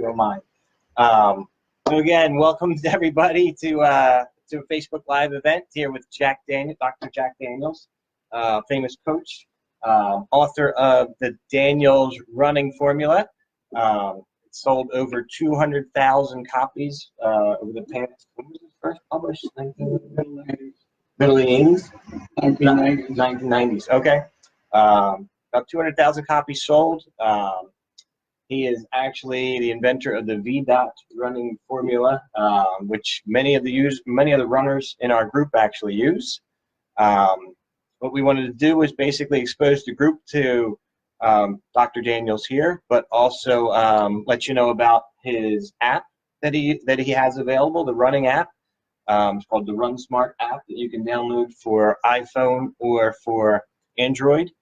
don't mind. So again, welcome to everybody to a Facebook Live event here with Dr. Jack Daniels, famous coach, author of the Daniels Running Formula. It sold over 200,000 copies over the past. When was it first published? Middle of the 80s? 1990s. Okay. About 200,000 copies sold. He is actually the inventor of the V-Dot running formula, which many of the runners in our group actually use. What we wanted to do was basically expose the group to Dr. Daniels here, but also let you know about his app that he has available, the running app. It's called the Run Smart app that you can download for iPhone or for Android.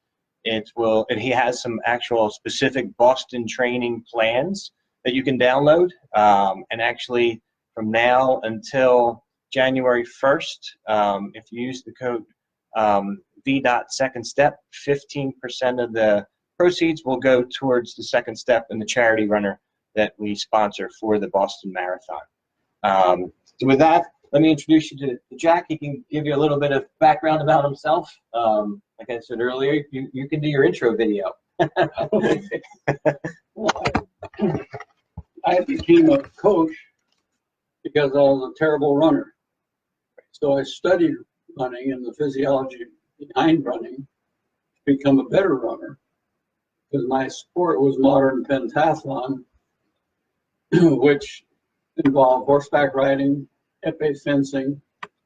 He has some actual specific Boston training plans that you can download. And actually, from now until January 1st, if you use the code V.Dot Second Step, 15% of the proceeds will go towards the second step in the charity runner that we sponsor for the Boston Marathon. So with that, let me introduce you to Jack. He can give you a little bit of background about himself. Like I said earlier, you can do your intro video. I became a coach because I was a terrible runner. So I studied running and the physiology behind running to become a better runner. Because my sport was modern pentathlon, which involved horseback riding, epee fencing,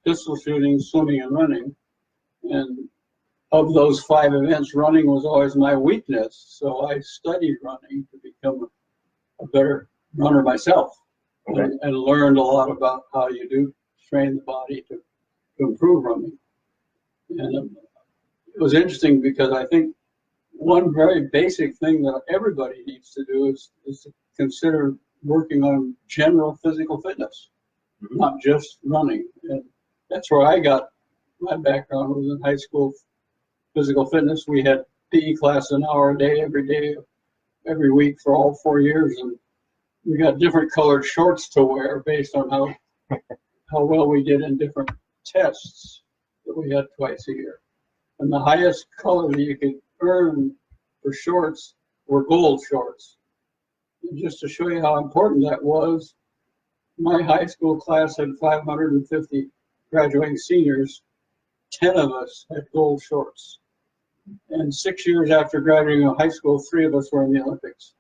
pistol shooting, swimming, and running. And of those 5 events, running was always my weakness. So I studied running to become a better runner myself. Okay. And learned a lot about how you do train the body to improve running. And it was interesting because I think one very basic thing that everybody needs to do is to consider working on general physical fitness, not just running. And that's where I got my background, was in high school physical fitness. We had PE class an hour a day, every week for all 4 years. And we got different colored shorts to wear based on how well we did in different tests that we had twice a year. And the highest color that you could earn for shorts were gold shorts. And just to show you how important that was, my high school class had 550 graduating seniors. 10 of us had gold shorts. And 6 years after graduating high school, 3 of us were in the Olympics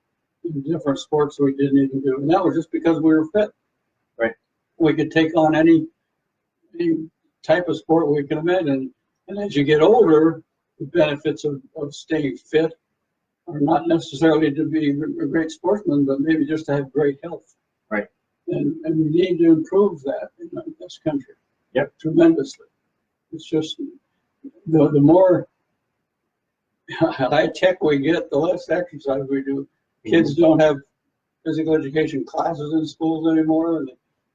in different sports we didn't even do. And that was just because we were fit. Right. We could take on any type of sport we can imagine. And as you get older, the benefits of staying fit are not necessarily to be a great sportsman, but maybe just to have great health. Right. And we need to improve that in this country. Yep. Tremendously. It's just the more high tech we get, the less exercise we do. Kids don't have physical education classes in schools anymore. And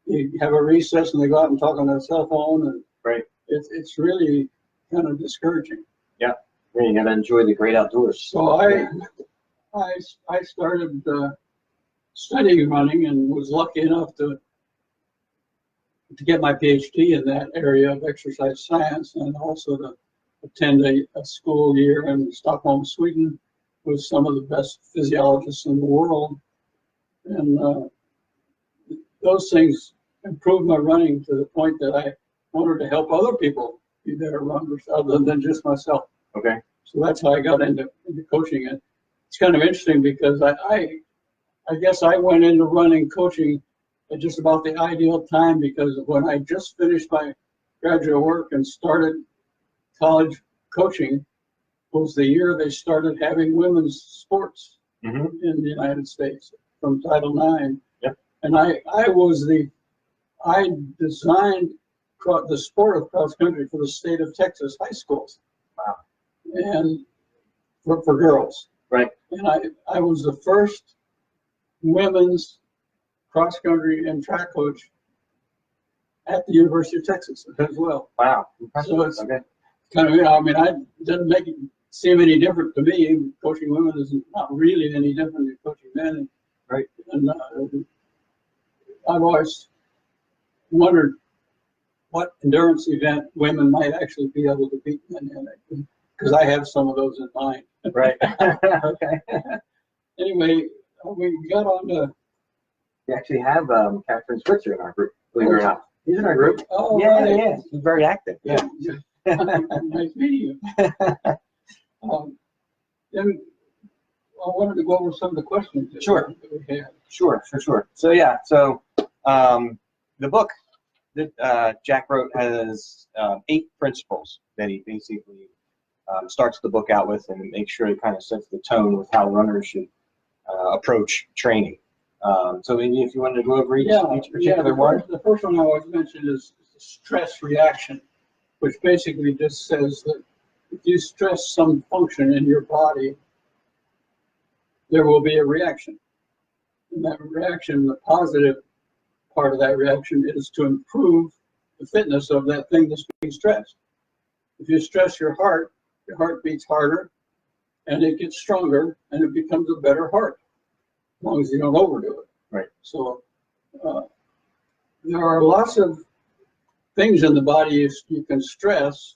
they have a recess and they go out and talk on their cell phone. And right. It's really kind of discouraging. Yeah. You got to enjoy the great outdoors. So I started studying running and was lucky enough to get my PhD in that area of exercise science, and also to attend a school year in Stockholm, Sweden, with some of the best physiologists in the world. And those things improved my running to the point that I wanted to help other people be better runners other than just myself. Okay. So that's how I got into coaching. And it's kind of interesting because I guess I went into running coaching at just about the ideal time, because when I just finished my graduate work and started college coaching was the year they started having women's sports in the United States from Title IX. Yep. And I designed the sport of cross country for the state of Texas high schools. Wow. And for girls. Right. And I was the first women's cross country and track coach at the University of Texas as well. Wow. So it's okay. kind of, I mean, it doesn't make it seem any different to me. Coaching women is not really any different than coaching men. Right. And I've always wondered what endurance event women might actually be able to beat men in, because I have some of those in mind. Right. Okay. Anyway, we got on to. We actually have Catherine Switzer in our group, believe it or not. He's in our group. Oh, Yeah, right. yeah. He's very active. Yeah. Nice meeting you. Then I wanted to go over some of the questions Sure. that we had. Sure. So yeah, the book that Jack wrote has 8 principles that he basically starts the book out with, and makes sure it kind of sets the tone with how runners should approach training. So maybe if you wanted to go over each particular one. The first one I always mention is the stress reaction, which basically just says that if you stress some function in your body, there will be a reaction. And that reaction, the positive part of that reaction, is to improve the fitness of that thing that's being stressed. If you stress your heart beats harder, and it gets stronger, and it becomes a better heart, as long as you don't overdo it. Right. So there are lots of things in the body you can stress.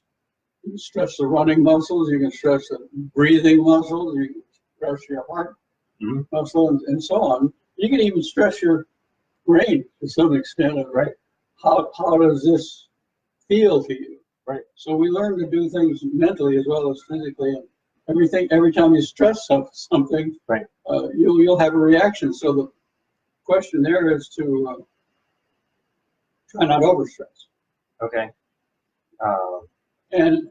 You can stress the running muscles, you can stress the breathing muscles, you can stress your heart muscle, and so on. You can even stress your brain to some extent. Right. How does this feel to you? Right. So we learn to do things mentally as well as physically. And every time you stress something, right, you'll have a reaction. So the question there is to try not overstress. Okay. And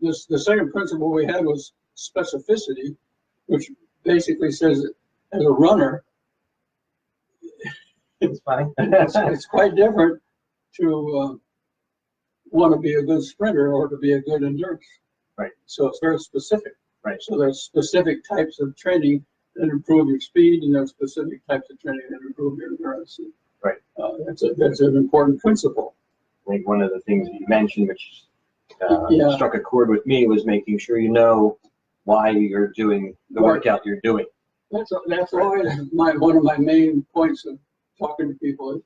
the second principle we had was specificity, which basically says that as a runner, it's fine. it's quite different to want to be a good sprinter or to be a good endurance. Right. So it's very specific. Right. So there's specific types of training that improve your speed, and there's specific types of training that improve your endurance. Right. That's an important principle. I think one of the things that you mentioned, which struck a chord with me, was making sure you know why you're doing the workout you're doing. That's always one of my main points of talking to people. Is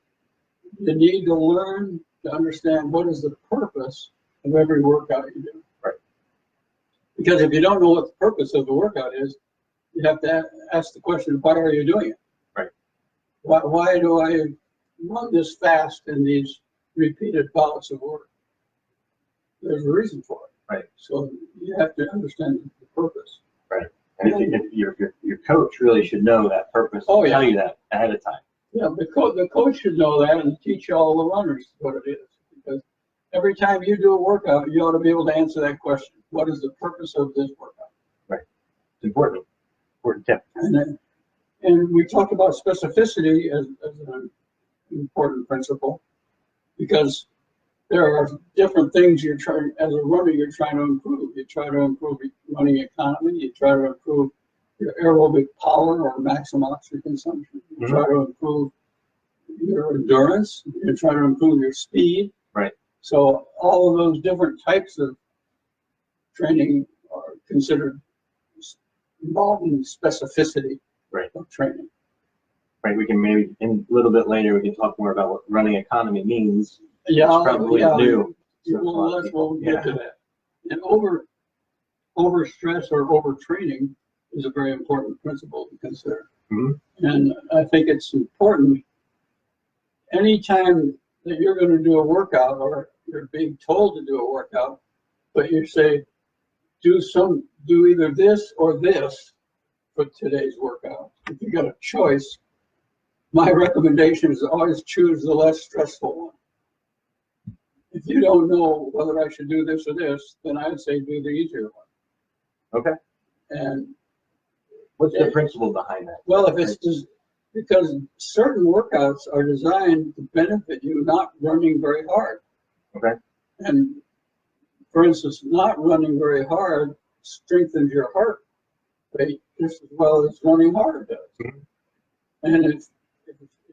you need to learn to understand what is the purpose of every workout you do. Right. Because if you don't know what the purpose of the workout is, you have to ask the question, why are you doing it? Right. Why do I run this fast in these repeated bouts of work? There's a reason for it. Right. So you have to understand the purpose. Right. And if your coach really should know that purpose, tell you that ahead of time. Yeah, the coach should know that and teach all the runners what it is. Because every time you do a workout, you ought to be able to answer that question. What is the purpose of this workout? Right. It's important. Important tip. And we talked about specificity as an important principle, because there are different things as a runner, you're trying to improve. You try to improve running economy. You try to improve your aerobic power or maximum oxygen consumption. You try to improve your endurance. You try to improve your speed. Right. So all of those different types of training are considered involved in specificity of training. Right. We can maybe a little bit later we can talk more about what running economy means. Yeah, it's probably new. We'll get to that. And overstress or overtraining is a very important principle to consider. And I think it's important anytime that you're going to do a workout or you're being told to do a workout, but you say, do either this or this for today's workout. If you got a choice, my recommendation is always choose the less stressful one. If you don't know whether I should do this or this, then I'd say do the easier one. Okay. And what's the principle behind that? Well, if it's just because certain workouts are designed to benefit you not running very hard. Okay. And for instance, not running very hard strengthens your heart rate just as well as running hard does. And if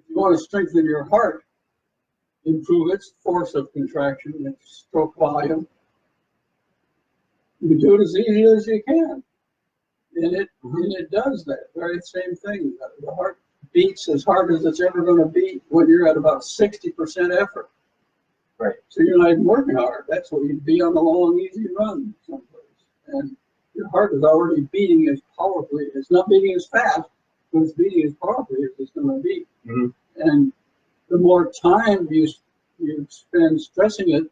you want to strengthen your heart, improve its force of contraction, its stroke volume, you do it as easy as you can. And it does that very same thing. The heart beats as hard as it's ever going to beat when you're at about 60% effort. Right. So you're not even working hard. That's what you'd be on a long, easy run someplace. And your heart is already beating as powerfully. It's not beating as fast, but it's beating as powerfully as it's going to beat. Mm-hmm. And the more time you spend stressing it,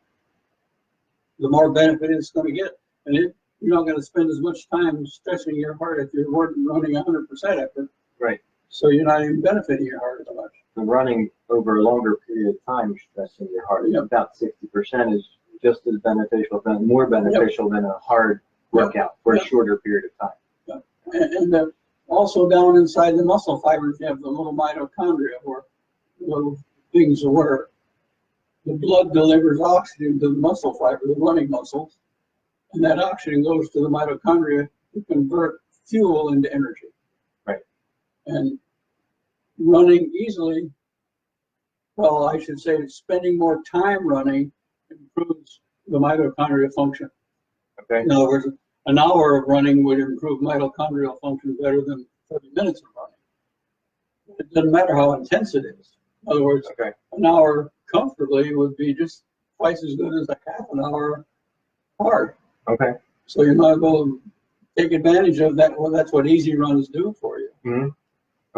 the more benefit it's going to get. And you're not going to spend as much time stressing your heart if you're running 100% effort. Right. So you're not even benefiting your heart as much. So running over a longer period of time, stressing your heart, about 60% is just as beneficial, then more beneficial than a hard workout for a shorter period of time. And also down inside the muscle fibers, you have the little mitochondria, or little things where the blood delivers oxygen to the muscle fiber, the running muscles, and that oxygen goes to the mitochondria to convert fuel into energy. Right. And running easily, well, I should say spending more time running improves the mitochondrial function. Okay. In other words, an hour of running would improve mitochondrial function better than 30 minutes of running. It doesn't matter how intense it is. In other words, an hour comfortably would be just twice as good as a half an hour hard. Okay. So you might as well take advantage of that. Well, that's what easy runs do for you. Mm-hmm.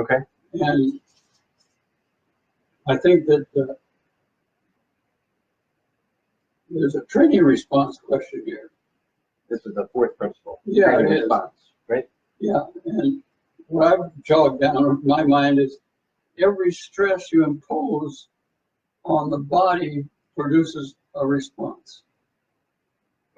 Okay. And I think that there's a training response question here. This is the fourth principle. Yeah, training it is. Response, right? Yeah, and what I've jogged down in my mind is every stress you impose on the body produces a response.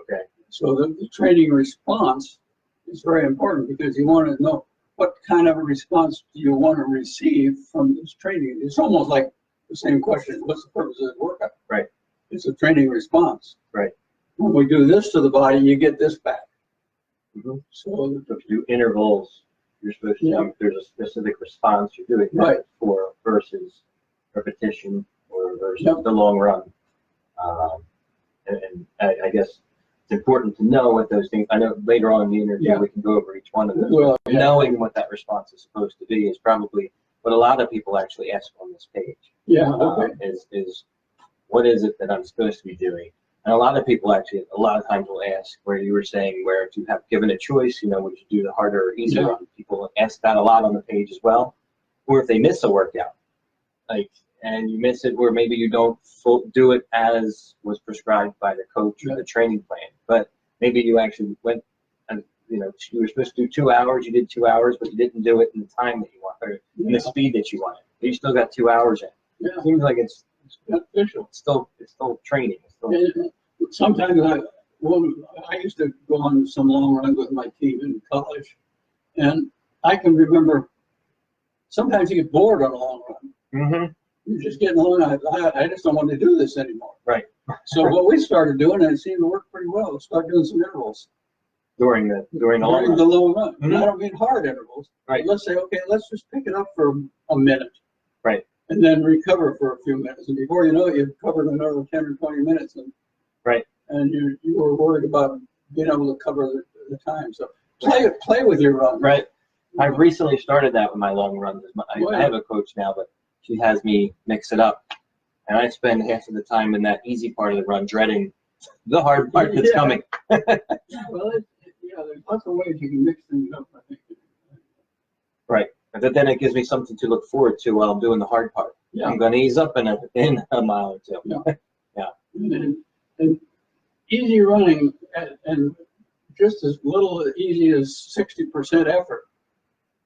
Okay. So the training response is very important because you want to know what kind of a response do you want to receive from this training. It's almost like the same question, what's the purpose of the workout? Right. It's a training response. Right. When we do this to the body, you get this back. Mm-hmm. So if you do intervals, you're supposed to do, there's a specific response you're doing that for versus repetition or versus the long run. And I guess it's important to know what those things, I know later on in the interview we can go over each one of those. Well, knowing what that response is supposed to be is probably what a lot of people actually ask on this page. Yeah. Is what is it that I'm supposed to be doing? And a lot of people actually, a lot of times will ask where you were saying where if you have given a choice, would you do the harder or easier run? People ask that a lot on the page as well. Or if they miss a workout, and you miss it, or maybe you don't do it as was prescribed by the coach or the training plan, but maybe you actually went and, you were supposed to do 2 hours, you did 2 hours, but you didn't do it in the time that you want, or in the speed that you wanted. But you still got 2 hours in. It seems like it's beneficial. It's still training. It's still sometimes I used to go on some long runs with my team in college, and I can remember sometimes you get bored on a long run. Mm-hmm. You're just getting along. I just don't want to do this anymore. Right. So what we started doing, and it seemed to work pretty well, start doing some intervals during the long run. Mm-hmm. And I don't mean hard intervals. Right. Let's say, okay, let's just pick it up for a minute. Right. And then recover for a few minutes, and before you know it, you've covered another 10 or 20 minutes, and you were worried about being able to cover the time. So play with your run. Right. I've recently started that with my long runs. I have a coach now, but she has me mix it up, and I spend half of the time in that easy part of the run dreading the hard part that's coming. Well, there's lots of ways you can mix things up, I think. Right. But then it gives me something to look forward to while I'm doing the hard part. Yeah. I'm going to ease up in a mile or two. Yeah. And easy running, and just as little easy as 60% effort,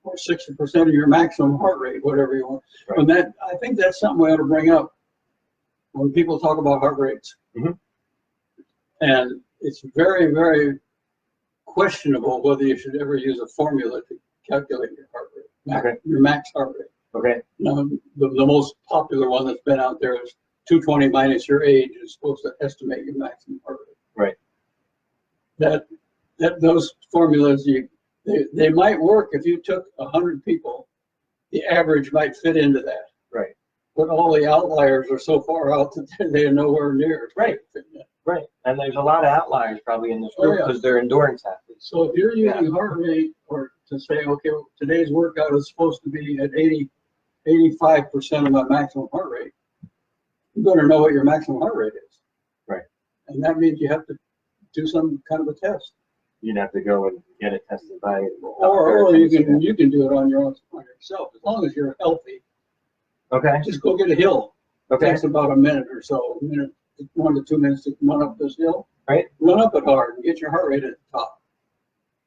or 60% of your maximum heart rate, whatever you want. Right. And I think that's something we ought to bring up when people talk about heart rates. Mm-hmm. And it's very, very questionable whether you should ever use a formula to calculate your heart rate, your max heart rate. Okay. The most popular one that's been out there is 220 minus your age is supposed to estimate your maximum heart rate. Right. Those formulas, they might work if you took 100 people. The average might fit into that. Right. But all the outliers are so far out that they're nowhere near. Right. Right. And there's a lot of outliers probably in this group because they're endurance athletes. So if you're using heart rate, or to say, okay, today's workout is supposed to be at 85% of my maximum heart rate, you better know what your maximum heart rate is. Right. And that means you have to do some kind of a test. You'd have to go and get it tested by a doctor. Or you can do it on yourself, as long as you're healthy. Okay. Just go get a hill. Okay. It takes about a minute or so, 1 to 2 minutes to run up this hill. Right. Run up it hard and get your heart rate at the top.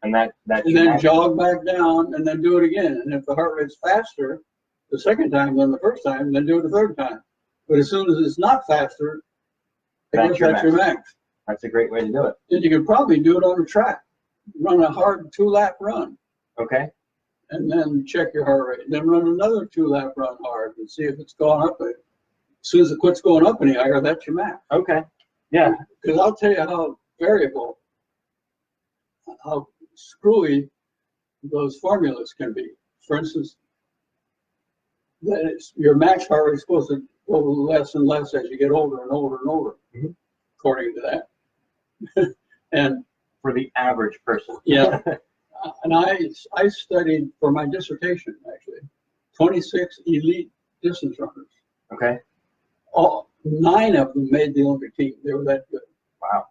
And and then jog back down and then do it again. And if the heart rate's faster the second time than the first time, then do it the third time. But as soon as it's not faster, that's your max. That's a great way to do it. And you can probably do it on a track. Run a hard 2-lap run. Okay. And then check your heart rate. Then run another 2-lap run hard and see if it's going up. As soon as it quits going up any higher, that's your max. Okay. Yeah. Because I'll tell you how variable, how screwy those formulas can be. For instance, that your max heart rate is supposed to go less and less as you get older and older and older, according to that. And for the average person. Yeah. And I studied for my dissertation, actually, 26 elite distance runners. Okay. 9 of them made the Olympic team. They were that good. Wow.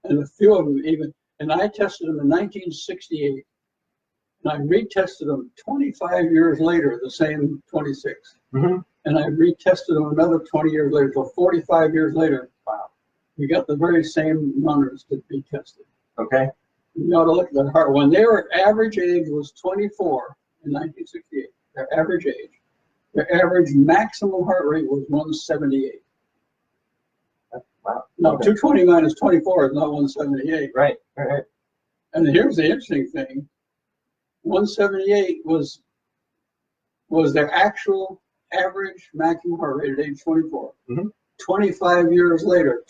And a few of them even, and I tested them in 1968. And I retested them 25 years later, the same 26. Mm-hmm. And I retested them another 20 years later, so 45 years later. Wow. We got the very same runners to be tested. Okay. You ought to look at their heart. When their average age was 24 in 1968, their average age, their average maximum heart rate was 178. Wow. Now, 220 minus 24 is not 178. Right. Right. And here's the interesting thing. 178 was their actual average maximum heart rate at age 24. Mm-hmm. 25 years later,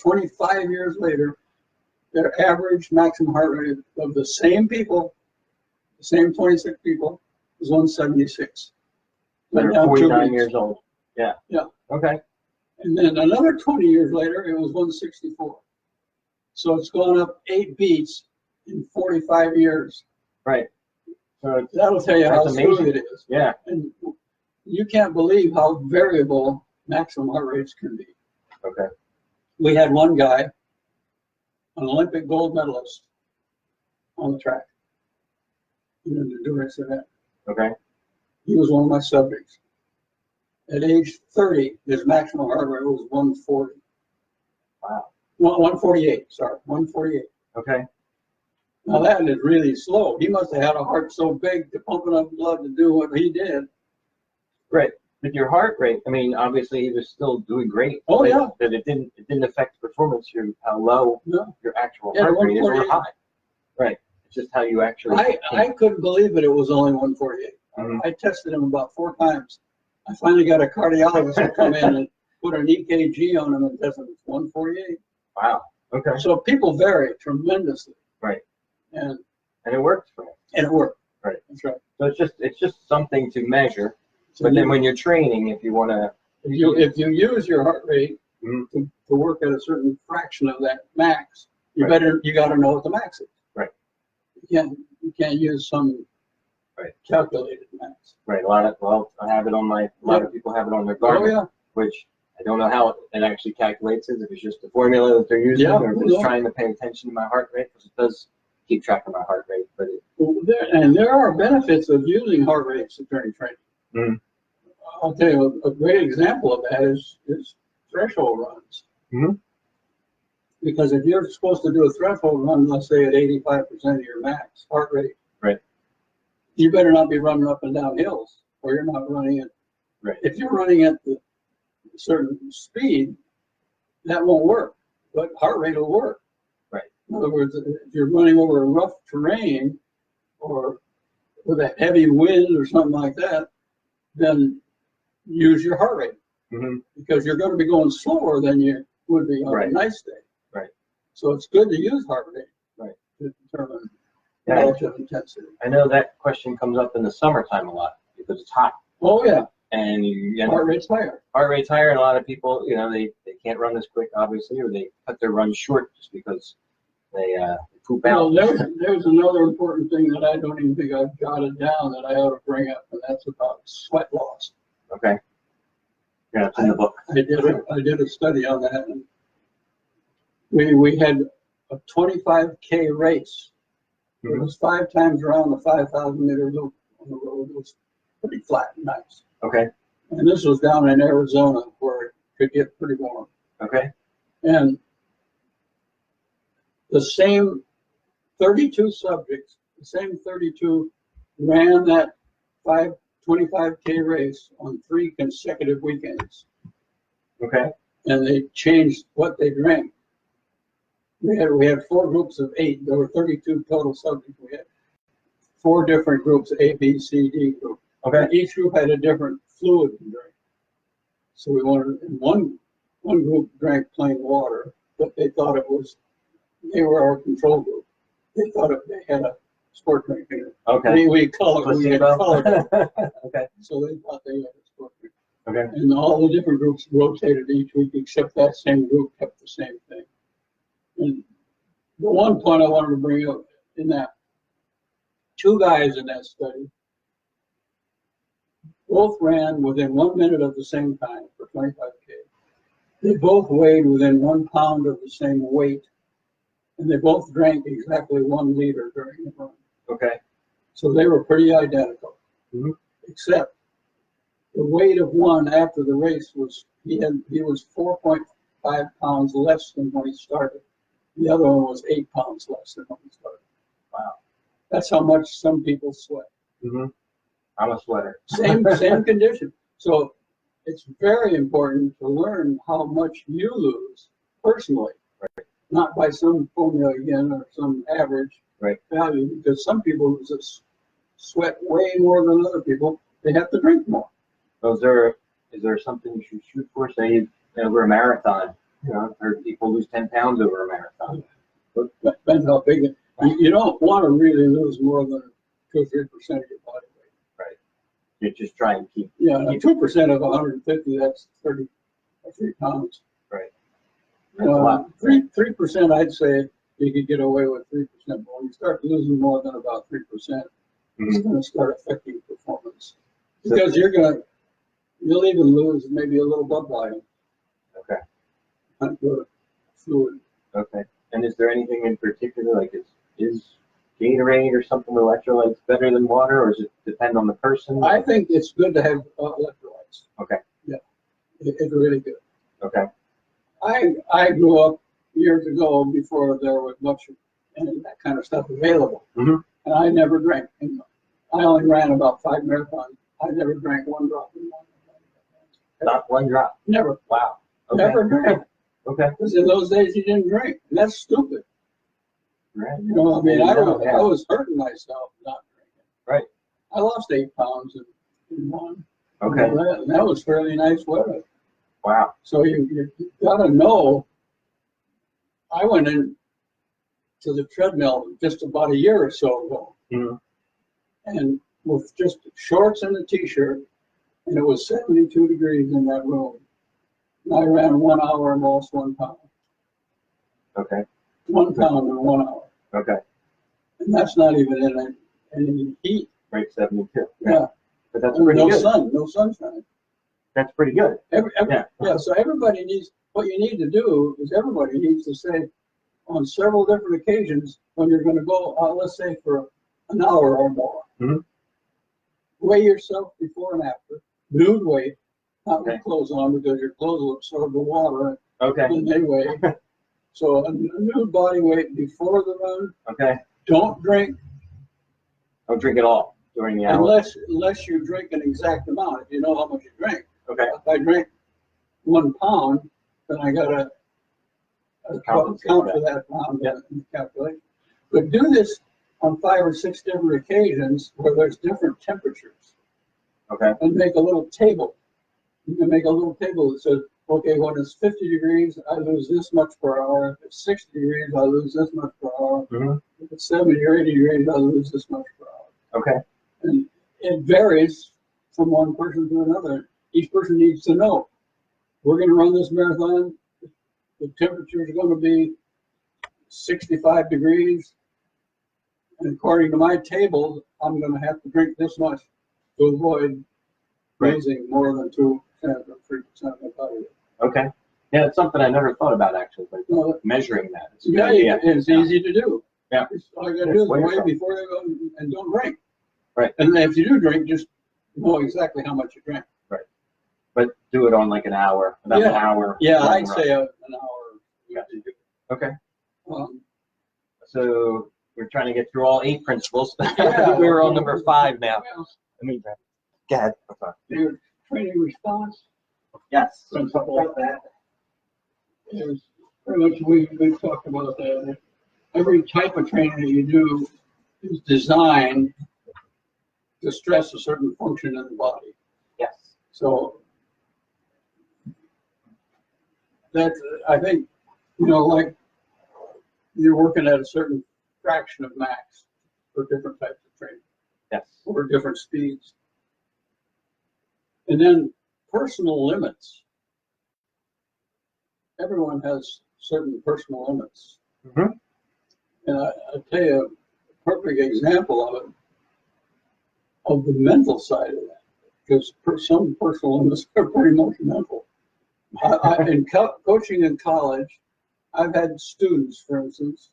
their average maximum heart rate of the same people, the same 26 people, was 176. They're 49 years old. Yeah. Yeah. Okay. And then another 20 years later, it was 164. So it's gone up 8 beats in 45 years. Right. So that'll tell you how screwy it is. Yeah. And you can't believe how variable maximum heart rates can be. Okay. We had one guy, an Olympic gold medalist, on the track in the endurance event. Okay. He was one of my subjects. At age 30, his maximum heart rate was 140. Wow. 148, sorry, 148. Okay. Now that is really slow. He must have had a heart so big to pump enough blood to do what he did. Right. But your heart rate, I mean, obviously he was still doing great. Oh, yeah. But it didn't affect performance, how low your actual heart rate is or high. Right. It's just how you actually. I couldn't believe it was only 148. Mm-hmm. I tested him about 4 times. I finally got a cardiologist to come in and put an EKG on him and tested him. 148. Wow. Okay. So people vary tremendously. Right. And it worked for him. And it worked. Right. That's right. So it's just something to measure. So but then when you're training, if you want to, if you use your heart rate to work at a certain fraction of that max, you got to know what the max is. Right. You can't use some calculated max. Right. I have it on a lot of people have it on their Garmin, which I don't know how it actually calculates it. If it's just a formula that they're using, or if it's trying to pay attention to my heart rate, because it does keep track of my heart rate. But there are benefits of using heart rates during training. Mm-hmm. I'll tell you a great example of that is threshold runs. Mm-hmm. Because if you're supposed to do a threshold run, let's say at 85% of your max heart rate, right, you better not be running up and down hills, or you're not running it. Right. If you're running at a certain speed, that won't work, but heart rate will work. Right. In other words, if you're running over a rough terrain or with a heavy wind or something like that, then use your heart rate, because you're going to be going slower than you would be on a nice day. Right. So it's good to use heart rate to determine relative intensity. I know that question comes up in the summertime a lot because it's hot. Oh yeah. And heart rate's higher. Heart rate's higher, and a lot of people, they can't run this quick, obviously, or they cut their runs short just because They poop out. Well, there's another important thing that I don't even think I've jotted down that I ought to bring up, and that's about sweat loss. Okay. Yeah, it's in the book. I did a study on that, and we had a 25K race. It was 5 times around the 5,000-meter loop on the road. It was pretty flat and nice. Okay. And this was down in Arizona where it could get pretty warm. Okay. And the same 32 subjects, the same 32 ran that 25K race on 3 consecutive weekends. Okay. And they changed what they drank. We had 4 groups of 8. There were 32 total subjects. We had 4 different groups, A, B, C, D group. Okay. And each group had a different fluid to drink. So we wanted, and one group drank plain water, but they thought they were our control group. They thought they had a sport drink in it. Okay. We had colored it. Okay. So they thought they had a sport drink. Okay. And all the different groups rotated each week, except that same group kept the same thing. And the one point I wanted to bring up in that, 2 guys in that study both ran within 1 minute of the same time for 25K. They both weighed within 1 pound of the same weight, and they both drank exactly 1 liter during the run. Okay. So they were pretty identical, except the weight of one after the race was he was 4.5 pounds less than when he started. The other one was 8 pounds less than when he started. Wow. That's how much some people sweat. I'm a sweater. Same condition. So it's very important to learn how much you lose personally, not by some formula again or some average value, because some people sweat way more than other people. They have to drink more. So is there something you should shoot for? Say over a marathon. You know, I've heard people lose 10 pounds over a marathon. Depends how big it. You don't want to really lose more than 2 or 3% of your body weight. Right. You just try and keep. Yeah, 2% of 150, that's 33 pounds. Right. That's a lot. 3%, I'd say you could get away with 3%. But when you start losing more than about 3%, it's going to start affecting performance. Because you'll even lose maybe a little blood volume. Okay. Not good fluid. Okay. And is there anything in particular, like is Gatorade or something, electrolytes, better than water, or does it depend on the person? I think it's good to have electrolytes. Okay. Yeah, it's really good. Okay. I grew up years ago before there was much and that kind of stuff available, and I never drank. And I only ran about 5 marathons. I never drank 1 drop in one. Not 1 drop. Never. Wow. Okay. Never drank. Okay. Because in those days you didn't drink, and that's stupid. Right. You know, I mean, I was hurting myself not drinking. Right. I lost 8 pounds in one. Okay. And that was fairly nice weather. Wow. So you got to know. I went in to the treadmill just about a year or so ago, and with just shorts and a t-shirt, and it was 72 degrees in that room. And I ran 1 hour and lost 1 pound. Okay. 1 pound in 1 hour. Okay. And that's not even in any heat. Right, 72. Yeah. But that's pretty good. No sunshine. That's pretty good. Yeah. So everybody needs, what you need to do is everybody needs to say on several different occasions when you're going to go, let's say for an hour or more, weigh yourself before and after, nude weight, not with clothes on because your clothes will absorb the water and they weigh. So a nude body weight before the run. Okay. Don't drink. Don't drink at all during the hour. Unless you drink an exact amount, if you know how much you drink. Okay. If I drink 1 pound, then I got to count for that pound in the calculation. But do this on 5 or 6 different occasions where there's different temperatures. Okay. And make a little table. You can make a little table that says, okay, when it's 50 degrees, I lose this much per hour. If it's 60 degrees, I lose this much per hour. If it's 70 or 80 degrees, I lose this much per hour. Okay. And it varies from one person to another. Each person needs to know, we're going to run this marathon. The temperature is going to be 65 degrees, and according to my table, I'm going to have to drink this much to avoid raising more than 2% or 3% of my body weight. Okay. Yeah, it's something I never thought about actually, like Well, measuring that. It's a good yeah, idea. it's easy to do. Yeah. All you got to do is weigh before you go and don't drink. Right. And if you do drink, just know exactly how much you drink. Right. But do it on like an hour, about an hour. Yeah, I'd say an hour. Yeah. Okay. Um, So we're trying to get through all 8 principles. Yeah. We were on number 5 now. well, I mean, go ahead. your training response Yes. principle of that is pretty much we talked about that. Every type of training that you do is designed to stress a certain function in the body. Yes. So that I think, like you're working at a certain fraction of max for different types of training Yes. or different speeds. And then personal limits. Everyone has certain personal limits. Mm-hmm. And I'll tell you a perfect example of it, of the mental side of that, because some personal limits are pretty much mental. In coaching in college, I've had students, for instance,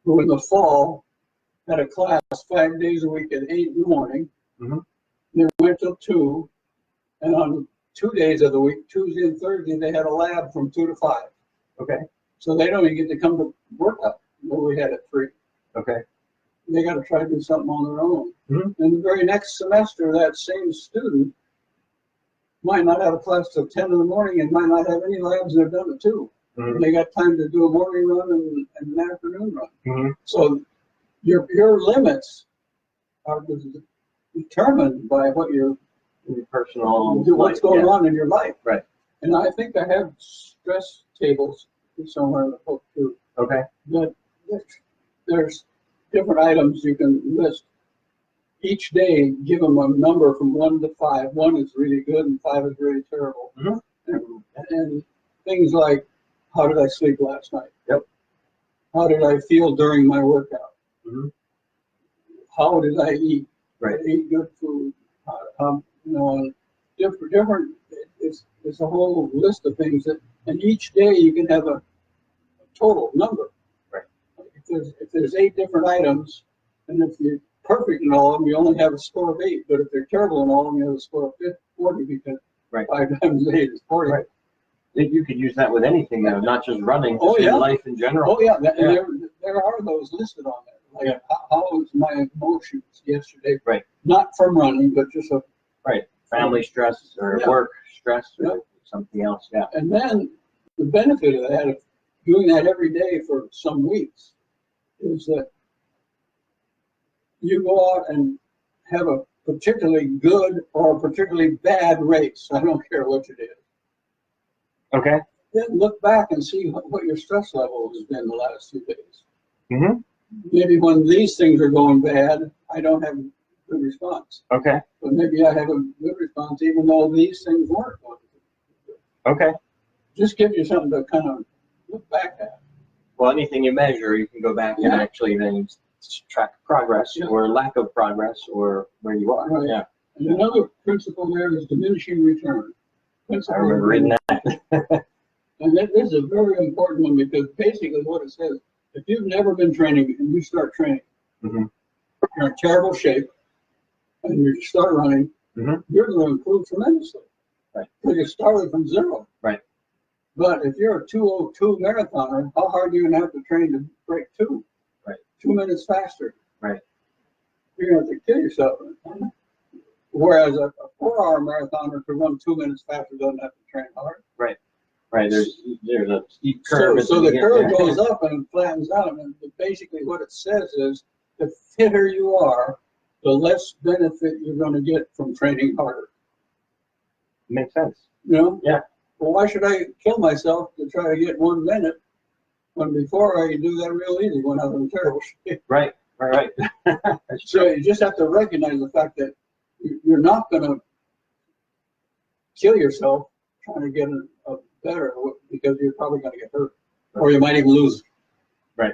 who in the fall had a class 5 days a week at 8 in the morning. Mm-hmm. They went till 2, and on 2 days of the week, Tuesday and Thursday, they had a lab from 2 to 5. Okay. So they don't even get to come to work out what we had at 3. Okay. They got to try to do something on their own. Mm-hmm. And the very next semester, that same student might not have a class till 10 in the morning and might not have any labs, and they're done at 2. Mm-hmm. And they got time to do a morning run and an afternoon run. Mm-hmm. So your limits are determined by what your personal what's going on in your life. Right. And I think I have stress tables somewhere in the book too. Okay. That there's different items you can list. Each day, give them a number from 1 to 5. 1 is really good and 5 is really terrible. Mm-hmm. And things like, how did I sleep last night? Yep. How did I feel during my workout? Mm-hmm. How did I eat? Right. Did I eat good food? Different. It's a whole list of things that, and each day you can have a total number. Right. If there's 8 different items, and if you're perfect in all of them, you only have a score of 8. But if they're terrible in all of them, you have a score of 40 because 5 times 8 is 40. Right. I think you could use that with anything though, not just running, just in life in general. Oh yeah, there are those listed on there. Like how was my emotions yesterday? Right. Not from running, but just a Family stress or work stress or something else. Yeah. And then the benefit of that, of doing that every day for some weeks, is that you go out and have a particularly good or a particularly bad race. I don't care what it is. Okay. Then look back and see what your stress level has been the last few days. Mm-hmm. Maybe when these things are going bad, I don't have a good response. Okay. But maybe I have a good response even though these things weren't going good. Okay. Just gives you something to kind of look back at. Well, anything you measure, you can go back and actually then track progress or lack of progress or where you are. Right. Yeah. And another principle there is diminishing return. I remember reading that. And this is a very important one because basically what it says, if you've never been training and you start training, Mm-hmm. you're in terrible shape, and you start running, Mm-hmm. you're going to improve tremendously. Right. Because you started from 0. Right. But if you're a 2:02 marathoner, how hard are you going to have to train to break 2? Right. 2 minutes faster. Right. You're going to have to kill yourself. Whereas a 4-hour marathoner to run 2 minutes faster doesn't have to train hard. Right. Right. There's a steep curve. So the curve goes up and flattens out. And basically what it says is the fitter you are, the less benefit you're going to get from training harder. Makes sense. You know? Yeah. Well, why should I kill myself to try to get 1 minute when before I could do that real easy when I was in terrible shape? Right. Right. So you just have to recognize the fact that you're not going to kill yourself trying to get a better, because you're probably going to get hurt, or you might even lose.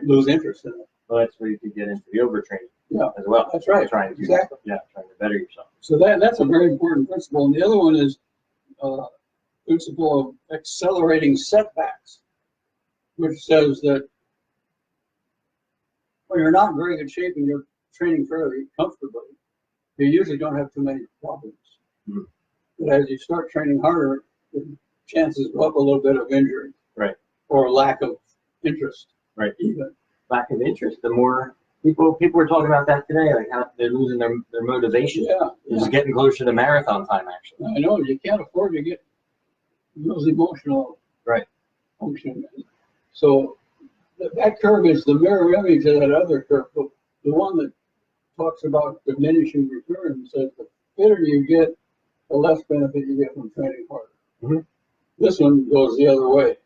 lose interest in it. Well, that's where you could get into the overtraining Yeah, as well. that's right. Trying to, Exactly. yeah, trying to better yourself. So that's a very important principle. And the other one is principle of accelerating setbacks, which says that when you're not in very good shape and you're training fairly comfortably, you usually don't have too many problems. Mm-hmm. But as you start training harder, the chances go up a little bit of injury. Right. Or lack of interest. Right. Even. Lack of interest, the more people were talking about that today, like how they're losing their motivation. Yeah. It's getting closer to marathon time, actually. I know, you can't afford to lose emotional function. So that curve is the mirror image of that other curve. But the one that talks about diminishing returns says the fitter you get, the less benefit you get from training harder. Mm-hmm. This one goes the other way.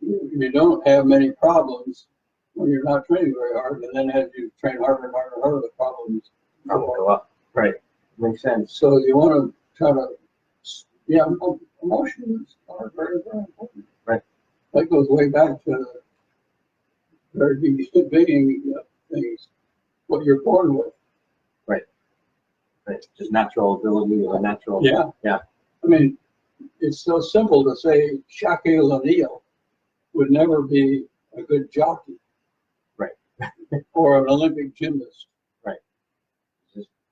You don't have many problems when you're not training very hard, and then as you train harder and harder and harder, the problems go up. Right. Makes sense. So you want to try to, emotions are very, very important. Right. That goes way back to the very beginning things, what you're born with. Right. Just natural ability or natural. Yeah. Yeah. I mean, it's so simple to say Shaquille O'Neal would never be a good jockey. Right. Or an Olympic gymnast. Right.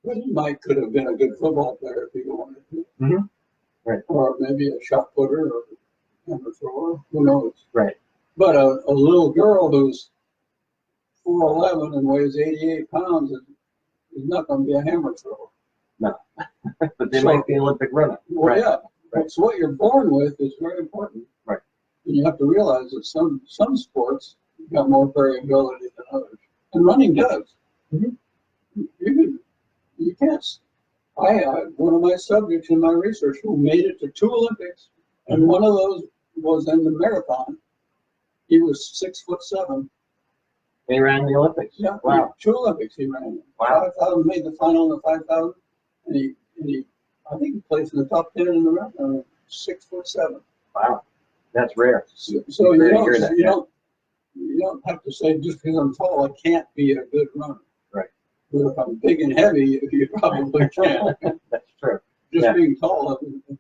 But he could have been a good football player if he wanted to. Mm-hmm. Right. Or maybe a shot putter or hammer thrower. Who knows? Right. But a little girl who's 4'11" and weighs 88 pounds is not going to be a hammer thrower. No. But they might be an Olympic runner. Well, right. yeah. Right. So what you're born with is very important. Right. And you have to realize that some sports got more variability than others. And running does. Mm-hmm. You can't. One of my subjects in my research who made it to 2 Olympics, and one of those was in the marathon. He was 6'7". They ran the Olympics. Yeah. Wow. 2 Olympics he ran. Wow. 5,000, made the final in the 5,000, and he I think he placed in the top 10 in the marathon. 6'7". Wow. That's rare. So you don't have to say just because I'm tall I can't be a good runner. Right. But if I'm big and heavy, you probably can. That's true. Just being tall is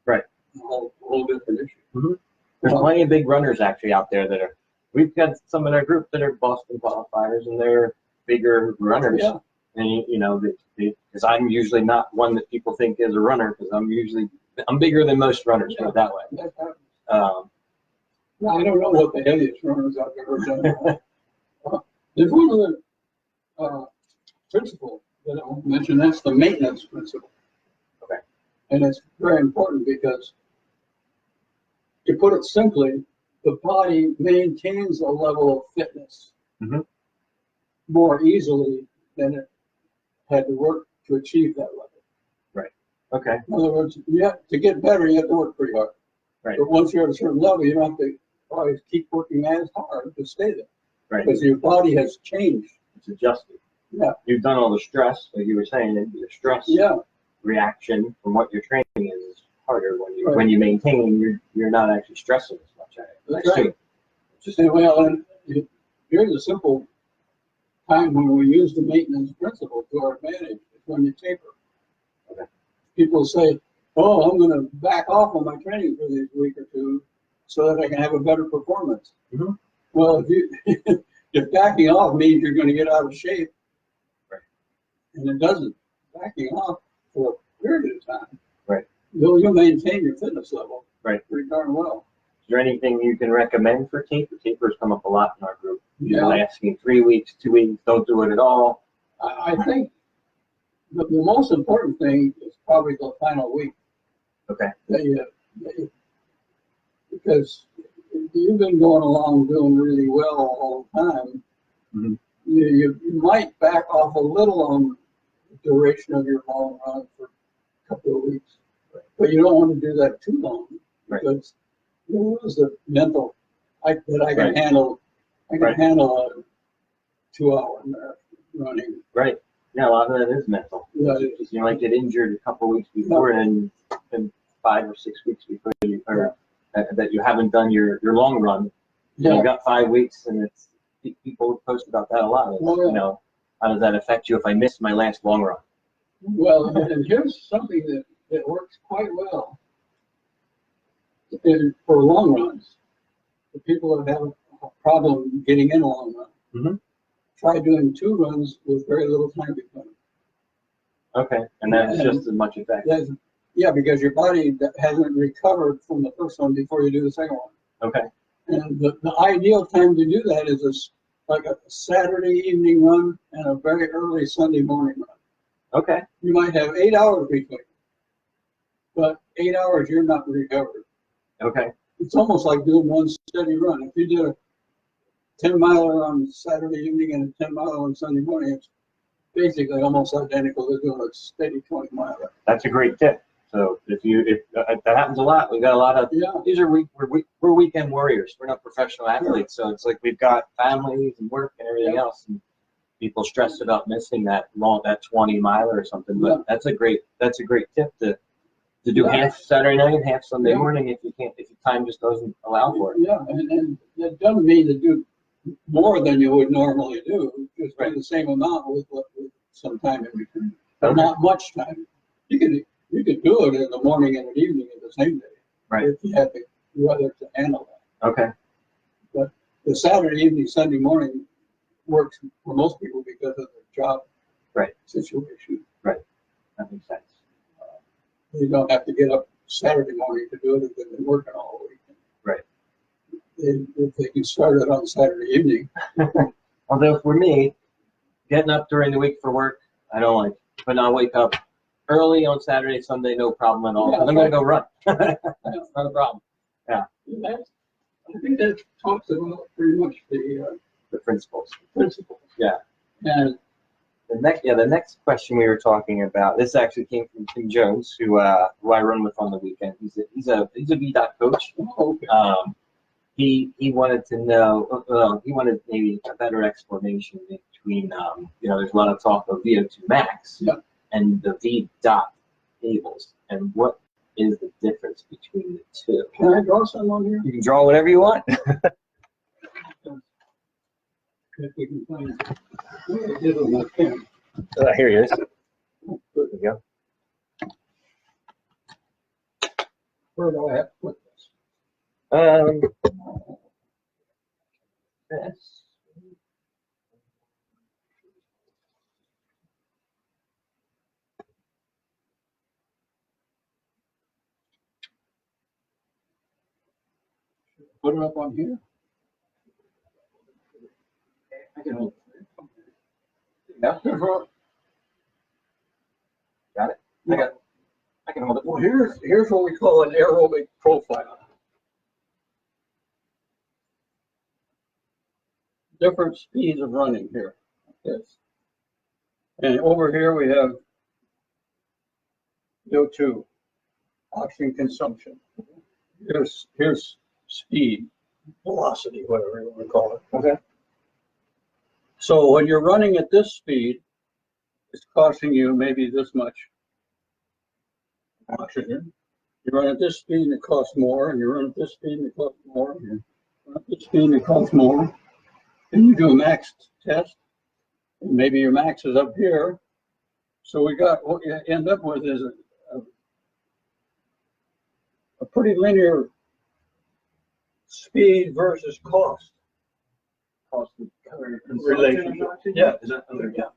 right. a whole different issue. Mm-hmm. There's plenty of big runners actually out there that are. We've got some in our group that are Boston qualifiers, and they're bigger runners. Yeah. And because I'm usually not one that people think is a runner, because I'm bigger than most runners. Put it that way. That happens. Now, I don't know what the heaviest runners I've ever done. There's one other principle that I want to mention. That's the maintenance principle. Okay. And it's very important because, to put it simply, the body maintains a level of fitness more easily than it had to work to achieve that level. Right. Okay. In other words, to get better, you have to work pretty hard. Right. But once you're at a certain level, you don't have to always keep working as hard to stay there. Right. Because your body has changed. It's adjusted. Yeah. You've done all the stress, like you were saying, and your stress reaction from what you're training is harder when you maintain. You're not actually stressing as much. That's right. Just say, well, and here's a simple time when we use the maintenance principle to our advantage. It's when you taper. Okay. People say, "Oh, I'm going to back off on my training for this week or two so that I can have a better performance." Mm-hmm. Well, if backing off means you're going to get out of shape, right, and it doesn't, backing off for a period of time, right, you'll maintain your fitness level, right, pretty darn well. Is there anything you can recommend for taper? Tapers come up a lot in our group. Yeah. They're asking 3 weeks, 2 weeks, don't do it at all. I think the most important thing is probably the final week. Okay. Because you've been going along doing really well all the time. Mm-hmm. You might back off a little on the duration of your long run for a couple of weeks, but you don't want to do that too long because you lose the mental that I can handle. I can handle a 2-hour marathon running. Right. Yeah, a lot of that is mental. Yeah, you might get injured a couple of weeks before, and 5 or 6 weeks before that you haven't done your long run. Yeah. You've got 5 weeks, and people post about that a lot. Well, yeah. You know, how does that affect you if I miss my last long run? Well, and here's something that works quite well for long runs. The people that have a problem getting in a long run, Mm-hmm. try doing 2 runs with very little time between them. Okay, and that's And just as much effect. Yeah, because your body hasn't recovered from the first one before you do the second one. Okay. And the ideal time to do that is like a Saturday evening run and a very early Sunday morning run. Okay. You might have 8 hours between, but 8 hours you're not recovered. Okay. It's almost like doing one steady run. If you did a 10-miler on Saturday evening and a 10-miler on Sunday morning, it's basically almost identical to doing a steady 20-miler. That's a great tip. So if that happens a lot, we've got a lot of these are we're weekend warriors. We're not professional athletes, so it's like we've got families and work and everything else, and people stress about missing that 20-miler or something. But that's a great tip to do half Saturday night and half Sunday morning if your time just doesn't allow for it. Yeah, and that doesn't mean to do more than you would normally do. Just do the same amount with some time in between, but not much time. You could do it in the morning and the evening of the same day, right? If you have the weather to handle that. Okay. But the Saturday evening, Sunday morning works for most people because of their job situation. Right. That makes sense. You don't have to get up Saturday morning to do it if they've been working all week. Right. If they can start it on Saturday evening. Although for me, getting up during the week for work, I don't like. But I'll wake up early on Saturday, Sunday, no problem at all. I'm going to go run. That's not a problem. Yeah. I think that talks about pretty much the principles. Yeah. And the next question we were talking about, this actually came from Tim Jones, who I run with on the weekend. He's a VDOT coach. Oh, okay. He wanted to know, he wanted maybe a better explanation between, there's a lot of talk of VO2 max and the VDOT tables, and what is the difference between the two? Can I draw some on here? You can draw whatever you want. If we can find it. Where did it my pen? Here he is. There we go. Where do I have to put this? This. Put it up on here? I can hold it. Yeah. Got it. I can hold it. Well, here's what we call an aerobic profile. Different speeds of running here. Yes. And over here we have VO2, oxygen consumption. Here's speed, velocity, whatever you want to call it. Okay. So when you're running at this speed, it's costing you maybe this much oxygen. You run at this speed and it costs more, and you run at this speed and it costs more, and you run at this speed and it costs more. And you do a max test, and maybe your max is up here. So what you end up with is a pretty linear speed versus cost. Cost Relationship. Yeah. Is that under? Yeah.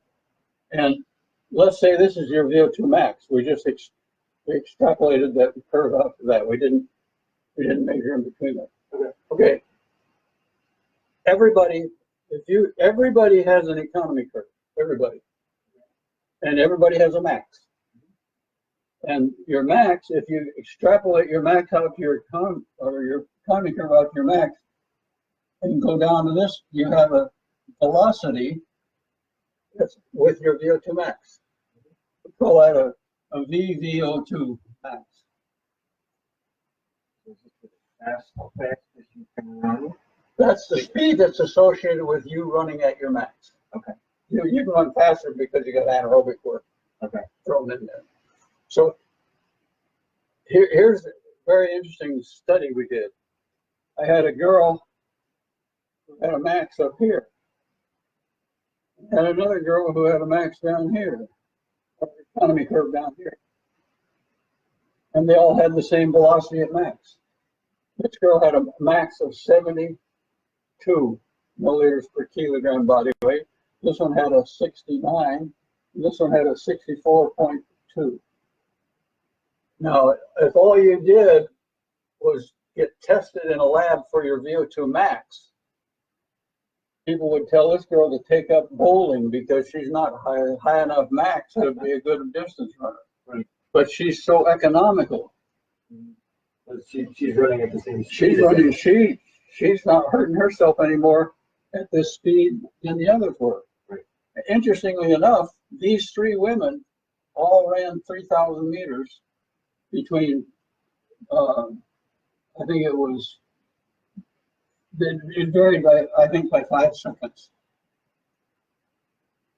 And let's say this is your VO2 max. We just extrapolated that curve out to that. We didn't measure in between them. Okay. Everybody has an economy curve. Everybody. And everybody has a max. And your max, if you extrapolate your max out to your economy curve out to your max, and go down to this, you have a velocity that's with your VO2 max. We call that a VVO2 max. How fast you can run? That's the speed that's associated with you running at your max. Okay. You can run faster because you got anaerobic work thrown in there. So here's a very interesting study we did. I had a girl who had a max up here. and another girl who had a max down here, or economy curve down here. And they all had the same velocity at max. This girl had a max of 72 milliliters per kilogram body weight. This one had a 69. This one had a 64.2. Now, if all you did was get tested in a lab for your VO2 max, people would tell this girl to take up bowling because she's not high enough max to be a good distance runner. Right. But she's so economical. But she's running at the same speed. She's running. She's not hurting herself anymore at this speed than the others were. Right. Interestingly Interestingly enough, these three women all ran 3,000 meters between. I think it was. It varied by, I think, by 5 seconds.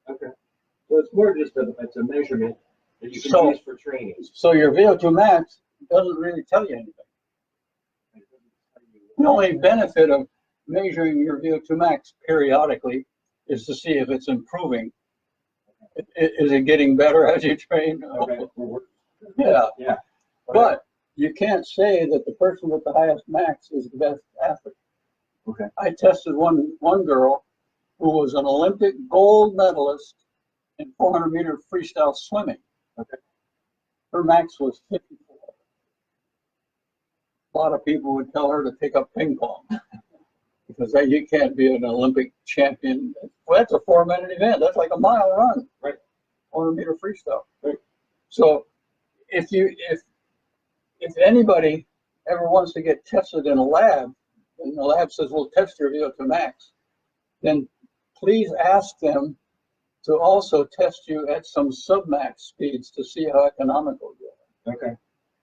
Okay. So it's more just it's a measurement that you can use for training. So your VO2 max doesn't really tell you anything. The only benefit of measuring your VO2 max periodically is to see if it's improving. Is it getting better as you train? Okay. Yeah. Yeah. But you can't say that the person with the highest max is the best athlete. Okay. I tested one girl who was an Olympic gold medalist in 400-meter freestyle swimming. Okay. Her max was 54. A lot of people would tell her to take up ping pong because you can't be an Olympic champion. Well, that's a 4-minute event. That's like a mile run. Right. 400-meter freestyle. Right. So if anybody ever wants to get tested in a lab, and the lab says, we'll test your VO2 max, then please ask them to also test you at some submax speeds to see how economical you are. Okay.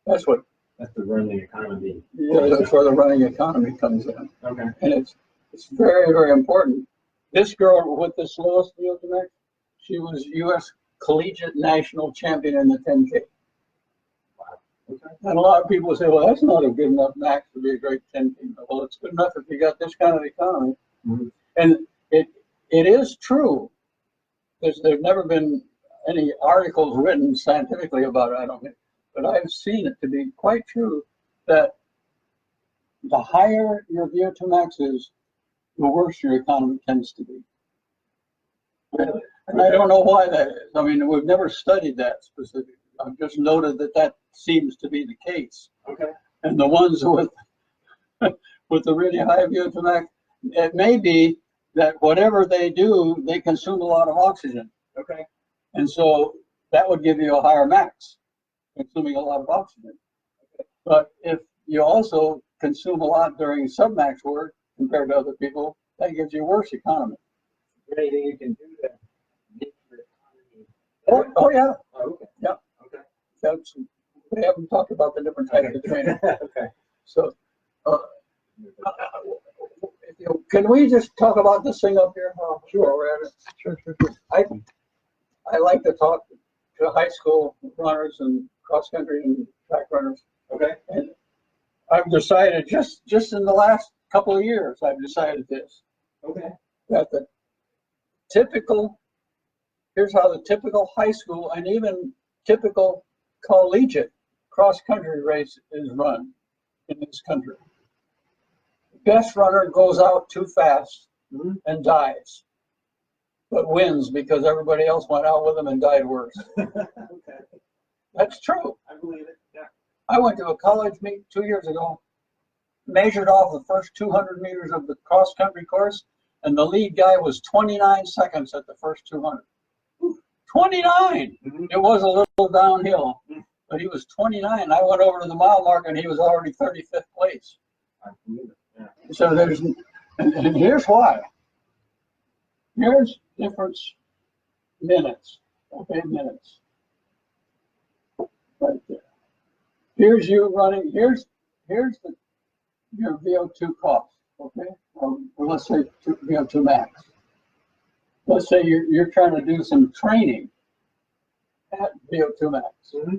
That's the running economy. Yeah, that's where the running economy comes in. Okay. And it's very, very important. This girl with this lowest VO2 max, she was U.S. collegiate national champion in the 10K. Okay. And a lot of people say, well, that's not a good enough max to be a great 10K. Well, it's good enough if you got this kind of economy. Mm-hmm. And it is true. There's never been any articles written scientifically about it, I don't think. But I've seen it to be quite true that the higher your VO2 max is, the worse your economy tends to be. Really? And I don't know why that is. I mean, we've never studied that specifically. I've just noted that seems to be the case. Okay. And the ones with the really high VO2 max, it may be that whatever they do, they consume a lot of oxygen. Okay. And so that would give you a higher max, consuming a lot of oxygen. Okay. But if you also consume a lot during submax work compared to other people, that gives you a worse economy. Is there anything you can do to make your economy? Oh yeah. Oh, okay. Yeah. Okay. We haven't talked about the different types of training. Okay. So, can we just talk about this thing up here? Sure. We're at it. Sure. I like to talk to high school runners and cross country and track runners. Okay. And I've decided just in the last couple of years, I've decided this. Okay. That here's how the typical high school and even typical collegiate cross-country race is run in this country. The best runner goes out too fast and dies, but wins because everybody else went out with him and died worse. Okay. That's true. I believe it. Yeah. I went to a college meet 2 years ago, measured off the first 200 meters of the cross-country course, and the lead guy was 29 seconds at the first 200. 29! Mm-hmm. It was a little downhill, but he was 29. I went over to the mile mark, and he was already 35th place. I believe it. Yeah. So and here's why. Here's difference minutes. Okay, minutes. Right there. Here's you running. Here's your VO2 cost. Okay, well, let's say VO2 max. Let's say you're trying to do some training at VO2 max. Mm-hmm.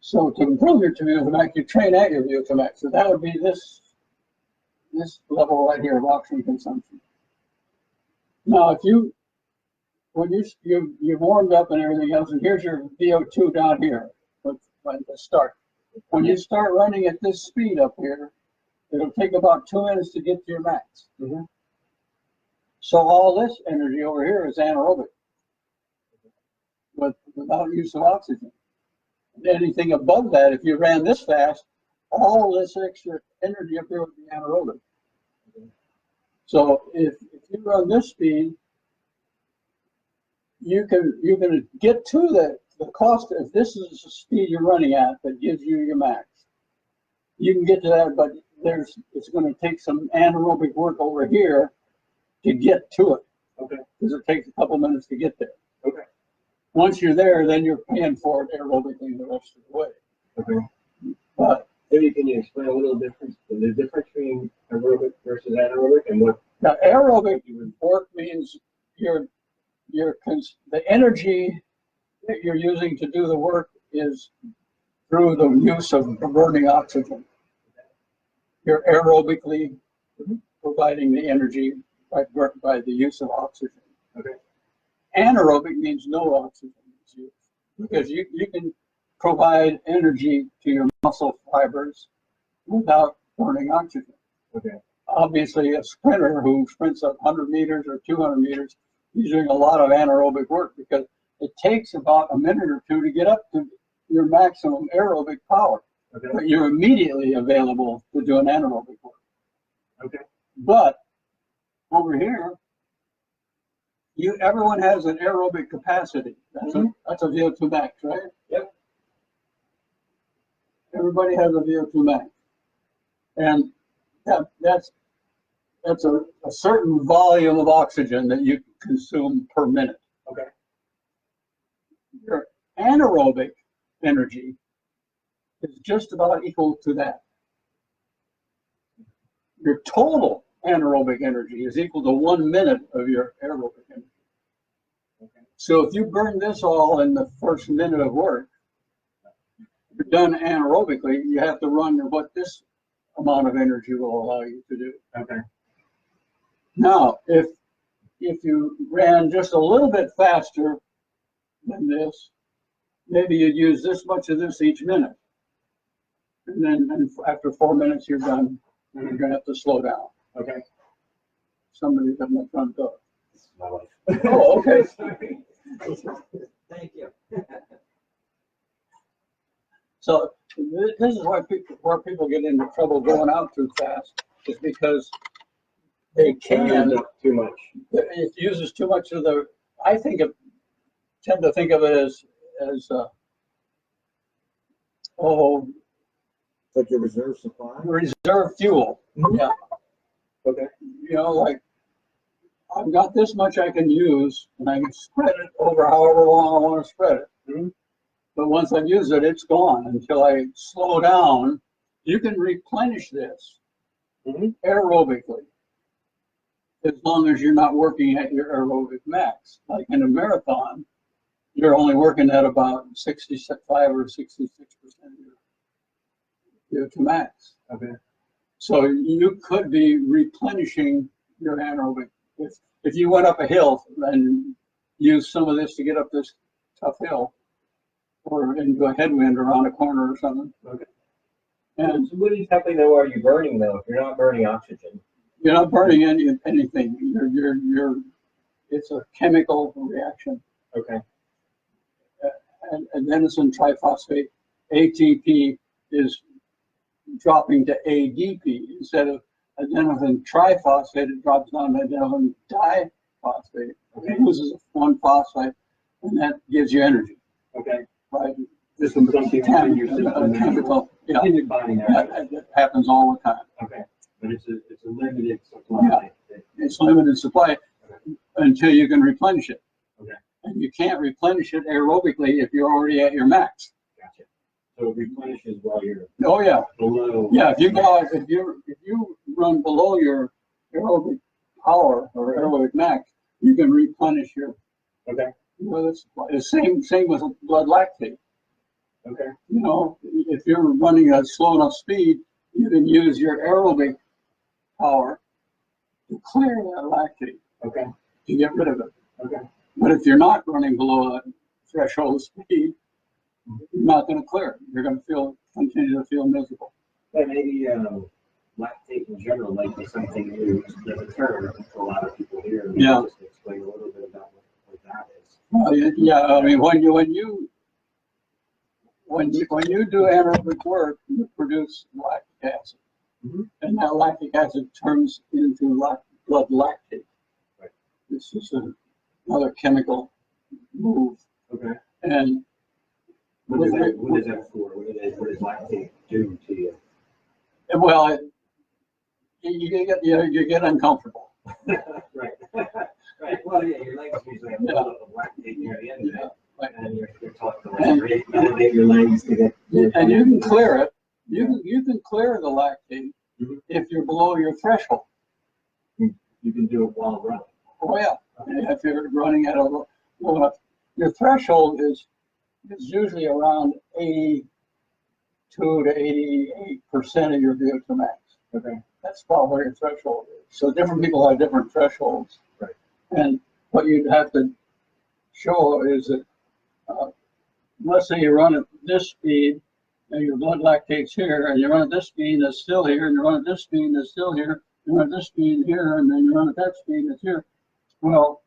So to improve your VO2 max, you train at your VO2 max. So that would be this level right here of oxygen consumption. Now, if you when you warmed up and everything else, and here's your VO2 down here when the start. When you start running at this speed up here, it'll take about 2 minutes to get to your max. Mm-hmm. So all this energy over here is anaerobic, without use of oxygen. Anything above that, if you ran this fast, all this extra energy up here would be anaerobic. So if you run this speed, you can get to the cost. If this is the speed you're running at that gives you your max, you can get to that, but it's going to take some anaerobic work over here to get to it. Okay. Because it takes a couple minutes to get there. Okay. Once you're there, then you're paying for it aerobically the rest of the way. Okay. But maybe can you explain a little difference, the difference between aerobic versus anaerobic, and what? now, aerobic work means the energy that you're using to do the work is through the use of burning oxygen. You're aerobically providing the energy by the use of oxygen. Okay. Anaerobic means no oxygen is used, because you can provide energy to your muscle fibers without burning oxygen. Okay. Obviously, a sprinter who sprints 100 meters or 200 meters, he's doing a lot of anaerobic work, because it takes about a minute or two to get up to your maximum aerobic power. Okay. But you're immediately available to do an anaerobic work. Okay. But over here, everyone has an aerobic capacity. That's a VO2 max, right? Yep. Everybody has a VO2 max, and that's a certain volume of oxygen that you consume per minute. Okay. Your anaerobic energy is just about equal to that. Your total anaerobic energy is equal to 1 minute of your aerobic energy. Okay. So if you burn this all in the first minute of work, you're done anaerobically. You have to run what this amount of energy will allow you to do. Okay. Now, if you ran just a little bit faster than this, maybe you'd use this much of this each minute. And then after 4 minutes, you're done. And you're going to have to slow down. Okay. Somebody's at my front door. This is my wife. Oh, okay. Sorry. Thank you. So this is where people get into trouble going out too fast, is because they can. Too much. It uses too much of the. Tend to think of it as Like your reserve supply? reserve fuel. Mm-hmm. Yeah. Okay. You know, like I've got this much I can use, and I can spread it over however long I want to spread it. Mm-hmm. But once I've used it, it's gone until I slow down. You can replenish this aerobically, as long as you're not working at your aerobic max. Like in a marathon, you're only working at about 65 or 66% of your VO2 max. Okay. So you could be replenishing your anaerobic. If you went up a hill and used some of this to get up this tough hill, or into a headwind around a corner or something. Okay. And so what exactly though are you burning though? If you're not burning oxygen, you're not burning anything. It's a chemical reaction. okay. Adenosine triphosphate, ATP, is dropping to ADP. Instead of adenosine triphosphate, it drops down to adenosine diphosphate. Okay. It loses one phosphate, and that gives you energy. Okay. Right? This is something that you're chemical. Yeah. in your body now. It happens all the time. Okay. But it's a limited supply. Yeah. It's limited supply until you can replenish it. Okay. And you can't replenish it aerobically if you're already at your max. Gotcha. So it replenishes while you're Oh yeah. below. Yeah, if you run below your aerobic power or aerobic max, you can replenish your supply. The same with blood lactate. Okay. You know, if you're running at slow enough speed, you can use your aerobic power to clear that lactate. Okay. To get rid of it. Okay. But if you're not running below that threshold speed, you're not going to clear it. You're going to continue to feel miserable. But maybe lactate in general might be something new as a term to a lot of people here. Yeah. Just explain a little bit about what that is. Yeah, I mean, when you do anaerobic work, you produce lactic acid, and that lactic acid turns into blood lactate. Right. This is another chemical move. Okay. And what is that for? What does lactate do to you? Well, you get uncomfortable. Right. Right. Well, yeah, your legs usually have a lot of lactate near the end of it. Right. And you're taught to elevate your legs to get. And you can clear it. You can clear the lactate if you're below your threshold. You can do it while running. Oh yeah. If you're running at your threshold is usually around 82 to 88% of your VO2 max. Okay. That's about where your threshold is. So different people have different thresholds. Right. And what you'd have to show is that, let's say you run at this speed and your blood lactate's here, and you run at this speed that's still here, and you run at this speed that's still here, you run at this speed here, and then you run at that speed that's here. Well,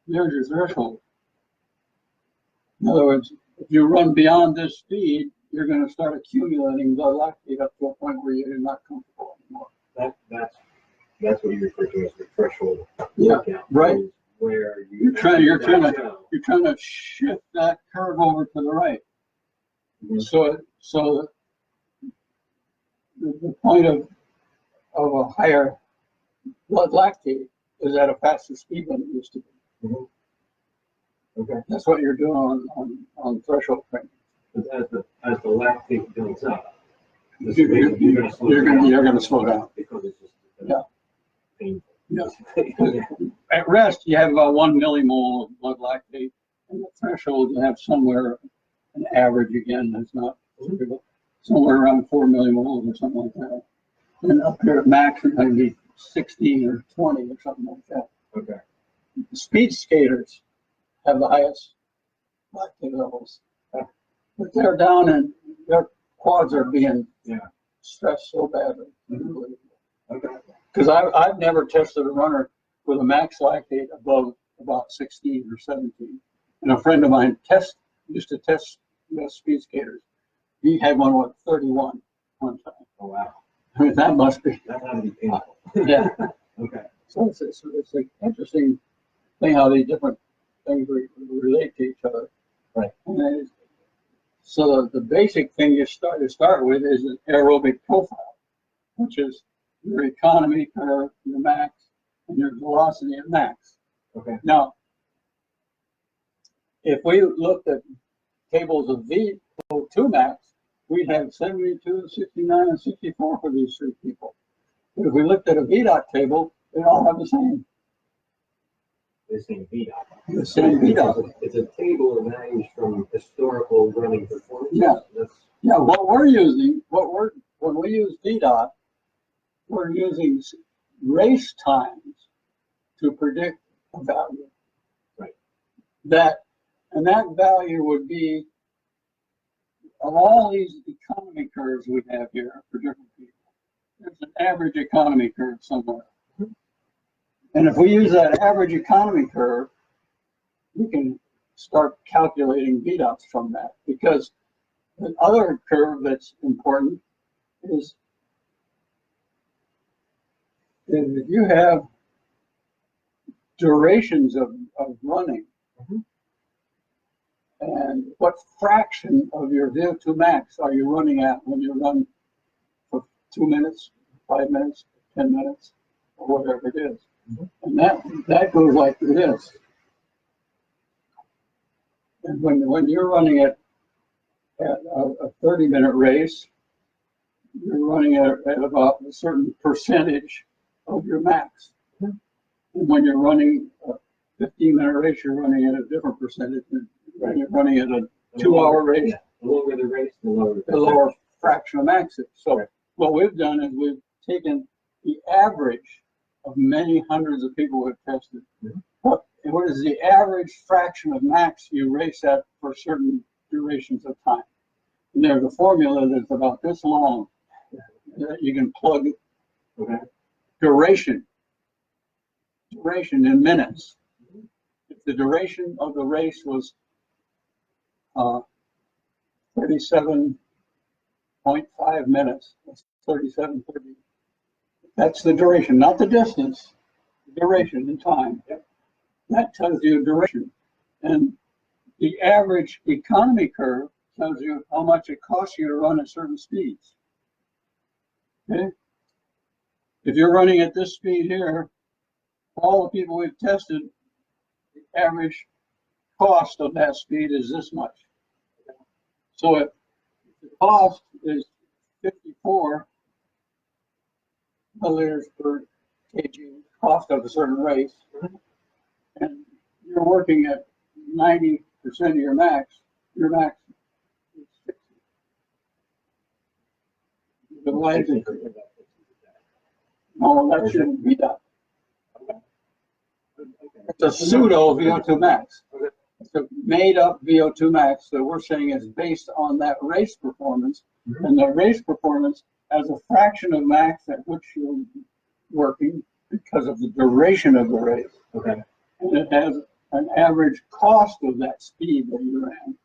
there's your threshold. In other words, if you run beyond this speed, you're going to start accumulating blood lactate up to a point where you're not comfortable anymore. That's what you refer to as the threshold. Yeah, right. Where you're trying to shift that curve over to the right. So the point of a higher blood lactate is at a faster speed than it used to be. Okay. That's what you're doing on threshold training. As the lactate builds up, you're going to slow down because it's just painful. Yeah. At rest, you have about 1 millimole of blood lactate, and the threshold you have somewhere an average again. That's not somewhere around 4 millimoles or something like that. And up here at max, it might be 16 or 20 or something like that. Okay. Speed skaters have the highest lactate levels. But they're down and their quads are being stressed so badly. Okay. Because I've never tested a runner with a max lactate above about 16 or 17. And a friend of mine used to test speed skaters. He had one with 31 one time. Oh wow! I mean that must be painful. Yeah. Okay. So it's an interesting thing how these different things relate to each other. Right. And so the basic thing you start with is an aerobic profile, which is your economy curve, your max, and your velocity at max. Okay. Now, if we looked at tables of VO2 max, we'd have 72, 69, and 64 for these three people. But if we looked at a VDOT table, they all have the same. The same VDOT. The same VDOT. It's a table of values from historical running performance. Yeah. What we're using, when we use VDOT, we're using race times to predict a value. Right. That value would be of all these economy curves we have here for different people. There's an average economy curve somewhere. And if we use that average economy curve, we can start calculating VDOTs from that. Because the other curve that's important is if you have durations of running, and what fraction of your VO2 max are you running at when you run for 2 minutes, 5 minutes, 10 minutes, or whatever it is. And that goes like this. And when you're running at a 30-minute race, you're running at about a certain percentage of your max. And when you're running a 15-minute race, you're running at a different percentage. When you're running at a 2-hour race, the longer the race, the lower fraction of max is. So what we've done is we've taken the average of many hundreds of people who have tested. What what is the average fraction of max you race at for certain durations of time. And there's a formula that's about this long that you can plug duration in minutes. If the duration of the race was 37.5 minutes, that's 37.30. That's the duration, not the distance, the duration in time. That tells you duration. And the average economy curve tells you how much it costs you to run at certain speeds. Okay? If you're running at this speed here, all the people we've tested, the average cost of that speed is this much. So if the cost is 54 milliliters per kg, cost of a certain race, and you're working at 90% of your max is 60. No, that shouldn't be done. It's a pseudo VO2 max. It's a made up VO2 max that we're saying is based on that race performance. And the race performance has a fraction of max at which you're working because of the duration of the race. Okay. And it has an average cost of that speed that you ran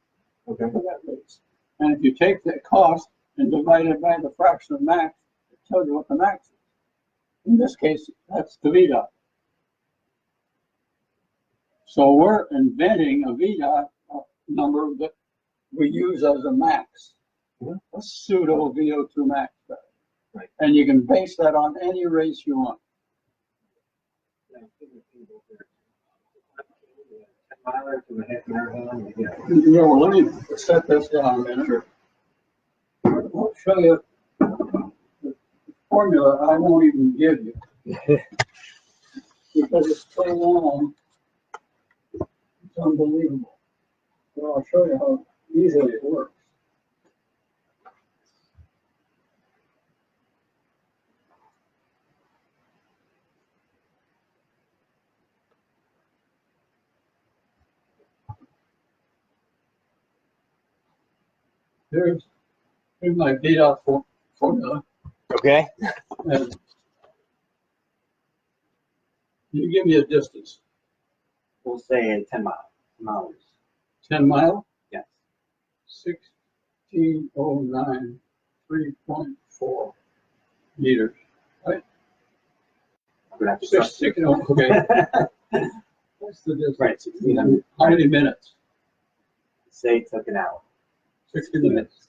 for that race. And if you take that cost and divide it by the fraction of max, it tells you what the max is. In this case, that's the VDOT. So we're inventing a VDOT number that we use as a max, a pseudo VO2 max. Right. And you can base that on any race you want. Yeah, well, let me set this down a minute. I'll show you the formula I won't even give you because it's so long. It's unbelievable. But I'll show you how easily it works. Here's my VDOT formula. Okay. And you give me a distance. We'll say 10 miles. 10 mile? Yes. 1609, 3.4 meters. Right? I'm gonna have to Six, okay. What's the distance? Right, 1600. How many minutes? Say it took an hour. 60 minutes.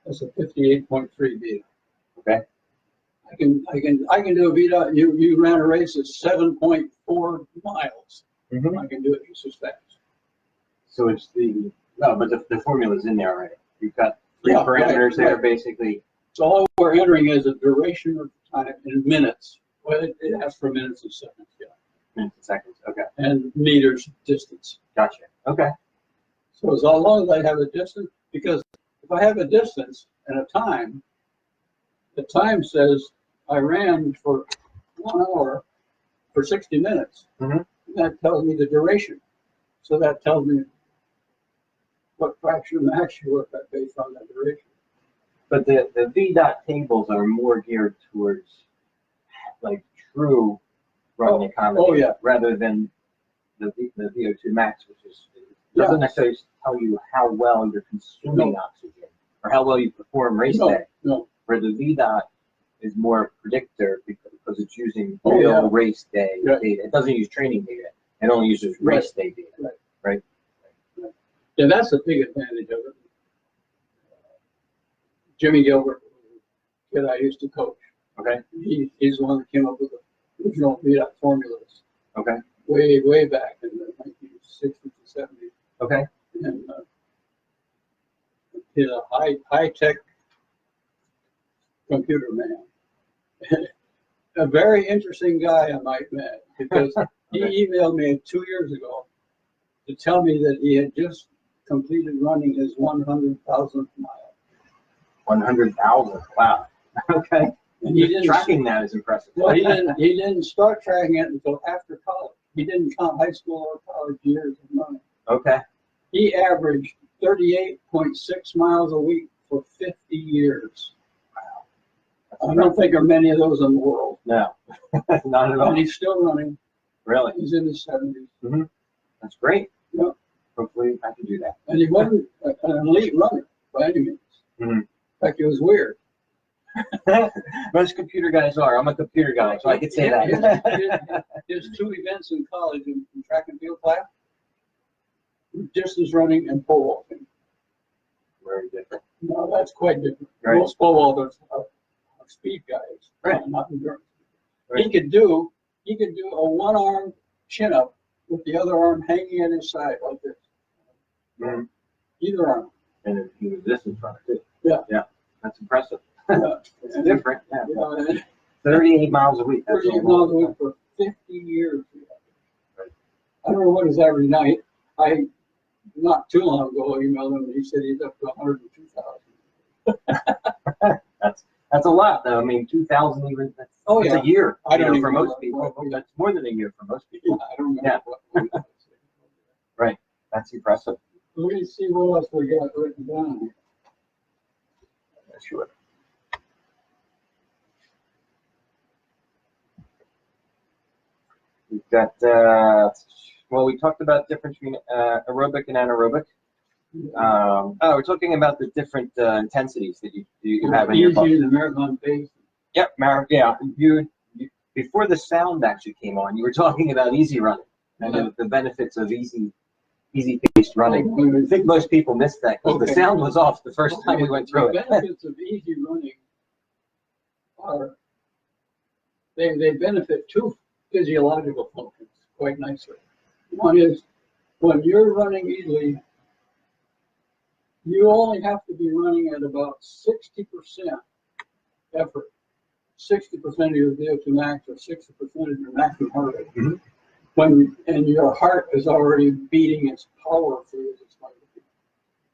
That's a 58.3 VDOT. Okay. I can do a VDOT. You ran a race at 7.4 miles. Mm-hmm. I can do it just as fast. So it's but the formula's in there already. You've got three Yeah, parameters there, right. basically. So all we're entering is a duration of time in minutes. Well, it asks for minutes and seconds, yeah. Minutes and seconds. Okay. And meters distance. Gotcha. Okay. So as long as I have a distance, because if I have a distance and a time, the time says I ran for 1 hour for 60 minutes. Mm-hmm. That tells me the duration. So that tells me what fraction of max you work at based on that duration. But the VDOT tables are more geared towards like true running economy. Oh, yeah. Rather than the VO2 max, which doesn't necessarily tell you how well you're consuming oxygen or how well you perform race day. No. Where the VDOT is more predictor because it's using real race day data. It doesn't use training data. It only uses race day data. Right. Yeah, that's the big advantage of it. Jimmy Gilbert, the kid I used to coach. Okay. He's the one that came up with the original VDOT formulas. Okay. Way back in the 1960s and 70s. Okay. And he's a high-tech computer man. A very interesting guy, I might add, because he emailed me 2 years ago to tell me that he had just completed running his 100,000th mile. 100,000. Wow. Okay. And he didn't tracking that is impressive. Well, he didn't start tracking it until after college. He didn't count high school or college years of running. Okay. He averaged 38.6 miles a week for 50 years. Wow. I don't think there are many of those in the world. No, not at all. And he's still running. Really? He's in his 70s. Mm-hmm. That's great. Yeah. Hopefully I can do that. And he wasn't an elite runner by any means. Mm-hmm. In fact, it was weird. Most computer guys are. I'm a computer guy, so I could say that. His two events in college in track and field class were distance running and pole vaulting. Very different. No, that's quite different. Right. Most pole vaulters are speed guys, right. Not endurance. Right. He could do a one-arm chin-up with the other arm hanging at his side like this. Mm-hmm. Either arm. And he was distance runner too. Yeah. Yeah. That's impressive. Yeah. It's different. Yeah. Yeah. 38 miles a week. That's 38 miles a week for 50 years. Right. I don't know what his average night. I not too long ago emailed him and he said he's up to 102,000. That's a lot though. I mean, 2,000 even. That's a year. I don't for know most people. That's more than a year for most people. Yeah, I don't know. Yeah. Right. That's impressive. Let me see what else we got written down here. Sure. We've got, well, we talked about the difference between aerobic and anaerobic. We're talking about the different intensities that you have in your book. Easy, the marathon pace. Yep, yeah. You, before the sound actually came on, you were talking about easy running and the benefits of easy-paced running. I think most people missed that because the sound was off the first time we went through it. The benefits of easy running are they benefit two physiological functions quite nicely. One is when you're running easily, you only have to be running at about 60% effort, 60% of your VO2 max or 60% of your maximum heart rate. Mm-hmm. And your heart is already beating as powerfully as it's going to be.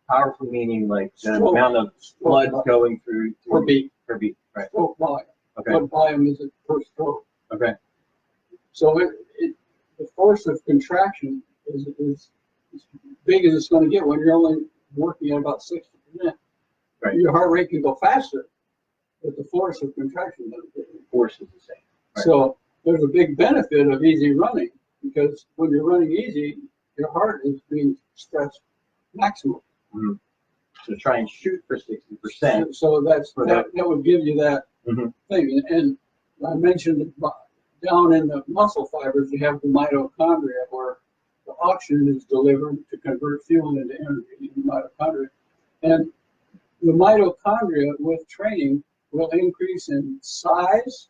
Powerful meaning like the amount of blood going through per beat. Per beat, right? Stroke volume. Okay. What volume is it per stroke? Okay. So the force of contraction is as big as it's going to get when you're only working at about 60%. Right. Your heart rate can go faster, but the force of contraction doesn't get any. Force is the same. Right. So there's a big benefit of easy running because when you're running easy, your heart is being stressed maximum. Mm-hmm. So try and shoot for 60%. So that would give you that thing. And I mentioned down in the muscle fibers, you have the mitochondria where the oxygen is delivered to convert fuel into energy in the mitochondria. And the mitochondria with training will increase in size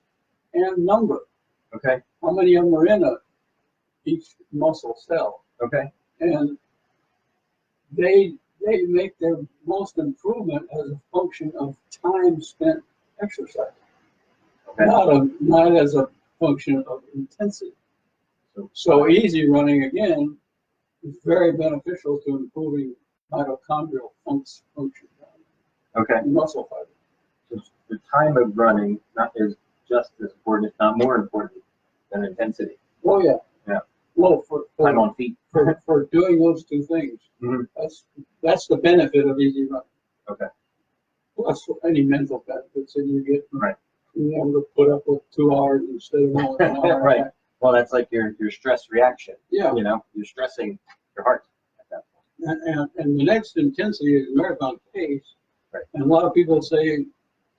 and number. Okay. How many of them are in each muscle cell? Okay. And they make their most improvement as a function of time spent exercising, okay. not as a function of intensity. So easy running again is very beneficial to improving mitochondrial function. Okay. Muscle fiber. So the time of running is just as important, if not more important, than intensity. Oh yeah. Yeah. Well, for time on feet. for doing those two things, that's the benefit of easy running. Okay. Plus any mental benefits that you get from right. being able to put up with 2 hours instead of only 1 hour. Right. Well, that's like your stress reaction. Yeah. You know, you're stressing your heart at that point. And the next intensity is marathon pace. Right. And a lot of people say,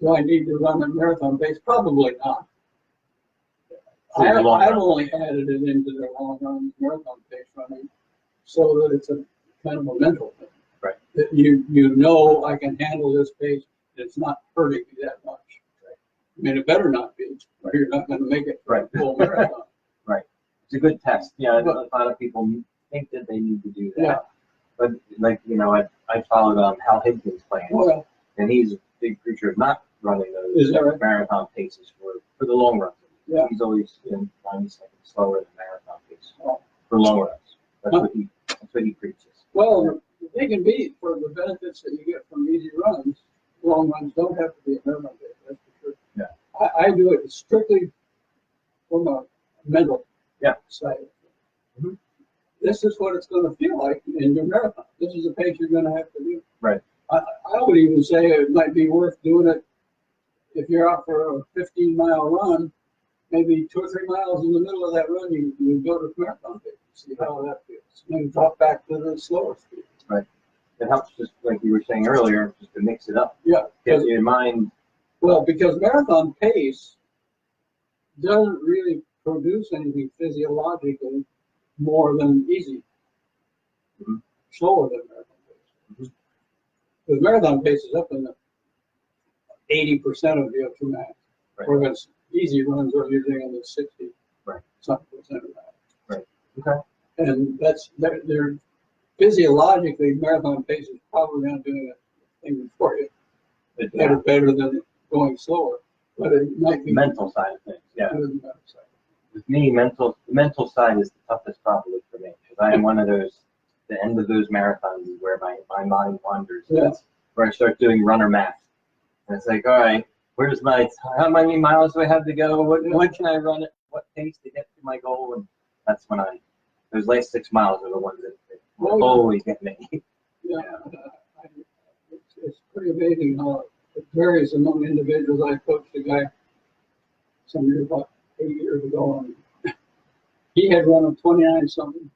do I need to run a marathon pace? Probably not. I've only added it into their long run marathon pace running so that it's a kind of a mental thing. Right. That you know I can handle this pace. It's not hurting me that much. Right. I mean, it better not be, or you're not going to make it right. full marathon. Right. It's a good test. Yeah, a lot of people think that they need to do that. Yeah. But like, you know, I followed Hal Higdon's plans, and he's a big preacher of not running those marathon paces for the long run. Yeah. He's always 90 seconds slower than marathon pace for long runs. That's what he preaches. Well, they can be for the benefits that you get from easy runs. Long runs don't have to be a marathon pace. That's for sure. Yeah. I do it strictly from a mental side. Mhm. This is what it's going to feel like in your marathon. This is the pace you're going to have to do. Right. I would even say it might be worth doing it if you're out for a 15-mile run. Maybe 2 or 3 miles in the middle of that run, you go to marathon pace, see how that feels. Then drop back to the slower speed. Right. It helps, just like you were saying earlier, just to mix it up. Yeah. Get your mind. Well, because marathon pace doesn't really produce anything physiologically more than easy, slower than marathon pace. Because marathon pace is up in the 80% of the VO2 max, whereas easy runs are usually in the 60 something percent of that. Right. Okay. And they're physiologically, marathon pace is probably not doing a thing for you. It's better than going slower, but it might be mental side of things. Yeah. Better than mental side. With me, the mental side is the toughest probably for me, because I am one of those. The end of those marathons is where my mind wanders. Yeah. Where I start doing runner math, and it's like, all right, where's my how many miles do I have to go? When can I run it? What pace to get to my goal? And that's when those last 6 miles are the ones that always get me. Yeah. It's pretty amazing how it varies among individuals. I coached a guy some years, about 8 years ago, and he had run a 29 something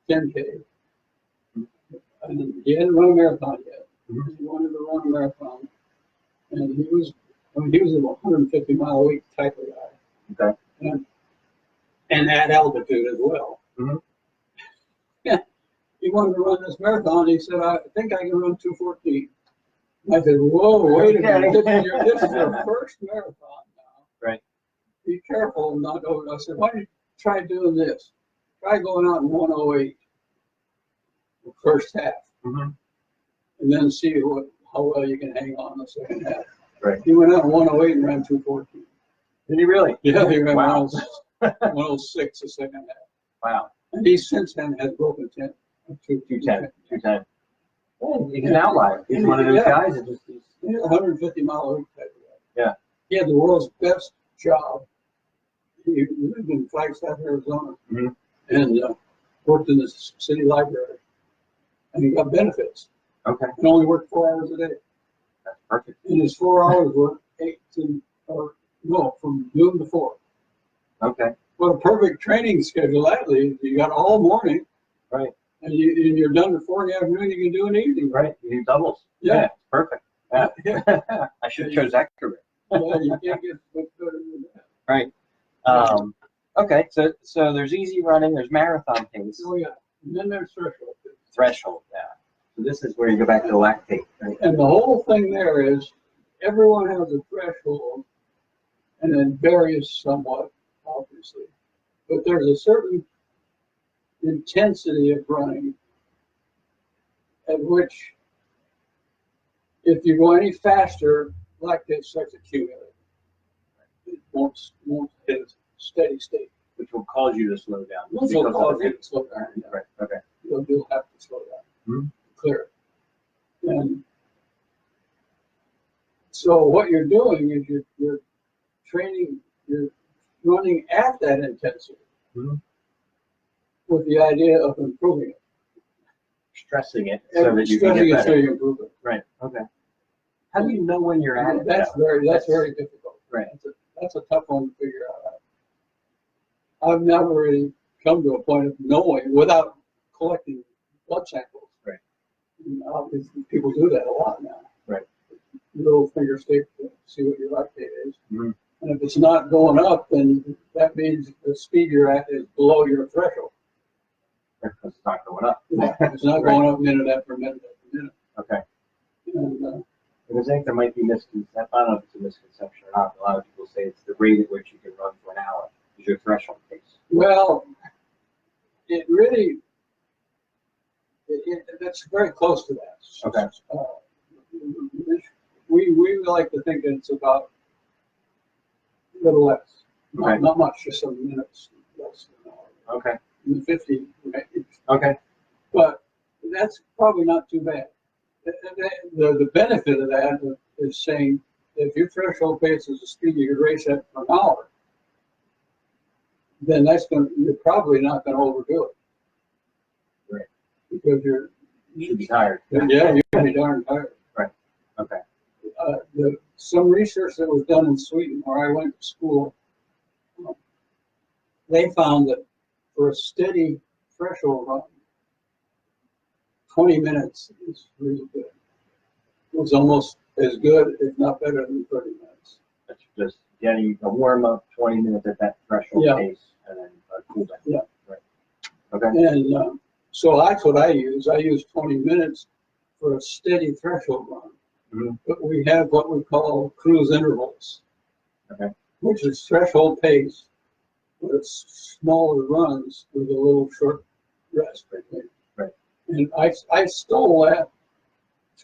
10K, and he hadn't run a marathon yet. He wanted to run a marathon, and he was a 150-mile a week type of guy. Okay. And at altitude as well. Yeah. He wanted to run this marathon. He said, I think I can run 2:14. I said, whoa, wait a minute. This is your first marathon now. Right. Be careful not over. I said, why don't you try doing this? Try going out in 1:08 the first half. And then see how well you can hang on the second half. Right. He went out in 1:08 and ran 2:14. Did he really? Yeah, he ran Wow. 1:06 the second half. Wow. And he since then has broken 10. 210. Oh, he's an outlier. He's one of those guys that just. He's 150-mile a week type of guy. Yeah. He had the world's best job. He lived in Flagstaff, Arizona, and worked in the city library. And he got benefits. Okay. And only worked 4 hours a day. That's perfect. And his 4 hours were from noon to 4. Okay. What a perfect training schedule that leaves. You got all morning. Right. And you're done at 4 in the afternoon, you can do an evening. Right. You do doubles. Yeah. Perfect. Yeah. I should have chose that career. Yeah, you can't get much better than that. Right. Okay. So there's easy running. There's marathon pace. Oh yeah. And then there's threshold. Threshold. Yeah. So this is where you go back to the lactate. Right? And the whole thing there is everyone has a threshold, and it varies somewhat, obviously. But there's a certain intensity of running at which, if you go any faster, lactate starts accumulating. It won't hit a steady state. Which will cause you to slow down. Which will cause you to slow down. Yeah. Right. Okay. You'll have to slow down. Clear it. And so what you're doing is you're training, you're running at that intensity with the idea of improving it. Stressing it so that you can Stressing get it better. so you improve it. Right. Okay. How do you know when you're at it? That's very difficult. Right. That's a tough one to figure out. I've never really come to a point of knowing without collecting blood samples. Right. And obviously, people do that a lot now. Right. Little finger stick to see what your lactate is. And if it's not going up, then that means the speed you're at is below your threshold. Because it's not going up. It's not going up minute after minute after minute. Okay. And, Because I think there might be misconception. I don't know if it's a misconception or not. But a lot of people say it's the rate at which you can run for an hour is your threshold pace. well, it really, that's very close to that. Okay. We like to think it's about a little less. Okay. Not much, just some minutes less than an hour. Okay. In the 50 range. Okay. But that's probably not too bad. The benefit of that is saying if your threshold pace is the speed you could race at for an hour, then you're probably not going to overdo it. Right. Because you should be tired. Yeah, you're going to be darn tired. Right. Okay. Some research that was done in Sweden, where I went to school, they found that for a steady threshold run, 20 minutes is really good. It was almost as good, if not better, than 30 minutes. That's just getting a warm up, 20 minutes at that threshold pace, and then cool down. Yeah. Right. Okay. And so that's what I use. I use 20 minutes for a steady threshold run. Mm-hmm. But we have what we call cruise intervals, which is threshold pace, but it's smaller runs with a little short rest. Right. And I stole that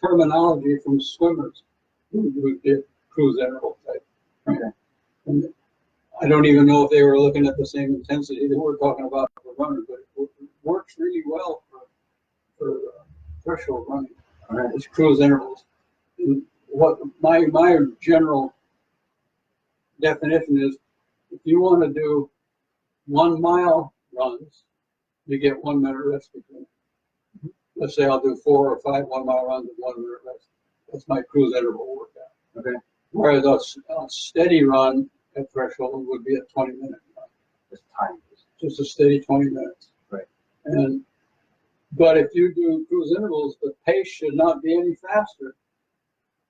terminology from swimmers who did cruise interval type. Okay. And I don't even know if they were looking at the same intensity that we're talking about for runners, but it works really well for threshold running. It's cruise intervals. And what my general definition is, if you want to do 1 mile runs, you get 1 minute rest between. Let's say I'll do 4 or 5 1 mile runs with 1 minute rest. That's my cruise interval workout. Okay. Whereas a steady run at threshold would be a 20-minute run. Just time. Just a steady 20 minutes. Right. But if you do cruise intervals, the pace should not be any faster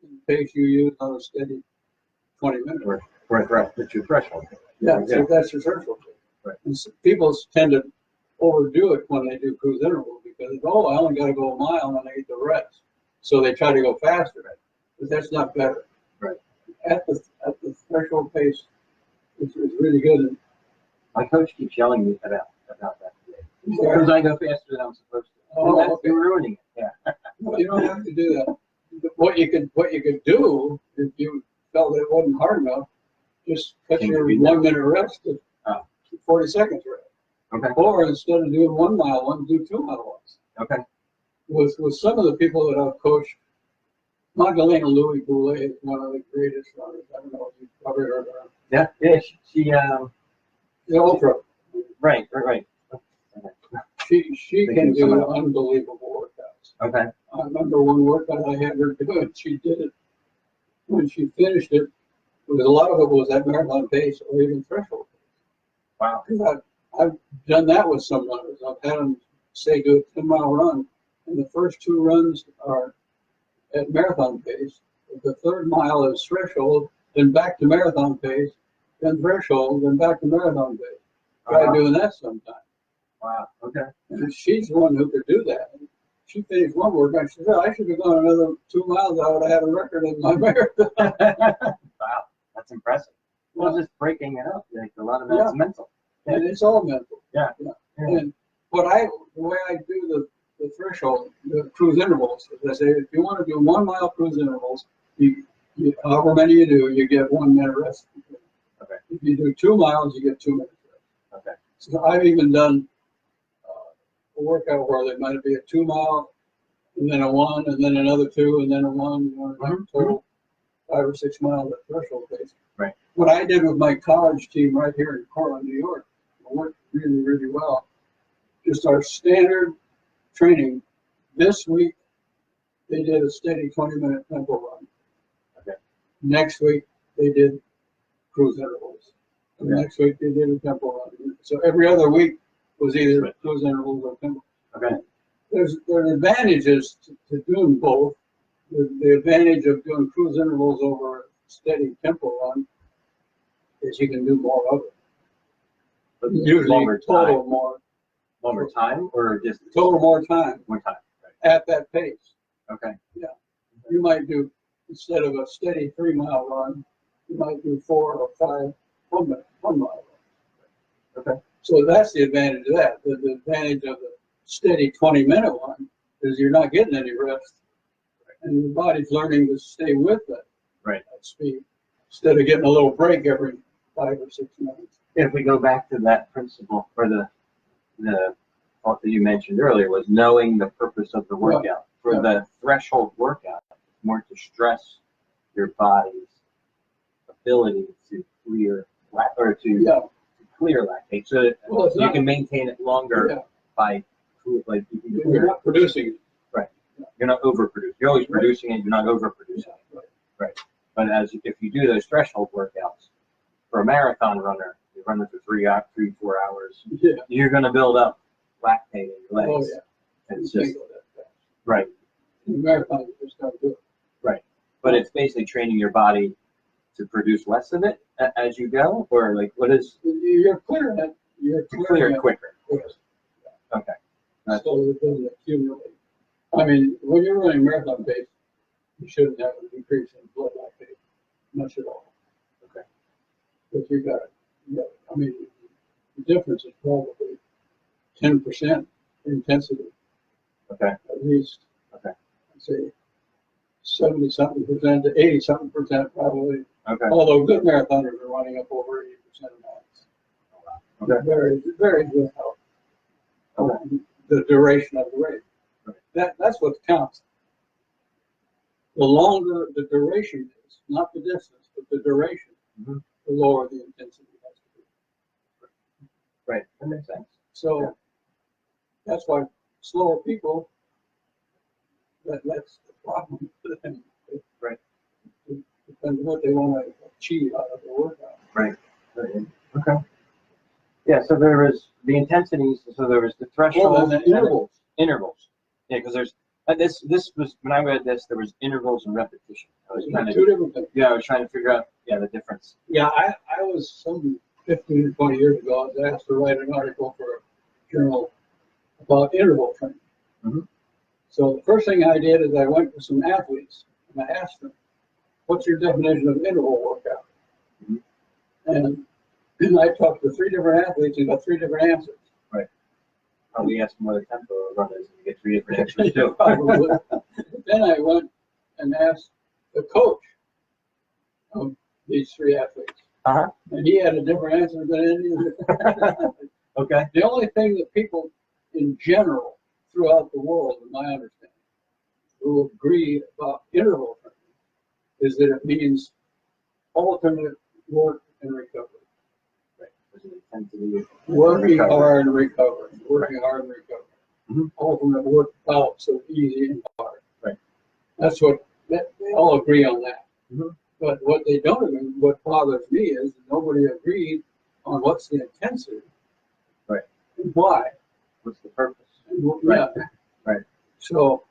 than the pace you use on a steady 20 minutes. That's your threshold. Yeah, so that's your threshold. Right. And so people tend to overdo it when they do cruise intervals because, I only got to go a mile and then I get the rest. So they try to go faster, but that's not better. Right. At the threshold pace, it's really good. And my coach keeps yelling me about that today. Because I go faster than I'm supposed to. Oh, You're ruining it. Yeah. No, you don't have to do that. What you could do if you felt it wasn't hard enough, just cut your 1 minute rest to 40 seconds rest. Okay. Or instead of doing 1 mile ones, do 2 mile ones. Okay. With some of the people that I've coached, Magdalena Louis Boulet is one of the greatest runners. I don't know if you've probably heard of her. Yeah. She the ultra. Right. She can do unbelievable workouts. Okay. I remember one workout I had her do it. She did it. When she finished it, a lot of it was at marathon pace or even threshold pace. Wow. I've done that with some runners. I've had them say do a 10-mile run, and the first 2 runs are at marathon pace. The 3rd mile is threshold, then back to marathon pace, then threshold, then back to marathon pace. Try doing that sometime. Wow. Okay. And she's the one who could do that. She finished one workout. She said, I should have gone another 2 miles. I would have had a record in my marathon. Wow. That's impressive. Well, just breaking it up, like a lot of that's mental. Yeah. And it's all mental. Yeah. And the way I do the threshold, the cruise intervals, is I say, if you want to do 1 mile cruise intervals, you however many you do, you get 1 minute rest. Okay. If you do 2 miles, you get 2 minutes rest. Okay. So I've even done a workout where there might be a 2 mile, and then a 1, and then another 2, and then a 1, total 5 or 6 miles at threshold pace. Right. What I did with my college team right here in Cortland, New York, worked really, really well. Just our standard training. This week, they did a steady 20-minute tempo run. Okay. Next week, they did cruise intervals. And next week, they did a tempo run. So every other week was either cruise intervals or tempo. Okay. There's advantages to doing both. The advantage of doing cruise intervals over a steady tempo run is you can do more of it. But usually longer total time. more. Longer time or just Total more time. More time. Right. At that pace. Okay. Yeah. You might do, instead of a steady 3 mile run, you might do 4 or 5 1 mile runs. Okay. So that's the advantage of that. The advantage of the steady 20-minute one is you're not getting any rest. And your body's learning to stay with that speed instead of getting a little break every 5 or 6 minutes. If we go back to that principle, or the thought that you mentioned earlier, was knowing the purpose of the workout. For the threshold workout, more to stress your body's ability to clear or to clear lactate, so that you can maintain it longer by like you can You're not producing it. Right. You're not overproducing. You're always producing it. You're not overproducing it. Right. But if you do those threshold workouts for a marathon runner, you're running for 4 hours. Yeah. You're going to build up lactate in your legs. Oh yeah. And it's just right. In marathon, you just don't do it. Right. But it's basically training your body to produce less of it as you go, or like what is? You're clearing it. You're clear it quicker. Yes. Okay. So it doesn't accumulate. I mean, when you're running marathon pace, you shouldn't have an increase in blood lactate, much at all. Okay. But you got, I mean, the difference is probably 10% intensity. Okay. At least. Okay. I'd say 70-something% to 80-something% probably. Okay. Although good marathoners are running up over 80% of max. Okay. Very, very good health. Okay. The duration of the race. Right. That's what counts. The longer the duration is, not the distance, but the duration, the lower the intensity has to be. Right. That makes sense. So that's why slower people, that's the problem for them. Right. It depends on what they want to achieve out of the workout. Right. Okay. Yeah, so there was the intensities, so there was the threshold. Well, and the intervals. Intervals. Yeah, because there's, this was, when I read this, there was intervals and repetition. I was trying Two different things. I was trying to figure out, the difference. Yeah, I was some 15 or 20 years ago, I was asked to write an article for a journal about interval training. Mm-hmm. So the first thing I did is I went to some athletes and I asked them, what's your definition of interval workout? Mm-hmm. And I talked to 3 different athletes and got 3 different answers. Right. Probably asked them what a tempo runners and you get 3 different answers too. Then I went and asked the coach of these 3 athletes. Uh-huh. And he had a different answer than any of them. Okay. The only thing that people in general throughout the world, in my understanding, who agree about interval training is that it means alternate work and recovery. Working hard and recovering, working hard and recovering. Mm-hmm. Alternate work bouts of easy and hard. Right. That's what they all agree on that. Mm-hmm. But what they don't agree, what bothers me is that nobody agreed on what's the intensity. Right. And why. What's the purpose? Yeah. Right. So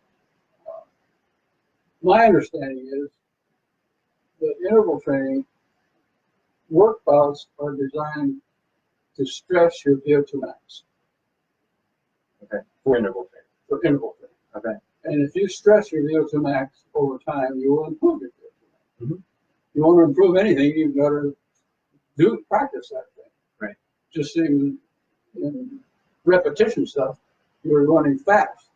my understanding is that interval training work bouts are designed to stress your VO2 max. Okay. For interval training. For interval training. Okay. And if you stress your VO2 max over time, you will improve your VO2 max. Mm-hmm. You want to improve anything, you've got to practice that thing. Right. Just in repetition stuff, you're running fast.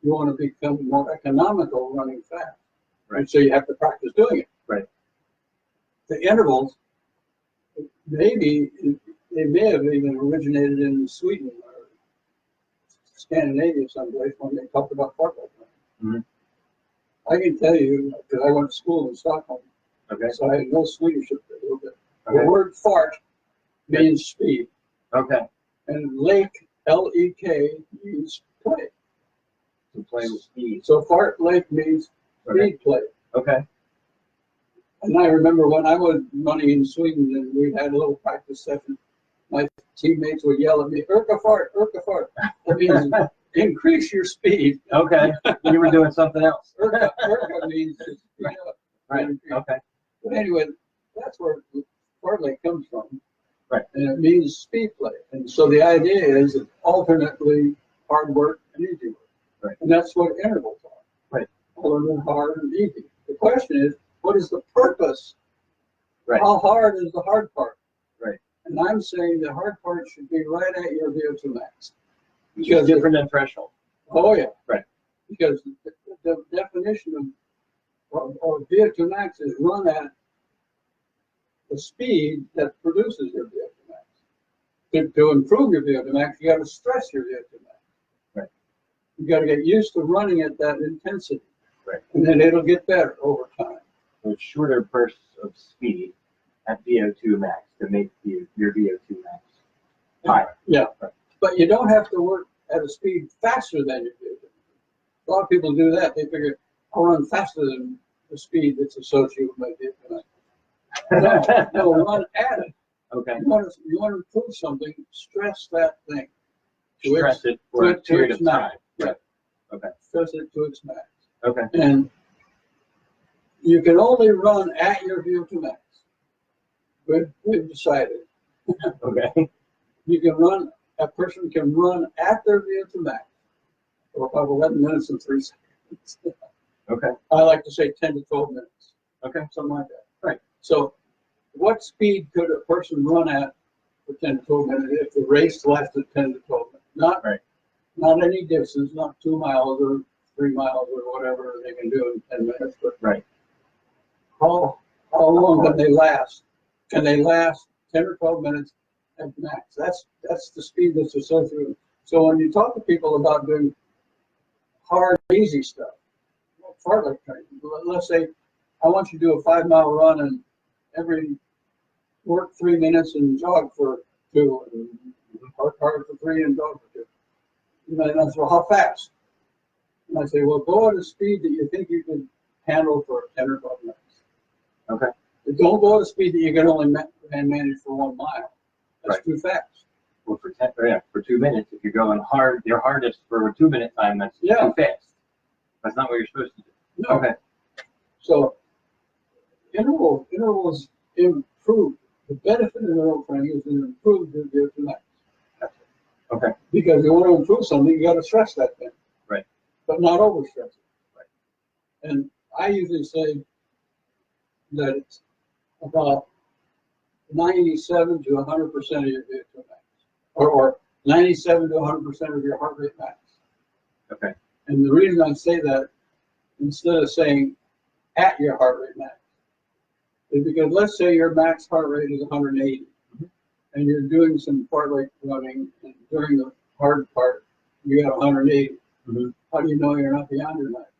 You want to become more economical running fast. Right. And so you have to practice doing it. Right. The intervals, maybe they may have even originated in Sweden or Scandinavia someplace when they talked about fart training. Mm-hmm. I can tell you, because I went to school in Stockholm, okay. So I know Swedish a little bit. Okay. The word fart means speed. Okay. And lake, L-E-K, means play. To play with speed. So fart lake means speed play. Okay. And I remember when I was running in Sweden and we had a little practice session, my teammates would yell at me, Urka fart, Urka fart. That means increase your speed. Okay. You were doing something else. Urka means to speed up. Right. Okay. But anyway, that's where fart lake comes from. Right. And it means speed play. And so the idea is that alternately hard work and easy work. Right. And that's what intervals are. Right. Alternate hard and easy. The question is, what is the purpose? Right. How hard is the hard part? Right. And I'm saying the hard part should be right at your VO2 max. Because different than threshold. Oh yeah. Right. Because the definition of VO2 max is run at the speed that produces your VO2 max. To improve your VO2 max, you got to stress your VO2 max. Right. You got to get used to running at that intensity. Right. And then it'll get better over time. So shorter bursts of speed at VO2 max to make your VO2 max higher. Yeah, but you don't have to work at a speed faster than you do. A lot of people do that. They figure, I'll run faster than the speed that's associated with my VO2 max. No, run at it. Okay. You want to improve something, stress that thing. Stress it for a period of time. Yeah. Okay. Stress it to its max. Okay. And you can only run at your VO2 max. We've decided. Okay. You can run, a person can run at their VO2 max for about 11 minutes and 3 seconds. Okay. I like to say 10 to 12 minutes. Okay. Something like that. Right. So what speed could a person run at for 10 to 12 minutes if the race lasted 10 to 12 minutes? Not any distance, not 2 miles or 3 miles or whatever they can do in 10 minutes, but how long can they last? Can they last 10 or 12 minutes at max? That's the speed that's associated. So when you talk to people about doing hard, easy stuff, fartlek training, let's say I want you to do a 5-mile run and work 3 minutes and jog for 2, and work hard for 3 and jog for 2. And I say, well, how fast? And I say, well, go at a speed that you think you can handle for 10 or 12 minutes. Okay. But don't go at a speed that you can only manage for 1 mile. That's too fast. Well, for 2 minutes, if you're going hard, your hardest for a 2 minute time, that's too fast. That's not what you're supposed to do. No. Okay. So intervals improve. The benefit of interval training is to improve your VO2 max. Okay. Because you want to improve something, you got to stress that thing. Right. But not overstress it. Right. And I usually say that it's about 97 to 100% of your VO2 max, or 97 to 100% of your heart rate max. Okay. And the reason I say that, instead of saying at your heart rate max, is because let's say your max heart rate is 180, and you're doing some fartlek running, and during the hard part, you got 180. How do you know you're not beyond your max?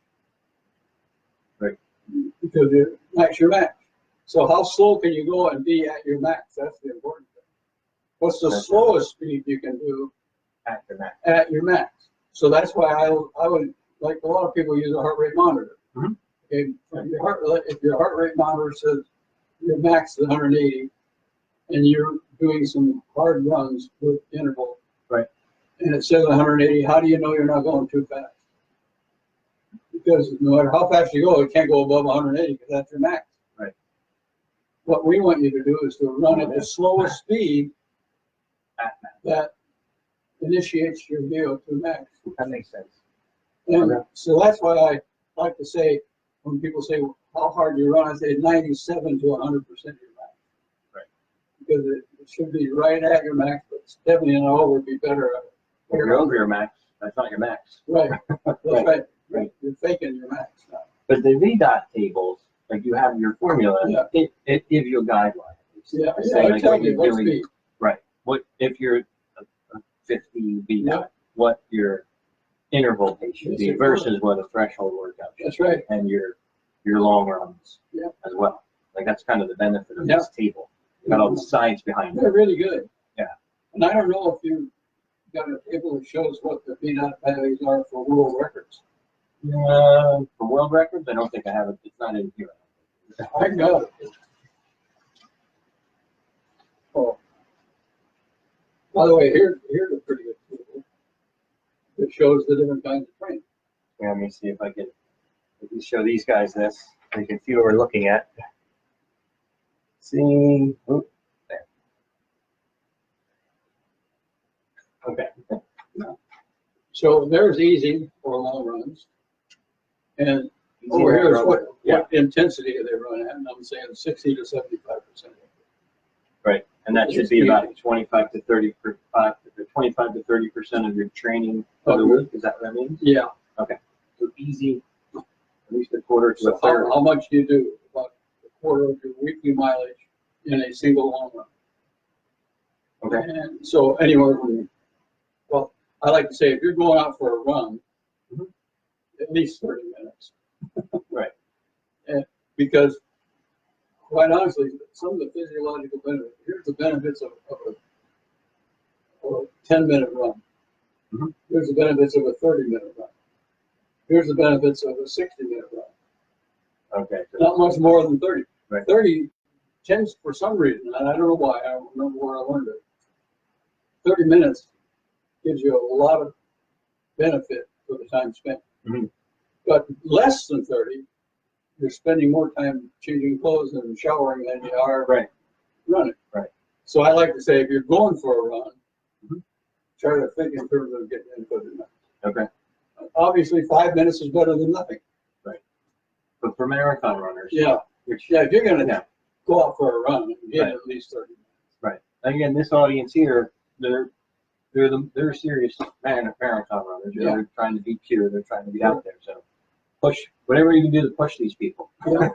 Right. Because that's your max. So how slow can you go and be at your max? That's the important thing. What's the slowest speed you can do at your max? At your max. So that's why I would, like a lot of people use a heart rate monitor. Okay, if your heart rate monitor says your max is 180, and you're doing some hard runs with interval, and it says 180, how do you know you're not going too fast? Because no matter how fast you go, it can't go above 180 because that's your max. Right. What we want you to do is to run at the slowest speed that initiates your VO2 max. That makes sense. And so that's why I like to say, when people say, how hard do you run? I say 97 to 100% of your max. Right. Because it should be right at your max, but it's definitely not over. It'd be better. If you're over your max, that's not your max. Right. That's right. Right. You're faking your max now. But the VDOT tables, like you have your formula, it gives you a guideline. It's saying, like, what you're doing. Speed. Right. What if you're a 50 VDOT, what your interval pace should be versus what a threshold workout should be. That's right. And your long runs as well. Like that's kind of the benefit of this table. You got all the science behind it. They're really good. Yeah. And I don't know if you got a table that shows what the VDOT values are for world records. For world records, I don't think I have it. It's not in here. I got it. Oh. By the way, here's a pretty good table that shows the different kinds of training. Yeah, let me see if I can show these guys this. So you can see what we're looking at. See, oops, there. Okay. So there's easy for long runs. And over here is what intensity they run at, and I'm saying 60 to 75%. Right, and that should be about 25 to 30% of your training for the week. Is that what that means? Yeah. Okay. So easy, at least a quarter to a third. How much do you do? About a quarter of your weekly mileage in a single long run. Okay. And so anywhere from, well, I like to say if you're going out for a run, at least 30 minutes. Right. And because quite honestly, some of the physiological benefits. Here's the benefits of a 10-minute run. Mm-hmm. Here's the benefits of a 30-minute run. Here's the benefits of a 60-minute run. Okay. Not much more than 30. Right. 30 tends, for some reason, and I don't know why, I don't remember where I learned it. 30 minutes gives you a lot of benefit for the time spent. Mm-hmm. But less than 30, you're spending more time changing clothes and showering than you are running. Right. So I like to say, if you're going for a run, mm-hmm. try to think in terms of getting in 30 minutes. Okay. Obviously, 5 minutes is better than nothing. Right. But for marathon runners, yeah, if you're going to go out for a run, get at least 30 minutes. Right. Again, this audience here, they're serious marathon runners. They're trying to beat Q. They're trying to be out there. So push whatever you can do to push these people. Yeah.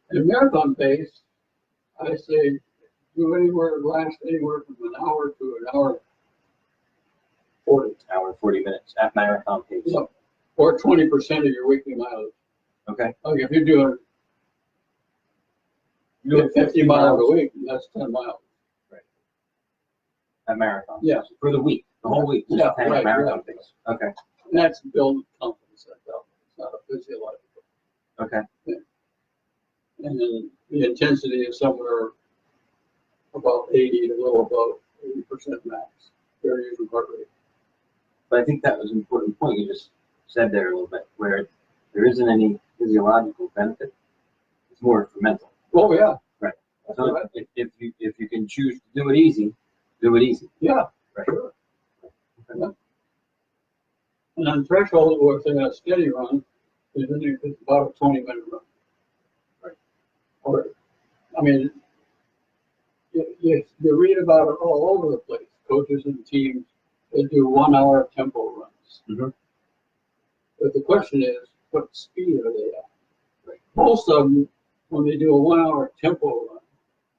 And marathon pace, I say, last anywhere from an hour to an hour 40. Hour 40 minutes at marathon pace. Yeah. Or 20% of your weekly mileage. Okay. Like if you're doing 50 miles a week, that's 10 miles. Right. At marathon. Yeah. For the week, the whole week. Yeah, right, marathon pace. Okay. And that's building confidence. It's not a physiological. Okay. Yeah. And then the intensity is somewhere about 80 to a little above 80% max. Variation heart rate. But I think that was an important point you just said there a little bit, where there isn't any physiological benefit. It's more for mental. Oh yeah. Right. So right. If you can choose to do it easy, do it easy. Yeah. Right. Sure. Okay. Yeah. And on threshold, or say a steady run, it's about a 20-minute run. Right. Or, I mean, you read about it all over the place. Coaches and teams, they do 1 hour tempo runs. Mm-hmm. But the question is, what speed are they at? Right. Most of them, when they do a 1 hour tempo run,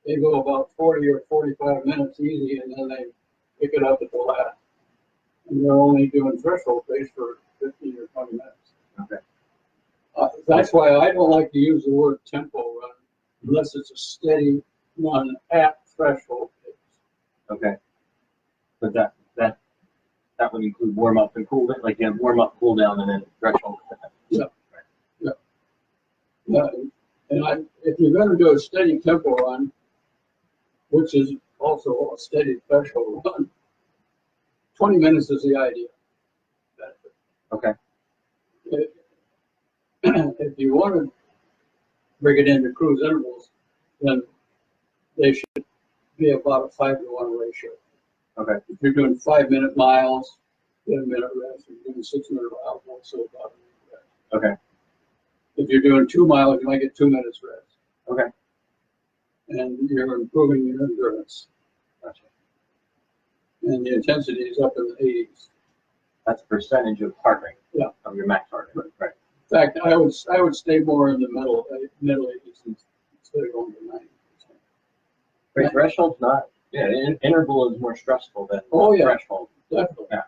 they go about 40 or 45 minutes easy, and then they pick it up at the last. And they're only doing threshold pace for 15 or 20 minutes. Okay. That's why I don't like to use the word tempo run unless it's a steady run at threshold pace. Okay. But that would include warm up and cool down, like you have warm up, cool down, and then threshold. Yeah. Right. Yeah. And if you're going to do a steady tempo run, which is also a steady threshold run, 20 minutes is the idea. Okay. If you want to bring it into cruise intervals, then they should be about a 5-to-1 ratio. Okay. If you're doing 5-minute miles, get a minute rest. If you're doing 6-minute miles, also about a minute rest. Okay. If you're doing 2 miles, you might get 2 minutes rest. Okay. And you're improving your endurance. Gotcha. And the intensity is up in the 80s. That's a percentage of heart rate. Yeah. Of your max heart rate. Right. In fact, I would stay more in the middle 80s instead of going to 90%. Right. Threshold's not. Yeah. Interval is more stressful than threshold. Definitely. Yeah.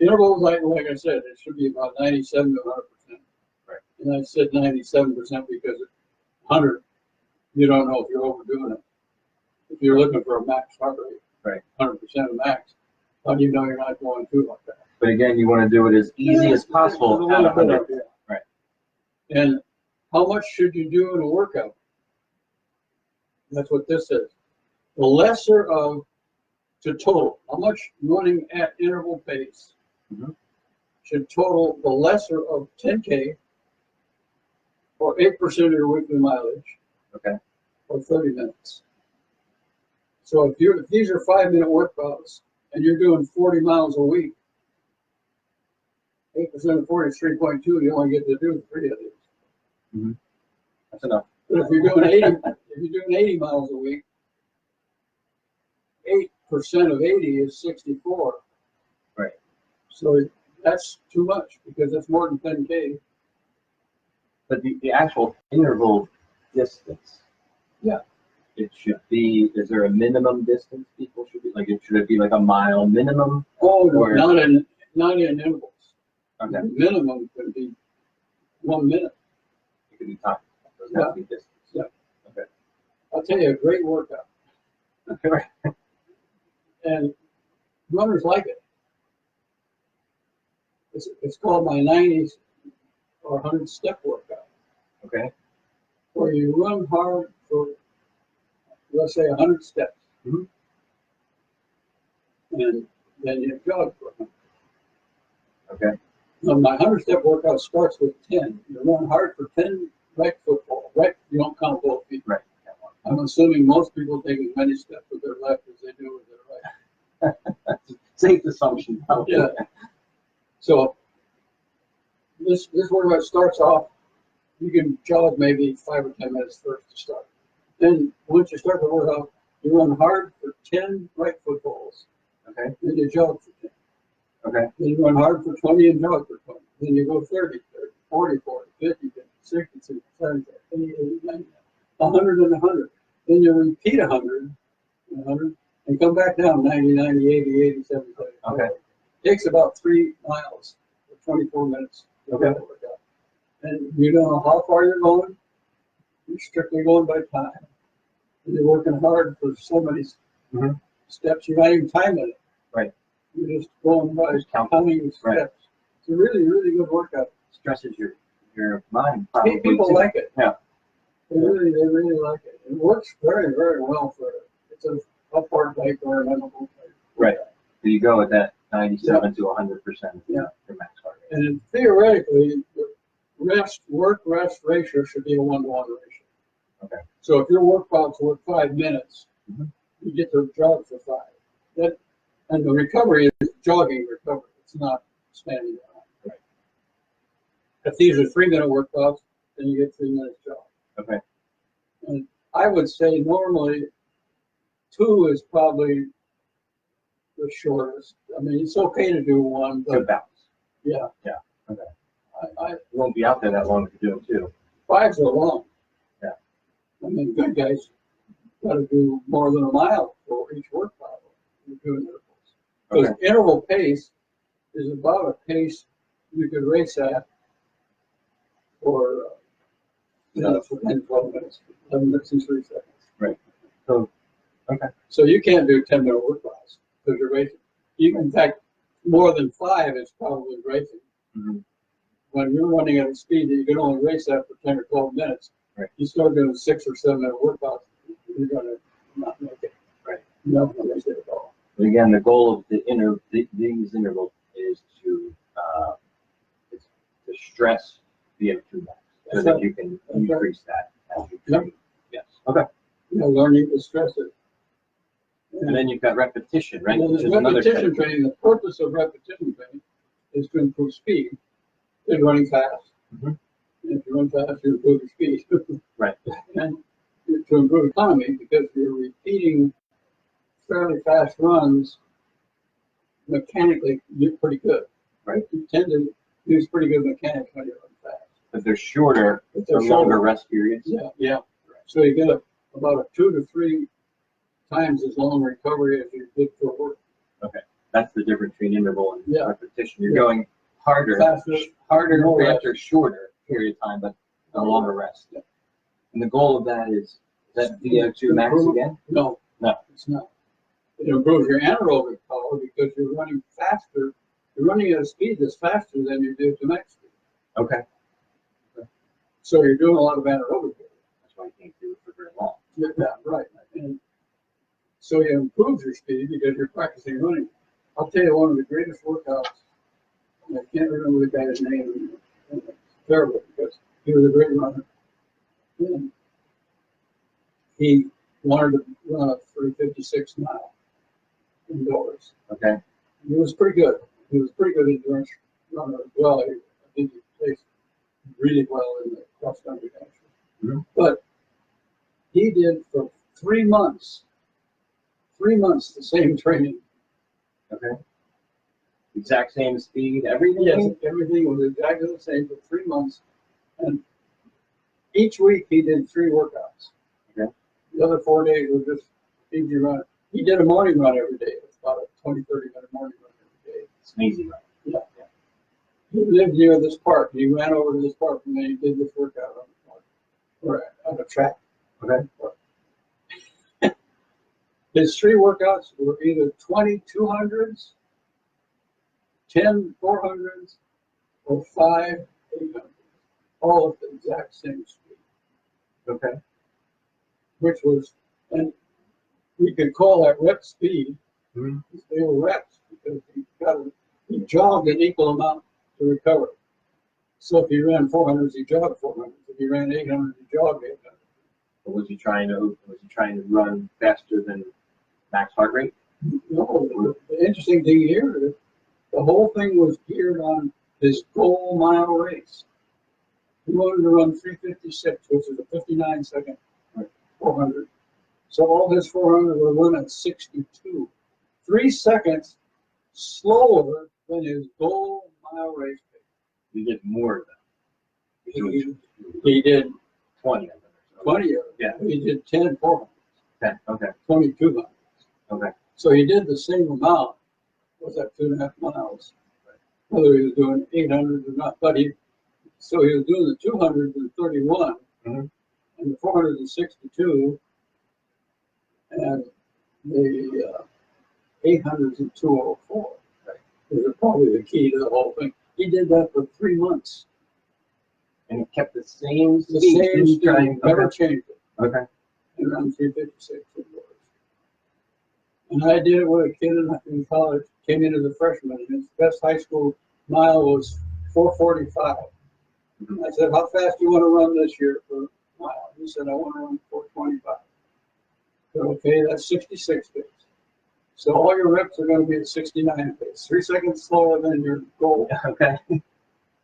Intervals, like I said, it should be about 97 to 100%. Right. And I said 97% because at 100, you don't know if you're overdoing it. If you're looking for a max heart rate, right, 100% of max, how do you know you're not going through like that? But again, you want to do it as easy as possible at 100. Right. And how much should you do in a workout? That's what this is. The lesser of to total. How much running at interval pace should total the lesser of 10K or 8% of your weekly mileage, or 30 minutes. So if these are 5-minute workouts and you're doing 40 miles a week, 8% of 40 is 3.2. You only get to do 3 of these. Mm-hmm. That's enough. But if you're doing 80 miles a week, 8% of 80 is 64. Right. So that's too much because that's more than 10K. But the actual interval distance. Yeah. It should be, is there a minimum distance people should be, like, should it be like a mile minimum? Oh, no, not in intervals. Okay. The minimum could be 1 minute. It could be time. It doesn't have to be distance. Yeah. Okay. I'll tell you a great workout. Okay. And runners like it. It's called my 90s or 100 step workout, Okay. where you run hard for, let's say, 100 steps. Mhm. And then you jog for 100. Okay. Now, my 100 step workout starts with 10. You run hard for 10 right football. Right, you don't count both feet. Right. I'm assuming most people take as many steps with their left as they do with their right. Safe assumption. Yeah. So this workout starts off, you can jog maybe 5 or 10 minutes first to start. Then once you start the workout, you run hard for 10 right footballs. Okay. Then you jog for 10. Okay. Then you run hard for 20 and jog for 20. Then you go 30, 30, 40, 40, 50, 50, 60, 60, 70, 80, 80, 90, 100 and 100. Then you repeat 100, 100, and come back down 90, 90, 80, 80, 70, 70. Okay. Takes about 3 miles for 24 minutes. Okay. And you don't know how far you're going. You're strictly going by time. And you're working hard for so many steps. You're not even timing it. Right. You're just going by counting steps. Right. It's a really, really good workout. Stresses your mind. Probably People too. like it. Yeah. They really like it. It works very, very well for it. It's a upward bike or an interval bike. Right. So you go with that 97 to 100% Yeah. for max heart rate. And theoretically, the work-rest ratio should be a 1-to-1 ratio. Okay. So if your workout's worth 5 minutes, Mhm. you get to jog for 5. And the recovery is jogging recovery. It's not standing around. Right. If these are 3-minute workouts, then you get 3 minutes jog. Okay. And I would say normally 2 is probably the shortest. I mean, it's okay to do 1, Good but balance. yeah. Yeah. Okay. I You won't be out there that long if you're doing 2. 5's are long. Yeah. I mean, good guys got to do more than a mile for each workout. You're doing intervals. Because interval pace is about a pace you could race at for, for 10, 12 minutes, 11 minutes and 3 seconds. Right. So, okay. So you can't do 10-minute workouts because you're racing. In fact, more than 5 is probably racing. Mm-hmm. When you're running at a speed that you can only race at for 10 or 12 minutes, right. You start doing 6 or 7-minute workouts, you're going to not make it. Right. You're not going to race it at all. But again, the goal of these intervals is to stress VO2 max so that you can increase that as you train. Yes. Okay. Learning to stress it. And then you've got repetition, right? Which is repetition training. The purpose of repetition training is to improve speed and running fast. Mm-hmm. If you run fast, you improve your speed. Right. And to improve economy, because you're repeating fairly fast runs, mechanically, you're pretty good. Right. You tend to use pretty good mechanics when you run fast. But they're shorter, They're longer rest periods. Yeah, yeah. Right. So you get about a 2 to 3 times as long recovery as you did for work. Okay. That's the difference between interval and repetition. You're Yeah. going harder, more after a shorter period of time, but a longer rest. Yeah. And the goal of that is that VO2 max again? No, it's not. It improves your anaerobic power because you're running faster. You're running at a speed that's faster than you do to max speed. Okay. So you're doing a lot of anaerobic. That's why you can't do it for very long. Yeah, right. And so you improve your speed because you're practicing running. I'll tell you one of the greatest workouts. I can't remember the guy's name. It's terrible because he was a great runner. And he wanted to run a 356 mile indoors. Okay. He was pretty good. He was pretty good endurance runner as well. I think he placed really well in the cross country actually. Mm-hmm. But he did for 3 months the same training. Okay. Exact same speed, everything? Yes, everything was exactly the same for 3 months. And each week he did 3 workouts. Okay. The other 4 days were just easy run. He did a morning run every day. It was about a 20, 30-minute morning run every day. It's an easy run. Yeah. He lived near this park. He ran over to this park and then he did this workout on the park or on a track. Okay. His 3 workouts were either 20 200s, 10 400s, or 5 800s, all at the exact same speed. Okay. Which was, and we could call that rep speed. Mhm. They were reps because he jogged an equal amount to recover. So if he ran 400s, he jogged 400s. If he ran 800s, he jogged 800s. Or was he trying to run faster than max heart rate? No, the interesting thing here is the whole thing was geared on his goal mile race. He wanted to run 3:56, which is a 59-second 400. So all his 400 were run at 62, 3 seconds slower than his goal mile race pace. He did more of them. He did 20 of them. 20 of them. Yeah. He did 10 400, 10. Okay. 2200. Okay. So he did the same amount. Was that 2.5 miles? Whether he was doing 800 or not, but so he was doing the 200s in 31, Mm-hmm. and the 400s in 62, and the 800s in 204. Right. Those are probably the key to the whole thing. He did that for 3 months. And he kept the same The speed. same speed, never changed it. Okay. And around 3:56 it was. And I did it with a kid in college, came into the freshman, and his best high school mile was 4:45. Mm-hmm. I said, how fast do you want to run this year for a mile? He said, I want to run 4:25. I said, okay, that's 66 pace. So all your reps are going to be at 69 pace, 3 seconds slower than your goal. Okay. And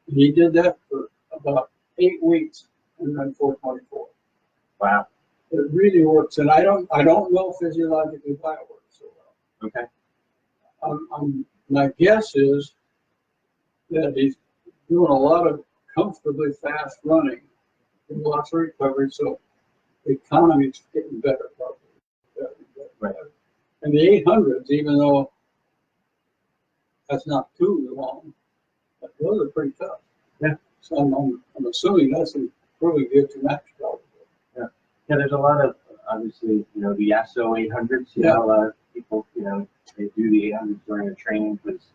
he did that for about 8 weeks and ran 4:24. Wow. It really works, and I don't know physiologically why it works so well. Okay. My guess is that he's doing a lot of comfortably fast running and lots of recovery, so the economy's getting better, probably. Right. And the 800s, even though that's not too long, but those are pretty tough. Yeah. So I'm assuming that's improving the to max probably. Yeah. Yeah. There's a lot of obviously, the SO 800s. Yeah. A lot of people, they do the 800s during their training because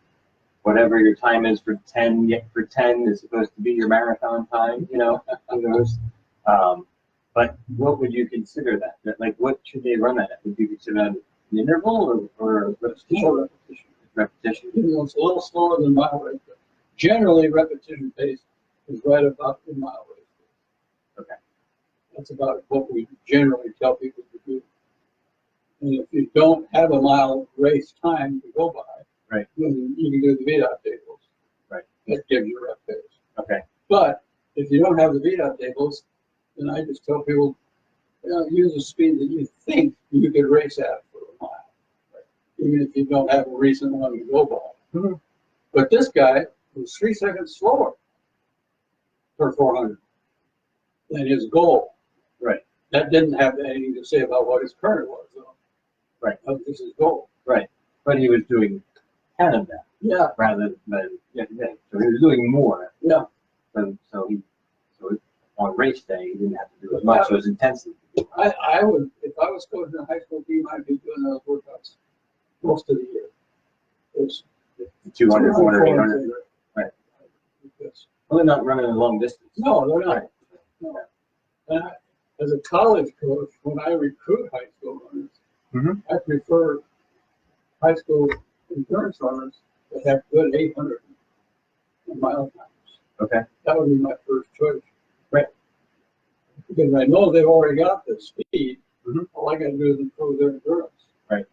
whatever your time is for 10 is supposed to be your marathon time. Who knows? But what would you consider that? Like, what should they run that at? Would you consider that an interval or repetition? Repetition. It's a little slower than mile rate, but generally repetition pace is right about the mile rate. Okay. That's about what we generally tell people to do. And if you don't have a mile race time to go by, right, then you can do the VDOT tables. Right. That gives you rep pace. Okay. But if you don't have the VDOT tables, then I just tell people, use a speed that you think you could race at for a mile, right? Even if you don't have a recent one to go by. Mm-hmm. But this guy was 3 seconds slower per 400 than his goal. Right. That didn't have anything to say about what his current was, though. Right. That was just his goal. Right. But he was doing 10 of that. Yeah. Rather than, so he was doing more. Yeah. So on race day, he didn't have to do as much, so his intensity. I would, if I was coaching a high school team, I'd be doing those workouts most of the year. It's 200, 400, 800. Right. Because, Well, they're not running a long distance. no, they're not. Right. No. And as a college coach, when I recruit high school runners, Mm-hmm. I prefer high school endurance runners that have good 800 mile times. Okay. That would be my first choice. Right. Because I know they've already got the speed. Mm-hmm. All I got to do is improve their endurance. Right.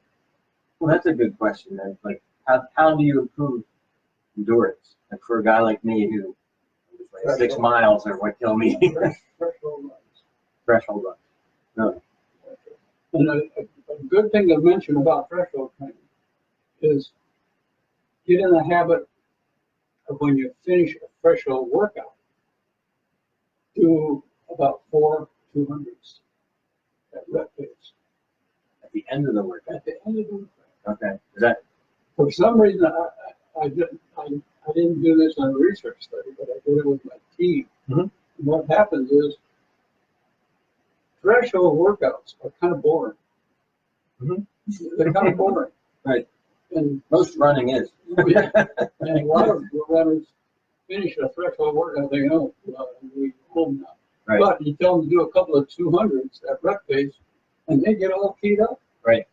Well, that's a good question. Then. Like, how do you improve endurance? Like for a guy like me who like 6 miles or what kill me. Threshold runs. Threshold runs. No. And a good thing to mention about threshold training is get in the habit of when you finish a threshold workout, do about 4 200s at rep pace. At the end of the workout. At the end of the workout. Okay. Is that For some reason, I didn't do this on a research study, but I did it with my team. Mm-hmm. And what happens is threshold workouts are kind of boring. Mm-hmm. They're kind of boring. Right. And Most running is. yeah, and a lot of the runners finish a threshold workout, they know, we home now. Right. But you tell them to do a couple of 200s at rep pace, and they get all keyed up. Right.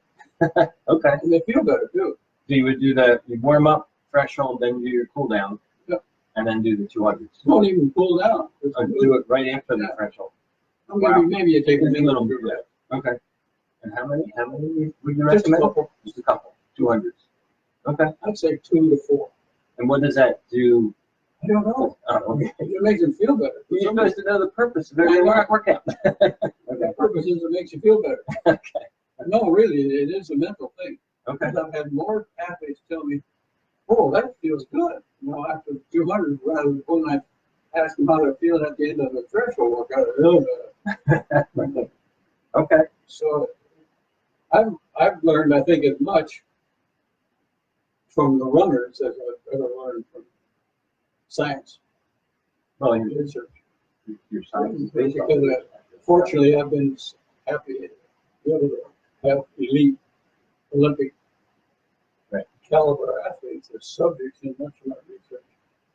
Okay. And they feel better too. So you would do you warm up threshold, then do your cool down, Yep. and then do the 200s. Don't even cool down. Or do it right after the threshold. Maybe you take a Just a little minute. bit. Okay. And how many would you Just a recommend? couple. Just a couple. 200s. Okay. I'd say 2 to 4. And what does that do? I don't know. Oh, okay. It makes them feel better. You're supposed to know the purpose of every workout. Okay. The purpose is it makes you feel better. Okay. No, really, it is a mental thing. Okay. Because I've had more athletes tell me, oh, that feels good. You know, after 200, rather than when I ask them how they feel at the end of the threshold workout, it really better. Okay. So I've learned, I think, as much from the runners as I've ever learned from science Well, research. your science is based on Because fortunately, I've been happy to be able to have elite Olympic Right. caliber athletes as subjects in much of my research.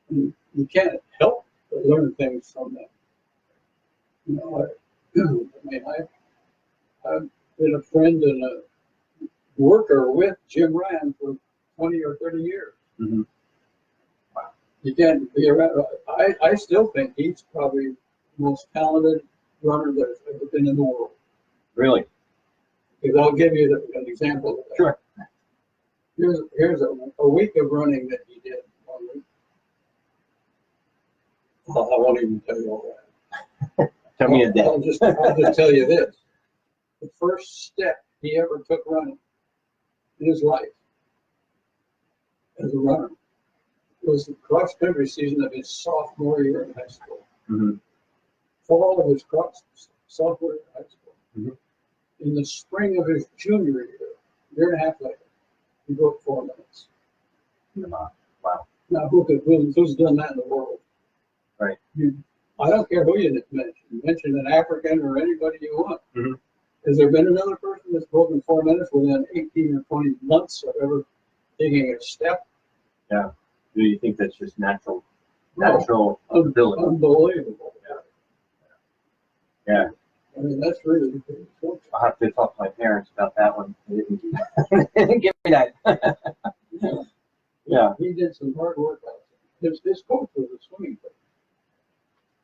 And you can't help but learn things from them. You know, I mean, I've been a friend and a worker with Jim Ryan for 20 or 30 years. Mm-hmm. You can't be around. I still think he's probably the most talented runner that's ever been in the world. Really? Because I'll give you an example of that. Sure. Here's a week of running that he did 1 week. Well, I won't even tell you all that. Tell me a day. I'll just tell you this. The first step he ever took running in his life as a runner was the cross-country season of his sophomore year in high school. Mm-hmm. Fall of his sophomore year in high school. Mm-hmm. In the spring of his junior year and a half later, he broke 4 minutes. Wow. Now, who's done that in the world? Right. I don't care who you mention. You mention an African or anybody you want. Mm-hmm. Has there been another person that's broken 4 minutes within 18 or 20 months of ever taking a step? Yeah. Do you think that's just natural ability? Unbelievable. Yeah. I mean, that's really the thing. I'll have to talk to my parents about that one. They didn't give me that. Yeah. He did some hard workouts. His coach was a swimming coach.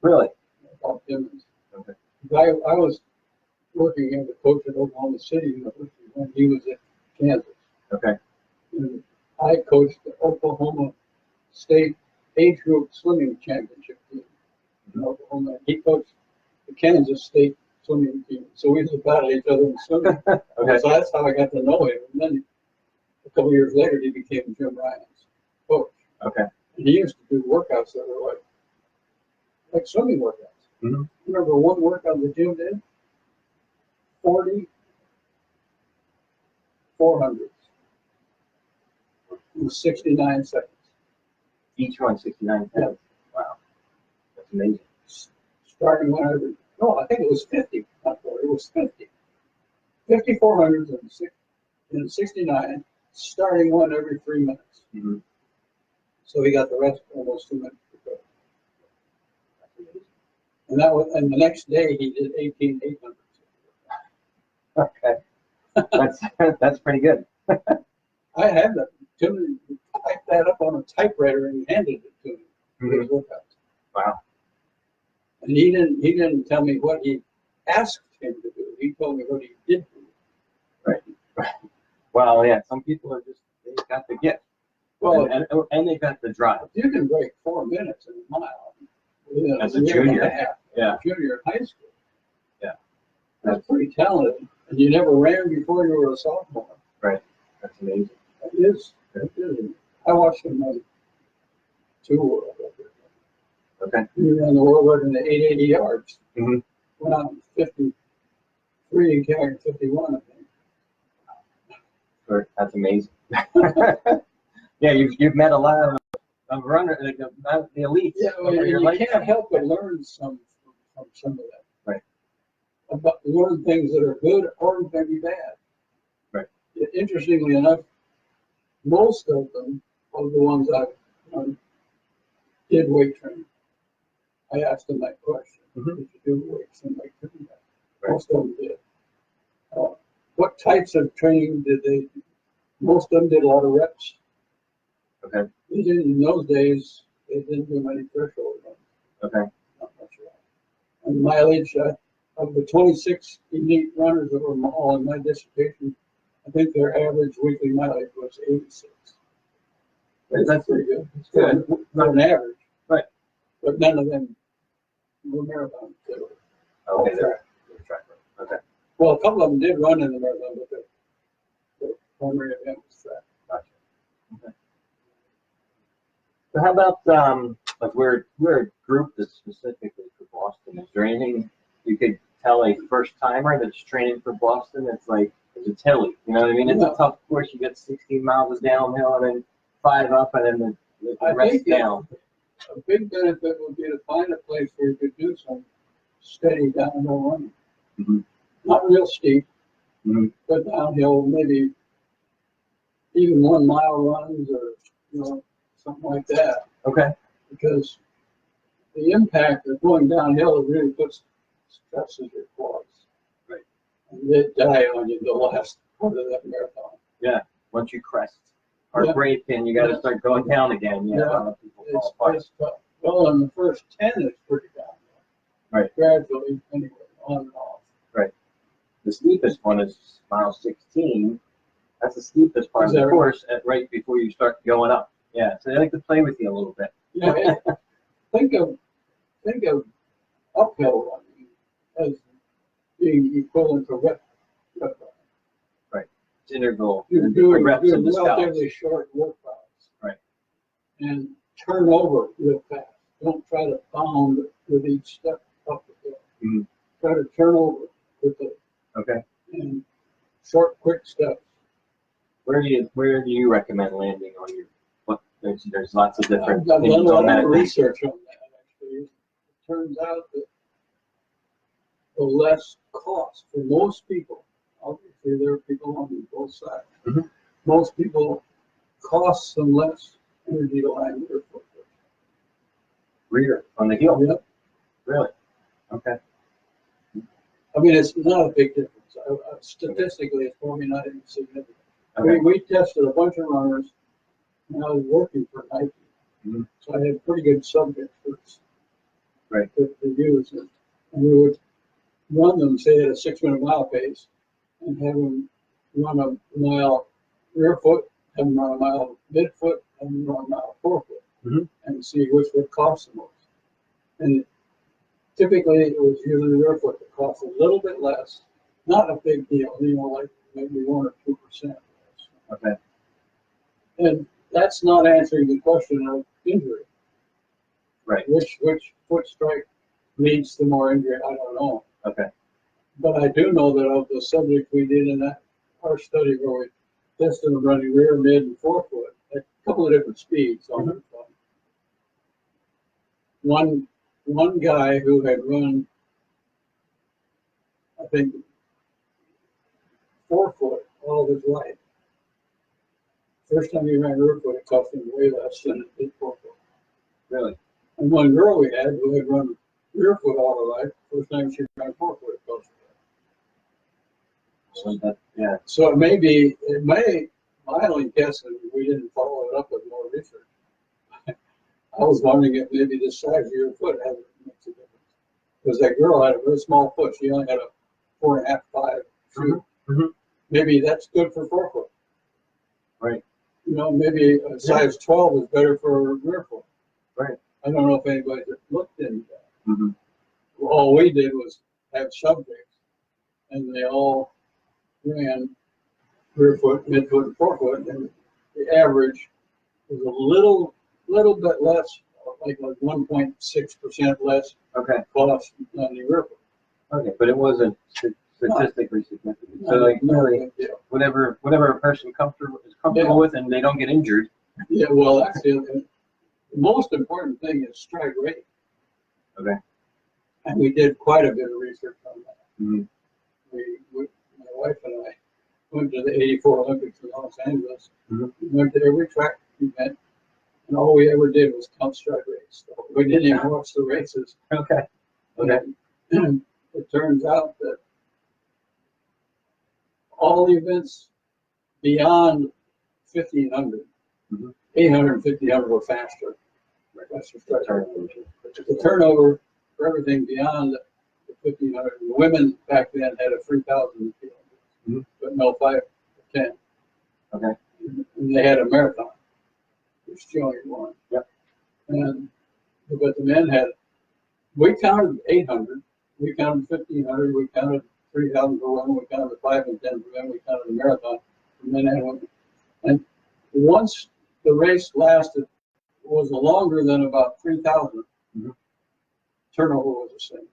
Really? Bob Timmons. Okay. I was working as a coach at Oklahoma City University when he was at Kansas. Okay. And I coached the Oklahoma State age group swimming championship team in Oklahoma. He coached the Kansas State swimming team. So we used to battle each other in swimming. Okay. So that's how I got to know him. And then a couple years later, he became Jim Ryan's coach. Okay. And he used to do workouts that were like swimming workouts. Mm-hmm. Remember one workout the Jim did? 40 400s in 69 seconds. Each one 69 pounds. Wow. That's amazing. Starting one every, no, I think it was 50, not 40, it was 50. 50 400s in 69, starting one every 3 minutes. Mm-hmm. So he got the rest almost 2 minutes to go. And the next day he did 18 800s. Okay. That's pretty good. I had that. Tim typed that up on a typewriter and handed it to me. Mm-hmm. His workouts. Wow. And he didn't tell me what he asked him to do. He told me what he did do. Right. Well, yeah. Some people are they've got the gift. Well, and they've got the drive. you can break 4 minutes in a mile. As a junior. Yeah. Junior in high school. Yeah. That's pretty talented. And you never ran before you were a sophomore. Right. That's amazing. It is. I watched him run 2 world records. Okay. He ran the world record in the 880 yards. Mm-hmm. Went out in 53 and carried 51, I think. Sure. That's amazing. Yeah, you've met a lot of runners, like the elite. Yeah, well, you can't help but learn from some of that. Right. About learn things that are good or maybe bad. Right. interestingly enough, most of them, of the ones I did weight training. I asked them that question. Mhm. Did you do weights and weight training? Right. Most of them did. What types of training did they do? Most of them did a lot of reps. Okay. They didn't, in those days, they didn't do many threshold runs. Okay. Not much of that. And mileage, of the 26 elite runners that were all in my dissertation, I think their average weekly mileage was 86. That's pretty good. It's good for an average. Right. But none of them were marathons. They were Okay. all They're track. track. Okay. Well, a couple of them did run in the marathon, but the primary event was track. Gotcha. Okay. So how about like we're a group that's specifically for Boston. Is there anything you could tell a first timer that's training for Boston? It's like it's hilly. You know what I mean? It's a tough course. You get 16 miles downhill and then 5 up and then the rest down. A big benefit would be to find a place where you could do some steady downhill running. Mm-hmm. Not real steep, Mm-hmm. but downhill, maybe even 1 mile runs or something like that. Okay. Because the impact of going downhill really puts stresses your quads. Right. And they die on you the last part of that marathon. Yeah. Once you crest or break, and you got to start going down again. Yeah. A lot of people fall apart. It's tough. Well, in the first 10, it's pretty downhill. Right. Gradually, anyway, on and off. Right. The steepest one is mile 16. That's the steepest part of the course right before you start going up. Yeah. So they like to play with you a little bit. Yeah. Think of uphill running as being equivalent to rep running. Right. It's interval. You're doing the relatively short workouts. Right. And turn over real fast. Don't try to bound with each step up the hill. Mm-hmm. Try to turn over quickly. Okay. And short, quick steps. Where do you recommend landing on your? What there's lots of different I've done a opinions on lot that. of research on that. Actually, it turns out that the less cost for most people. Obviously, there are people on both sides. Mm-hmm. Most people costs them less energy to land their foot. Rear on the heel. Yep. Really? Okay. I mean, it's not a big difference. Statistically, it's probably not even significant. Okay. We tested a bunch of runners, and I was working for Nike, Mm-hmm. so I had pretty good subjects Right. to use. And we would run them, say, at a 6-minute mile pace, and have them run a mile rear foot, have them run a mile midfoot, have them run a mile forefoot, Mm-hmm. and see which would cost the most. And typically, it was usually the rear foot that cost a little bit less. Not a big deal, like maybe 1 or 2%. Okay. And that's not answering the question of injury. Right. Which foot strike leads to more injury? I don't know. Okay. But I do know that of the subjects we did in our study where we tested them running rear, mid, and forefoot at a couple of different speeds on their phone. One guy who had run, I think, forefoot all of his life. First time he ran rear foot, it cost him way less than it did forefoot. Really? And one girl we had who had run rear foot all her life, first time she ran forefoot, it cost her less. So yeah. So my only guess is we didn't follow it up with more research. I was wondering if maybe the size of your foot makes a difference. Because that girl had a very small foot. She only had a 4.5, 5 shoe. Mm-hmm. Maybe that's good for forefoot. Right. Maybe a size 12 is better for rear foot. Right. I don't know if anybody looked into that. Mm-hmm. All we did was have subjects, and they all ran rear foot, midfoot, and forefoot, and the average was a little bit less, like 1.6% less cost on the rear foot. Okay, but it wasn't statistically significant. So whatever a person is comfortable with, and they don't get injured. Yeah, well, that's the most important thing is stride rate. Okay. And we did quite a bit of research on that. Mm-hmm. My wife and I went to the '84 Olympics in Los Angeles. Mm-hmm. We went to every track event, and all we ever did was count stride rates. So we didn't even watch the races. Okay. Okay. And it turns out that all the events beyond 1500, 800 and 1500 were faster. Faster stride rate. The turnover for everything beyond the 1500. The women back then had a 3,000 kilometers, but no 5 or 10. Okay. And they had a marathon, which Joey won. Yep. And but the men had. We counted 800. We counted 1500. We counted 3,000 for women. We counted 5 and 10 for men. We counted the marathon for men and women. And once the race lasted, was longer than about 3,000. Turnover was the same.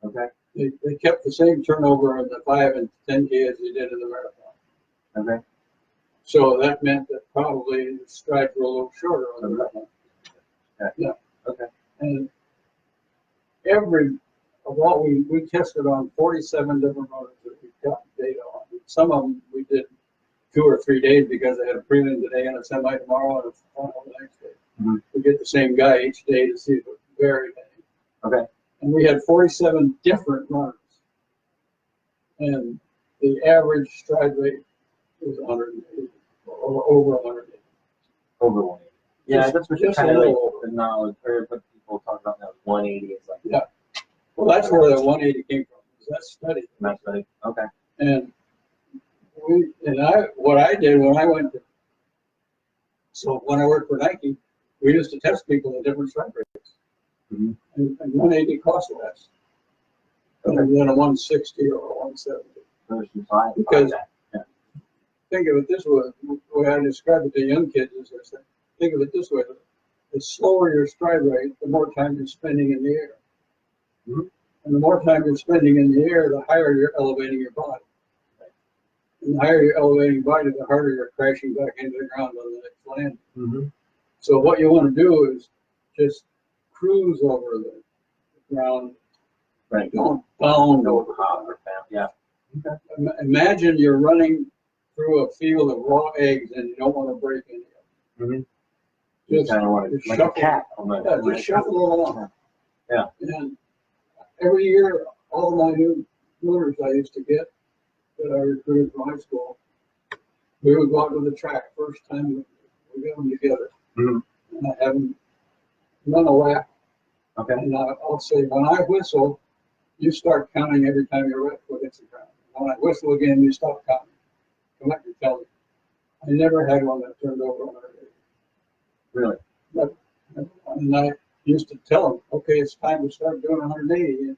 Okay. They kept the same turnover in the 5 and 10K as they did in the marathon. Okay. So that meant that probably the strides were a little shorter on the marathon. Yeah. Okay. And every of all we tested on 47 different runners that we got data on. Some of them we did 2 or 3 days because they had a prelim today and a semi tomorrow and a final the next day. We get the same guy each day to see if it varied any. Okay. And we had 47 different runners. And the average stride rate was 180 or over 180. Over 180. Yeah, that's what just kind of a like little the knowledge, or what people talk about now, 180 is like. Yeah. Well, that's where the 180 came from. That study. That study. Okay. And what I did when I went to, so when I worked for Nike, we used to test people at different stride rates. And 180 cost less than a 160 or a 170. Because think of it this way, the way I describe it to young kids is this: think of it this way: the slower your stride rate, the more time you're spending in the air. And the more time you're spending in the air, the higher you're elevating your body. And the higher you're elevating your body, the harder you're crashing back into the ground on the next landing. So what you want to do is just cruise over the ground. Right. Don't bound over. Yeah. Okay. Imagine you're running through a field of raw eggs and you don't want to break any of them. Just kind of want to, like shuffle, a cat. Just shuffle along. Yeah. And every year, all my new runners I used to get that I recruited from high school, we would go out to the track first time we get them together. And I have them run a lap. Okay. And I'll say, when I whistle, you start counting every time your right foot hits the ground. When I whistle again, you stop counting. Come back and tell me. I never had one that turned over 180. Really? Never. And I used to tell them, okay, it's time to start doing 180.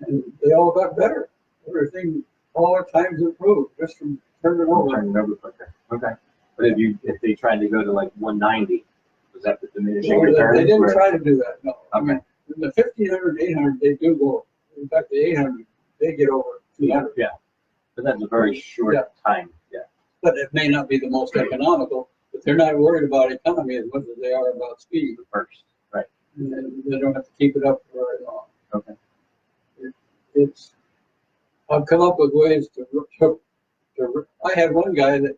And they all got better. Everything, all our times improved just from turning over. Turning over quicker. Okay. But if they tried to go to like 190, was that the diminishing return? They didn't try to do that, no. Okay. I mean, in the 1500, 800, they do go. In fact, the 800, they get over 200. Yeah. But that's a very short time. Yeah. But it may not be the most economical, but they're not worried about economy as much as they are about speed. First. Right. And they don't have to keep it up for very long. Okay. I've come up with ways to I had one guy that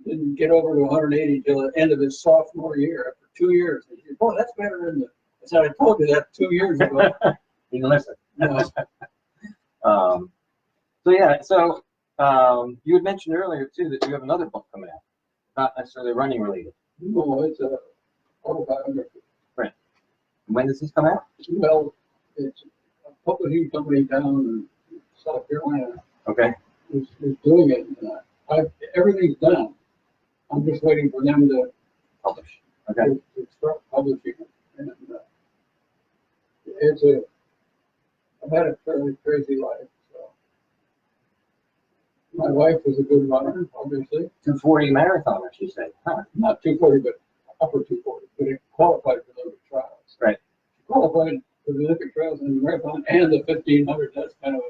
didn't get over to 180 till the end of his sophomore year. After 2 years, he said, "Boy, that's better than the." I said, "I told you that 2 years ago." You can listen. No. You had mentioned earlier too that you have another book coming out, not necessarily running related. No, it's a autobiography. Right. When does this come out? Well, it's a publishing company down in South Carolina. Okay. Is doing it. Everything's done. I'm just waiting for them to publish. Okay. To start publishing it. And I've had a fairly crazy life. So my wife was a good runner, obviously. 240 marathoner, she said. Huh. Not 240, but upper 240. But it qualified for the Olympic trials. Right. She qualified for the Olympic trials and the marathon and the 1500. That's kind of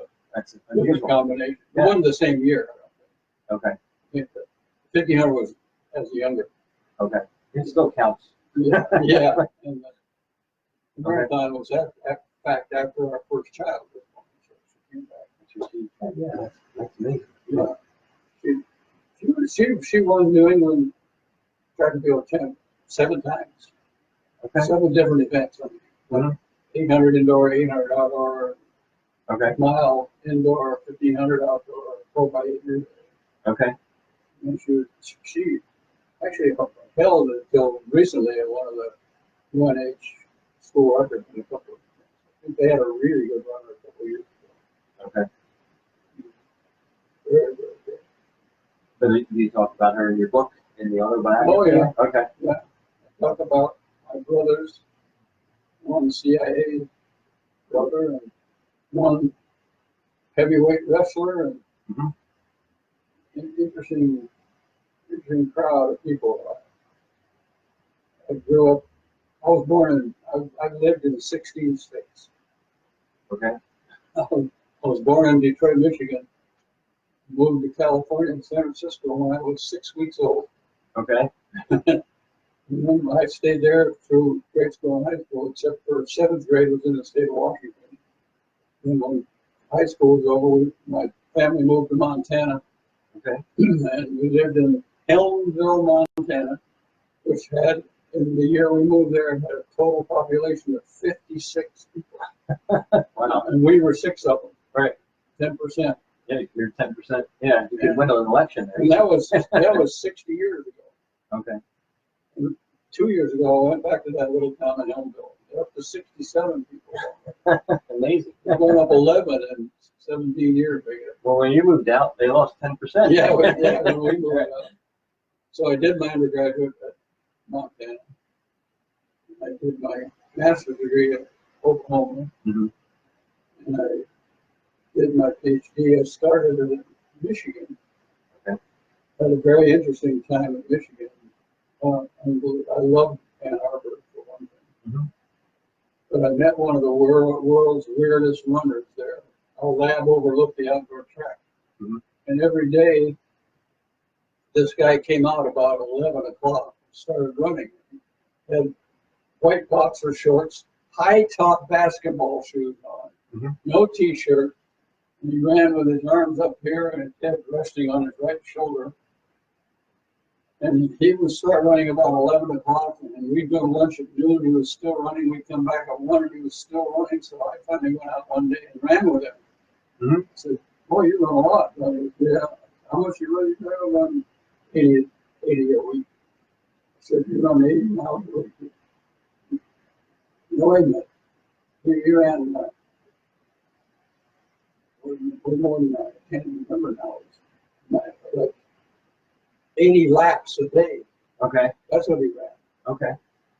a good combination. Yeah. It wasn't the same year, I don't think. Okay. I think the 1500 was as younger. Okay. It still counts. Yeah. Yeah. And the marathon was, in fact, after our first child was born. So she came back. Yeah, that's amazing. Yeah. She won New England track and field champ 7 times. Okay. 7 different events. Mhm. 800 indoor, 800 outdoor, Okay. mile indoor, 1500 outdoor, 4x8 relay. Okay. And she actually held until recently at one of the UNH school records in a couple of things. I think they had a really good runner a couple of years ago. Okay. Very, very good. So you talk about her in your book, in the autobiography? Oh, yeah. Okay. Yeah. I talk about my brothers, one CIA brother and one heavyweight wrestler, and Mhm. an interesting crowd of people. I grew up, I was born in, I've lived in 16 states. Okay. I was born in Detroit, Michigan, moved to California and San Francisco when I was 6 weeks old. Okay. And then I stayed there through grade school and high school, except for 7th grade was in the state of Washington. And when high school was over, my family moved to Montana. Okay. And we lived in Elmville, Montana, which had, in the year we moved there, had a total population of 56 people. Wow. And we were 6 of them. Right. 10%. Yeah, you're 10%. Yeah, you could win an election there. And that was 60 years ago. Okay. And 2 years ago, I went back to that little town in Elmville. They're up to 67 people. Amazing. We're going up 11 in 17 years, I guess. Well, when you moved out, they lost 10%. Yeah, when we moved out. So I did my undergraduate at Montana. I did my master's degree at Oklahoma. Mm-hmm. And I did my PhD. I started in Michigan. Okay. Had a very interesting time in Michigan. I loved Ann Arbor, for one thing. Mm-hmm. But I met one of the world's weirdest runners there. Our lab overlooked the outdoor track. Mm-hmm. And every day, this guy came out about 11 o'clock and started running. He had white boxer shorts, high-top basketball shoes on, Mm-hmm. no T-shirt. And he ran with his arms up here and his head resting on his right shoulder. And he would start running about 11 o'clock, and we'd go to lunch at noon. He was still running. We'd come back at 1, and he was still running. So I finally went out one day and ran with him. Mm-hmm. I said, "Boy, you run a lot." I said, "Yeah. How much you run?" He said, "I run 80 a week." I said, "You run 80 miles a week?" No, wait a minute. You ran way more than that. I can't remember now. Like 80 laps a day. Okay. That's what he ran. Okay.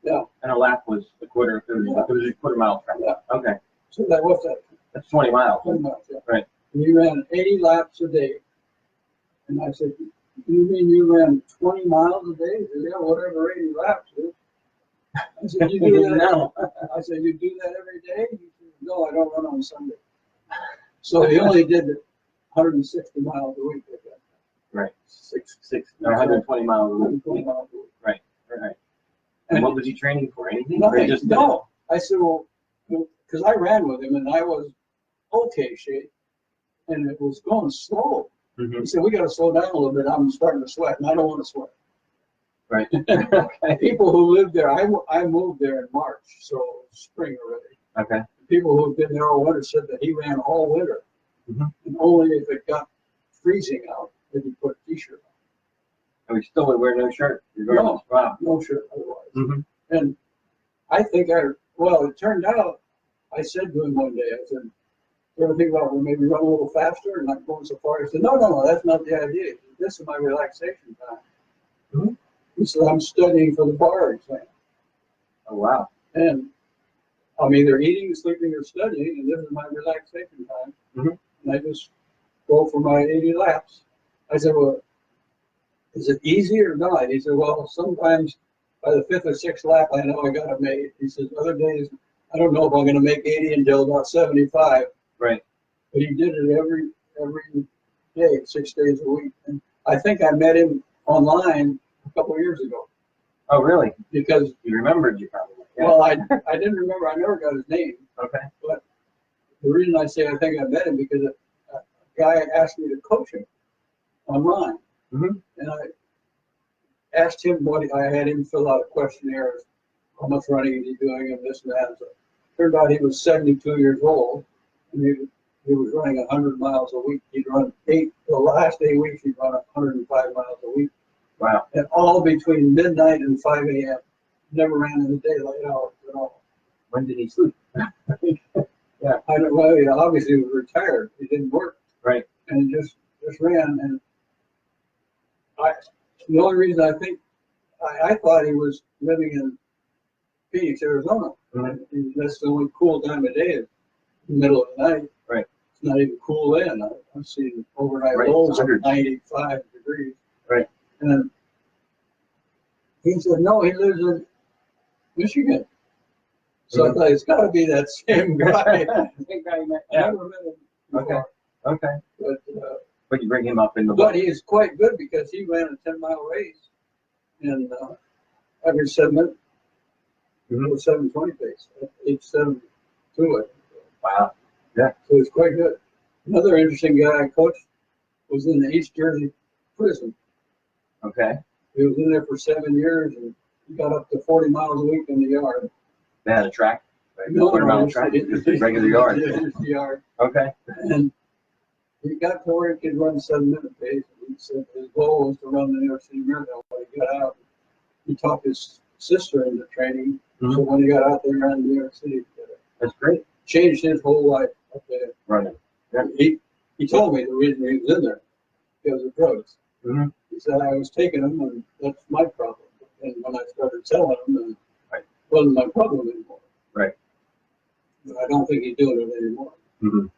Yeah. And a lap was a quarter. It was a quarter mile track. Yeah. Okay. So what's that? That's 20 miles. 20 miles, yeah. Right. And he ran 80 laps a day. And I said, "You mean you ran 20 miles a day?" He said, "Yeah, whatever 80 laps is." I said, "You do that?" No. I said, "You do that every day?" He said, "No, I don't run on Sunday." So he only did 160 miles a week like that. Right. Six, 120 miles a week. 120 miles a week. Right. Right. And what was he training for? Anything? Nothing. Or just No. I said, well, because I ran with him and I was okay shape and it was going slow. Mm-hmm. He said, "We got to slow down a little bit. I'm starting to sweat and I don't want to sweat." Right. People who lived there, I moved there in March, so spring already. Okay. People who've been there all winter said that he ran all winter. Mm-hmm. And only if it got freezing out did he put a T-shirt on. And we still would wear no shirt. Regardless. Wow. No shirt otherwise. Mm-hmm. And I think it turned out, I said to him one day, I said, "You ever think about maybe run a little faster and not going so far?" He said, no, that's not the idea. He said, "This is my relaxation time." Mm-hmm. He said, "I'm studying for the bar exam. Oh, wow. And I'm either eating, sleeping, or studying, and this is my relaxation time." Mm-hmm. And I just go for my 80 laps. I said, "Well, is it easy or not?" He said, "Well, sometimes by the 5th or 6th lap, I know I got to make." He says, "Other days, I don't know if I'm going to make 80 until about 75. Right. But he did it every day, 6 days a week. And I think I met him online a couple of years ago. Oh, really? Because, He remembered you probably. Yeah. well, I didn't remember. I never got his name. Okay. But the reason I say I think I met him because a guy asked me to coach him online. Mhm. And I asked him I had him fill out a questionnaire, how much running is he doing and this and that. So turned out he was 72 years old, and he was running 100 miles a week. He'd run the last 8 weeks, he'd run 105 miles a week. Wow. And all between midnight and 5 a.m. Never ran in the daylight hours at all. When did he sleep? Yeah. I don't, well, obviously he was retired. He didn't work. Right. And he just ran. And the only reason I thought he was living in Phoenix, Arizona. Mhm. That's the only cool time of day, is the middle of the night. Right. It's not even cool then. I've seen overnight Right. lows of 100. 95 degrees. Right. And he said, no, he lives in Michigan. So I thought, it's got to be that same guy. Same guy you met. I Yeah. never met him before. Okay. But You bring him up in the But book. he's quite good because he ran a 10-mile race and every 7 minutes, Mhm. or 7:20 pace, at age 7 to it. Wow. Yeah. So he's quite good. Another interesting guy I coached was in the East Jersey prison. Okay. He was in there for 7 years and he got up to 40 miles a week in the yard. They had a track. Right? No, Put him on the just track. Just a regular yard. Yeah, just the yard. Okay. And he got to where he could run 7-minute pace. He said his goal was to run the New York City Marathon. When he got out, he talked his sister into training. Mhm. So when he got out there, he ran New York City together. That's great. Changed his whole life up there. Running. Yeah. He told me the reason he was in there because of drugs. Mhm. He said I was taking them and that's my problem. And when I started selling them, then Right. it wasn't my problem anymore. Right. But I don't think he's doing it anymore. Mhm.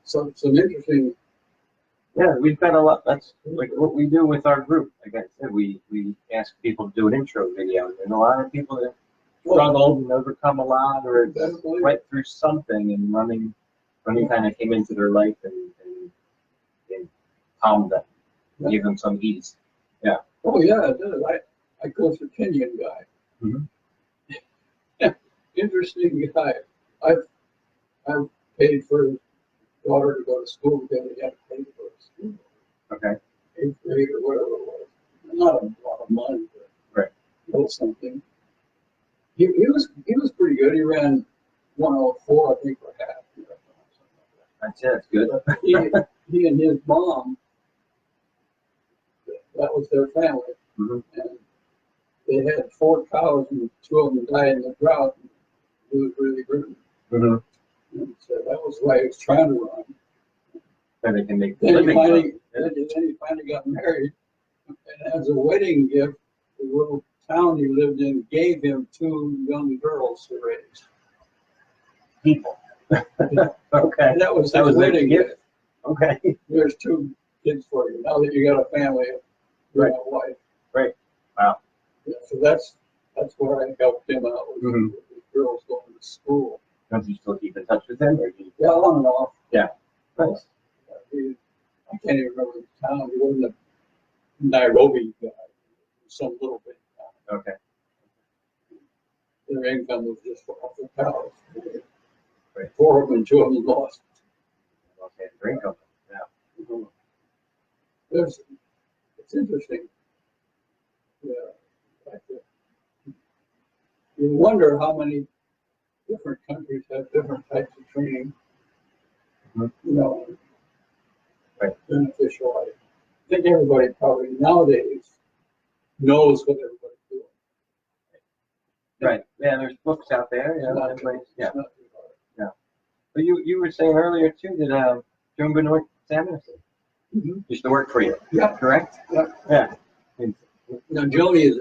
Some interesting. Yeah, we've got a lot. That's like what we do with our group. Like I said, we ask people to do an intro video, and a lot of people that struggled and overcome a lot, or went through something, and running kind of came into their life and calmed them, gave them some ease. Yeah. Oh yeah, it does. I coached a Kenyan guy. Mhm. Interesting guy. I've paid for his daughter to go to school because he had to pay for his school. Okay. 8th grade or whatever it was. Not a lot of money, but Right. a little something. He was pretty good. He ran 104, I think, for half. That's it. That's good. He and his mom, that was their family. Mhm. And they had 4 cows and 2 of them died in the drought. He was really good. Mhm. And so that was why he was trying to run. Then they can make the Then living. he finally got married. And as a wedding gift, the little town he lived in gave him 2 young girls to raise. People. Okay. And that was That his was their wedding gift. gift. Okay. There's 2 kids for you. Now that you got a family, you're a wife. Right. Wow. Yeah, so that's where I helped him out with, Mhm. with the girls going to school. Don't you still keep in touch with them, or do you? Yeah, on and off. Yeah. Nice. I can't even remember the town. He wasn't a Nairobi guy. Some little bit town. Okay. Their income was just off the cows. Right. 4 of them and 2 of them lost. Okay. Drink them. Yeah. It's interesting. Yeah. You wonder how many different countries have different types of training. Mhm. You know, Right. beneficial. I think everybody probably nowadays knows what everybody's doing. Right. Yeah. There's books out there. It's Yeah. not Everybody's, too- yeah. it's not too hard. But you were saying earlier too that Joan Benoit Samuelson Mhm. used to work for you. Yeah. Correct. Yeah. Yeah. Now Joni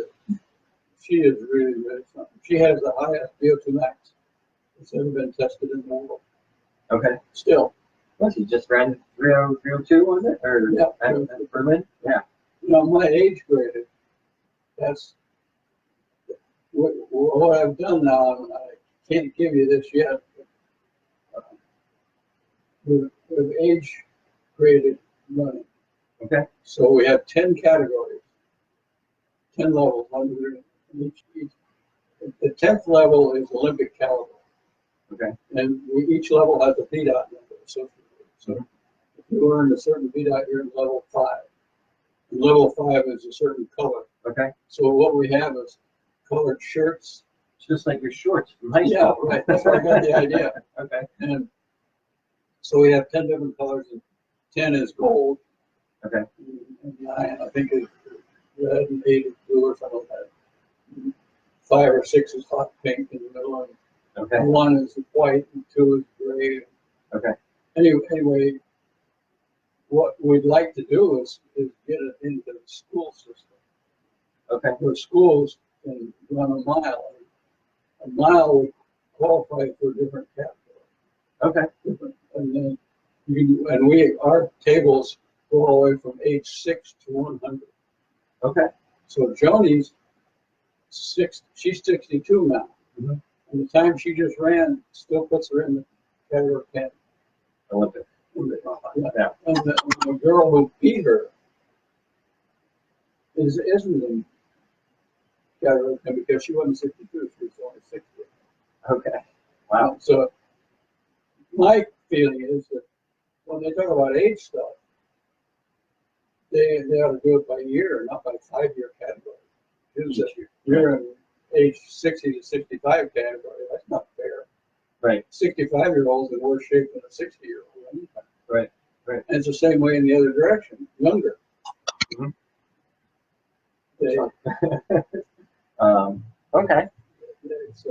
she is really, really something. She has the highest VO2 max that's ever been tested in the world. Okay. Still, Was he just ran 302, was it? Or Yeah. at Berlin? Yeah. you know, my age graded. That's what I've done now. And I can't give you this yet. With age graded running. Okay. So we have 10 categories, 10 levels under each. The 10th level is Olympic caliber. Okay. And each level has a VDOT number associated with it. So if you earn a certain VDOT, you're in level 5. Level 5 is a certain color. Okay. So what we have is colored shirts. It's just like your shorts from high school. Yeah, right. That's where I got the idea. Okay. And so we have 10 different colors, and 10 is gold. Okay. And 9, I think, is red, and 8 is blue or something like that. 5 or 6 is hot pink in the middle, and Okay. 1 is white, and 2 is gray. Okay. Anyway, what we'd like to do is get it into the school system. Okay. Where schools can run a mile. A mile would qualify for different categories. Okay. And then our tables go all the way from age 6 to 100. Okay. So Joni's she's 62 now. Mm-hmm. And the time she just ran still puts her in the category 10. Olympic. Yeah. And the girl who beat her isn't in category 10 because she wasn't 62, she was only 60. Okay. Wow. So my feeling is that when they talk about age stuff, they ought to do it by year, not by 5-year category. You're in age 60 to 65 category. That's not fair. Right. 65-year-olds in worse shape than a 60-year-old. Right. Right. And it's the same way in the other direction, younger. Mm-hmm. They, Okay. it's,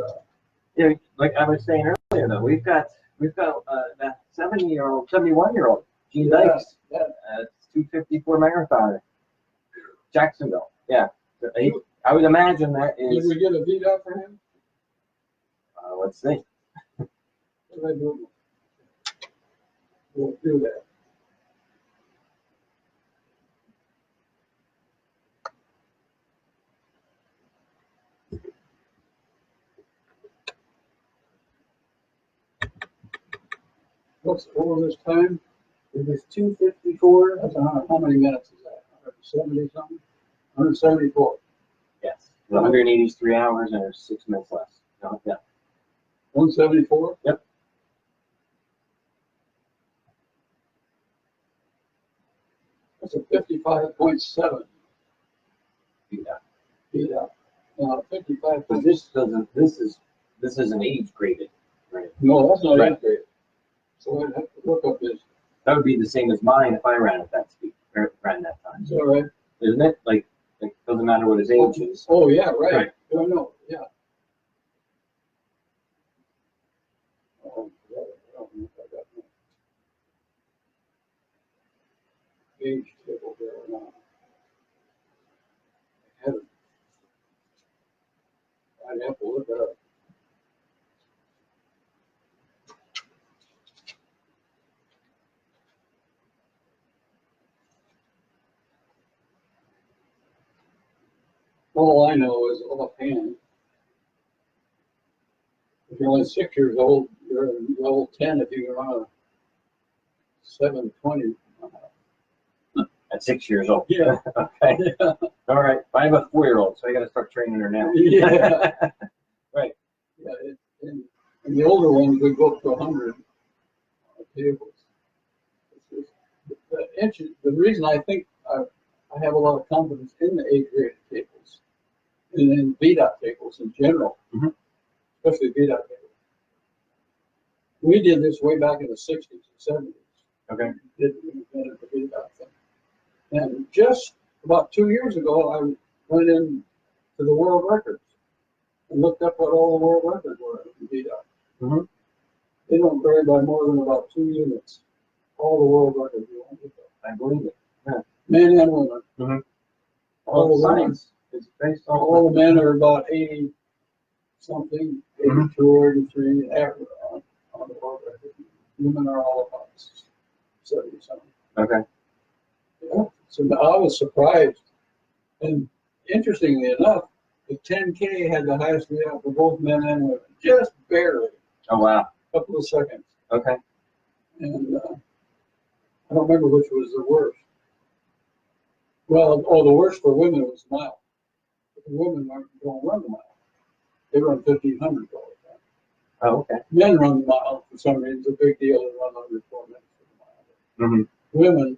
Yeah, like I was saying earlier, though, we've got that 71-year-old Gene Dykes. Yeah. 254 marathoner, Jacksonville. Yeah. I would imagine that Did is. we get a beat out for him? Let's see. What did I do? We'll do that. What's over this time? It was 254. That's how many minutes is that? 170 something? 174. Yes. 183 hours and there's 6 minutes less. No, yeah. 174? Yep. That's a 55.7. Yeah. Beat out. 55. But this isn't age graded, right? No, that's not Right. age grade. So I'd have to look up this. That would be the same as mine if I ran at that speed, or ran that time. Is that right? Isn't it? Like doesn't matter what his age is. Oh, yeah, right. Right. I know, yeah. Oh, yeah, I don't know if I got my age table there or not. I'd have to look it up. All I know is offhand, if you're only 6 years old, you're in level 10 if you can run a 720. At 6 years old. Yeah. Okay. Yeah. All right. I have a 4-year-old, so I got to start training her now. Yeah. Right. Yeah, and the older ones would go up to 100 tables. The reason I think I have a lot of confidence in the age-rated tables and in beat-out tables in general, Mm-hmm. especially beat-out tables. We did this way back in the 60s and 70s. Okay. We invented the beat-out thing. And just about 2 years ago, I went in to the world records and looked up what all the world records were in beat-out. Mm-hmm. They don't vary by more than about 2 units. All the world records you want to go. I believe it. Yeah. Men and women. Mm-hmm. All the science is based on All the men are about 80 something, 82 or 83 average on the world record. Women are all about 70 something. Okay. Yeah. So I was surprised. And interestingly enough, the 10K had the highest beat-out for both men and women, just barely, Oh wow. a couple of seconds. Okay. And I don't remember which was the worst. Well, the worst for women was the mile. But the women don't run the mile. They run 1,500 all the time. Oh okay. Men run the mile for some reason. It's a big deal to run under 4 minutes for the mile. Mm-hmm. Women,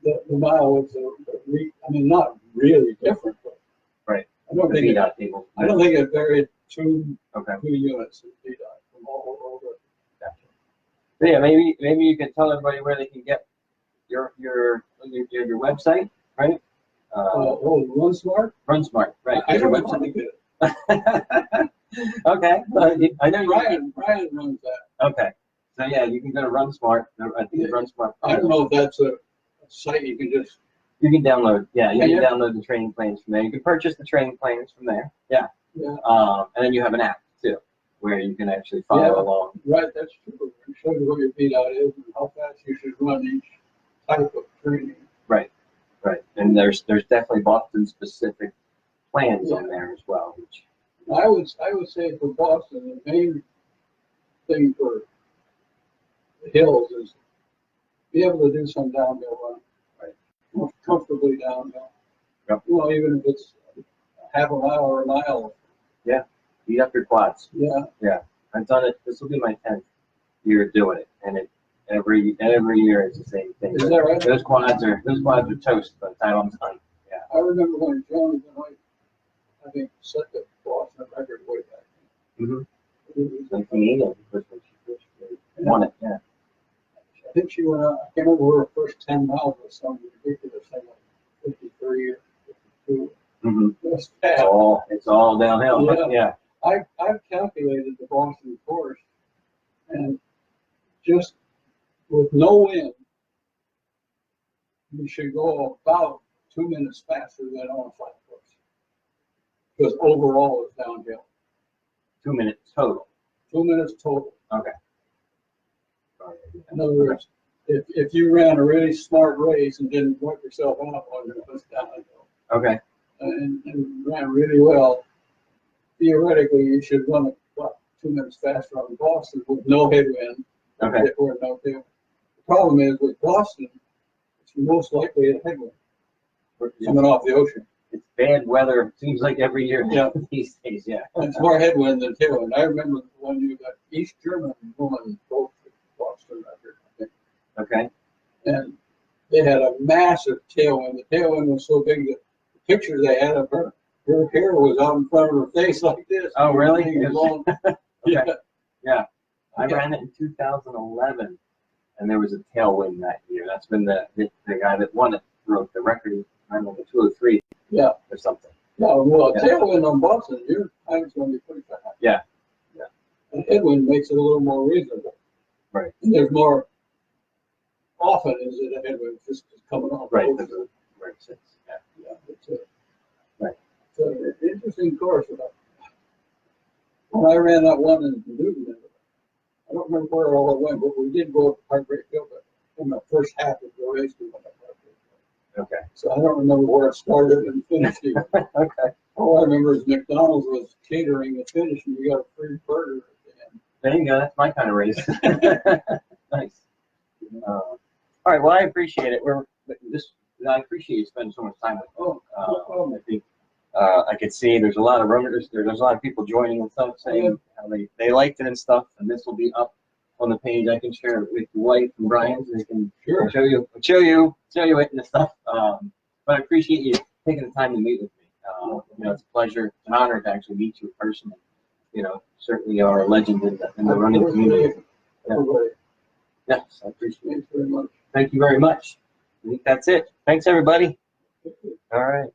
the mile was I mean, not really different, but Right. I don't The think VDOT table. I don't think it varied two Okay. units in VDOT from all over. Gotcha. So yeah, maybe you can tell everybody where they can get your website, right? Run Smart? Run Smart, right? I Your don't know how to website. get it. Okay. I know Brian runs that. Okay. So yeah, you can go to Run Smart. I think Run Smart. I don't know if that's a site you can just. You can download. Yeah, you can Yeah. download the training plans from there. You can purchase the training plans from there. Yeah. Yeah. And then you have an app too, where you can actually follow along. Right, that's true. It shows you what your VDOT is and how fast you should run each type of training. Right. Right. And there's definitely Boston specific plans on there as well. Which I would say for Boston, the main thing for the hills is be able to do some downhill running. Right. More comfortably downhill. Yep. You know, even if it's half a mile or a mile. Yeah. Beat up your quads. Yeah. Yeah. I've done it. This will be my 10th year doing it, and every year it's the same thing. Is that right? Those quads are toast by the time I'm done. Yeah. I remember when Jones and I think, set the Boston record way back then. Mm-hmm. It was 1980 was when she first won it. Yeah. I think she went out, I can't remember her first 10 miles or something ridiculous thing, like 53 or 52. Mm-hmm. That's fast. It's all downhill. Yeah. Yeah. I've calculated the Boston course, and just with no wind, you should go about 2 minutes faster than on a flat course. Because overall it's downhill. 2 minutes total. 2 minutes total. Okay. In other words, if you ran a really smart race and didn't wipe yourself out on it, it was downhill. Okay. And ran really well, theoretically you should run it about 2 minutes faster on Boston with no headwind. Okay. Or no tailwind. The problem is with Boston, it's most likely a headwind coming off the ocean. It's bad weather. It seems like every year Yeah. these days. Yeah. It's more headwind than tailwind. I remember when you got East Germany won both the Boston record, I think. Okay. And they had a massive tailwind. The tailwind was so big that the picture they had of her hair was out in front of her face like this. Oh, really? Okay. Yeah. Yeah. I Okay. ran it in 2011, and there was a tailwind that year. That's when the guy that won it broke the record. I don't know, the 203 Yeah. or something. Yeah, well, Yeah. tailwind on Boston, your time's going to be pretty fast. Yeah. Yeah. And headwind makes it a little more reasonable. Right. And there's more, often is it a headwind just coming off. Right. Over. That's where it sits. Yeah. Yeah, it's a, Right. it's an interesting course. When I ran that one in Newton, I don't remember where all it went, but we did go up Heartbreak Hill, but in the first half of the race, we went up Heartbreak Hill. Okay. So I don't remember where it started and finished even. Okay. All I remember is McDonald's was catering the finish and we got a free burger at the end. There you go. That's my kind of race. Nice. All right. Well, I appreciate it. I appreciate you spending so much time with me. Oh, no problem. I think I could see there's a lot of runners. There's a lot of people joining and stuff saying how they liked it and stuff. And this will be up on the page. I can share it with your wife and Brian, so they can Sure. show you it and stuff. But I appreciate you taking the time to meet with me. It's a pleasure, it's an honor to actually meet you personally. Certainly you are a legend in the running community. Yeah. Everybody, Yes, I appreciate it. thanks very much. Thank you very much. I think that's it. Thanks, everybody. All right.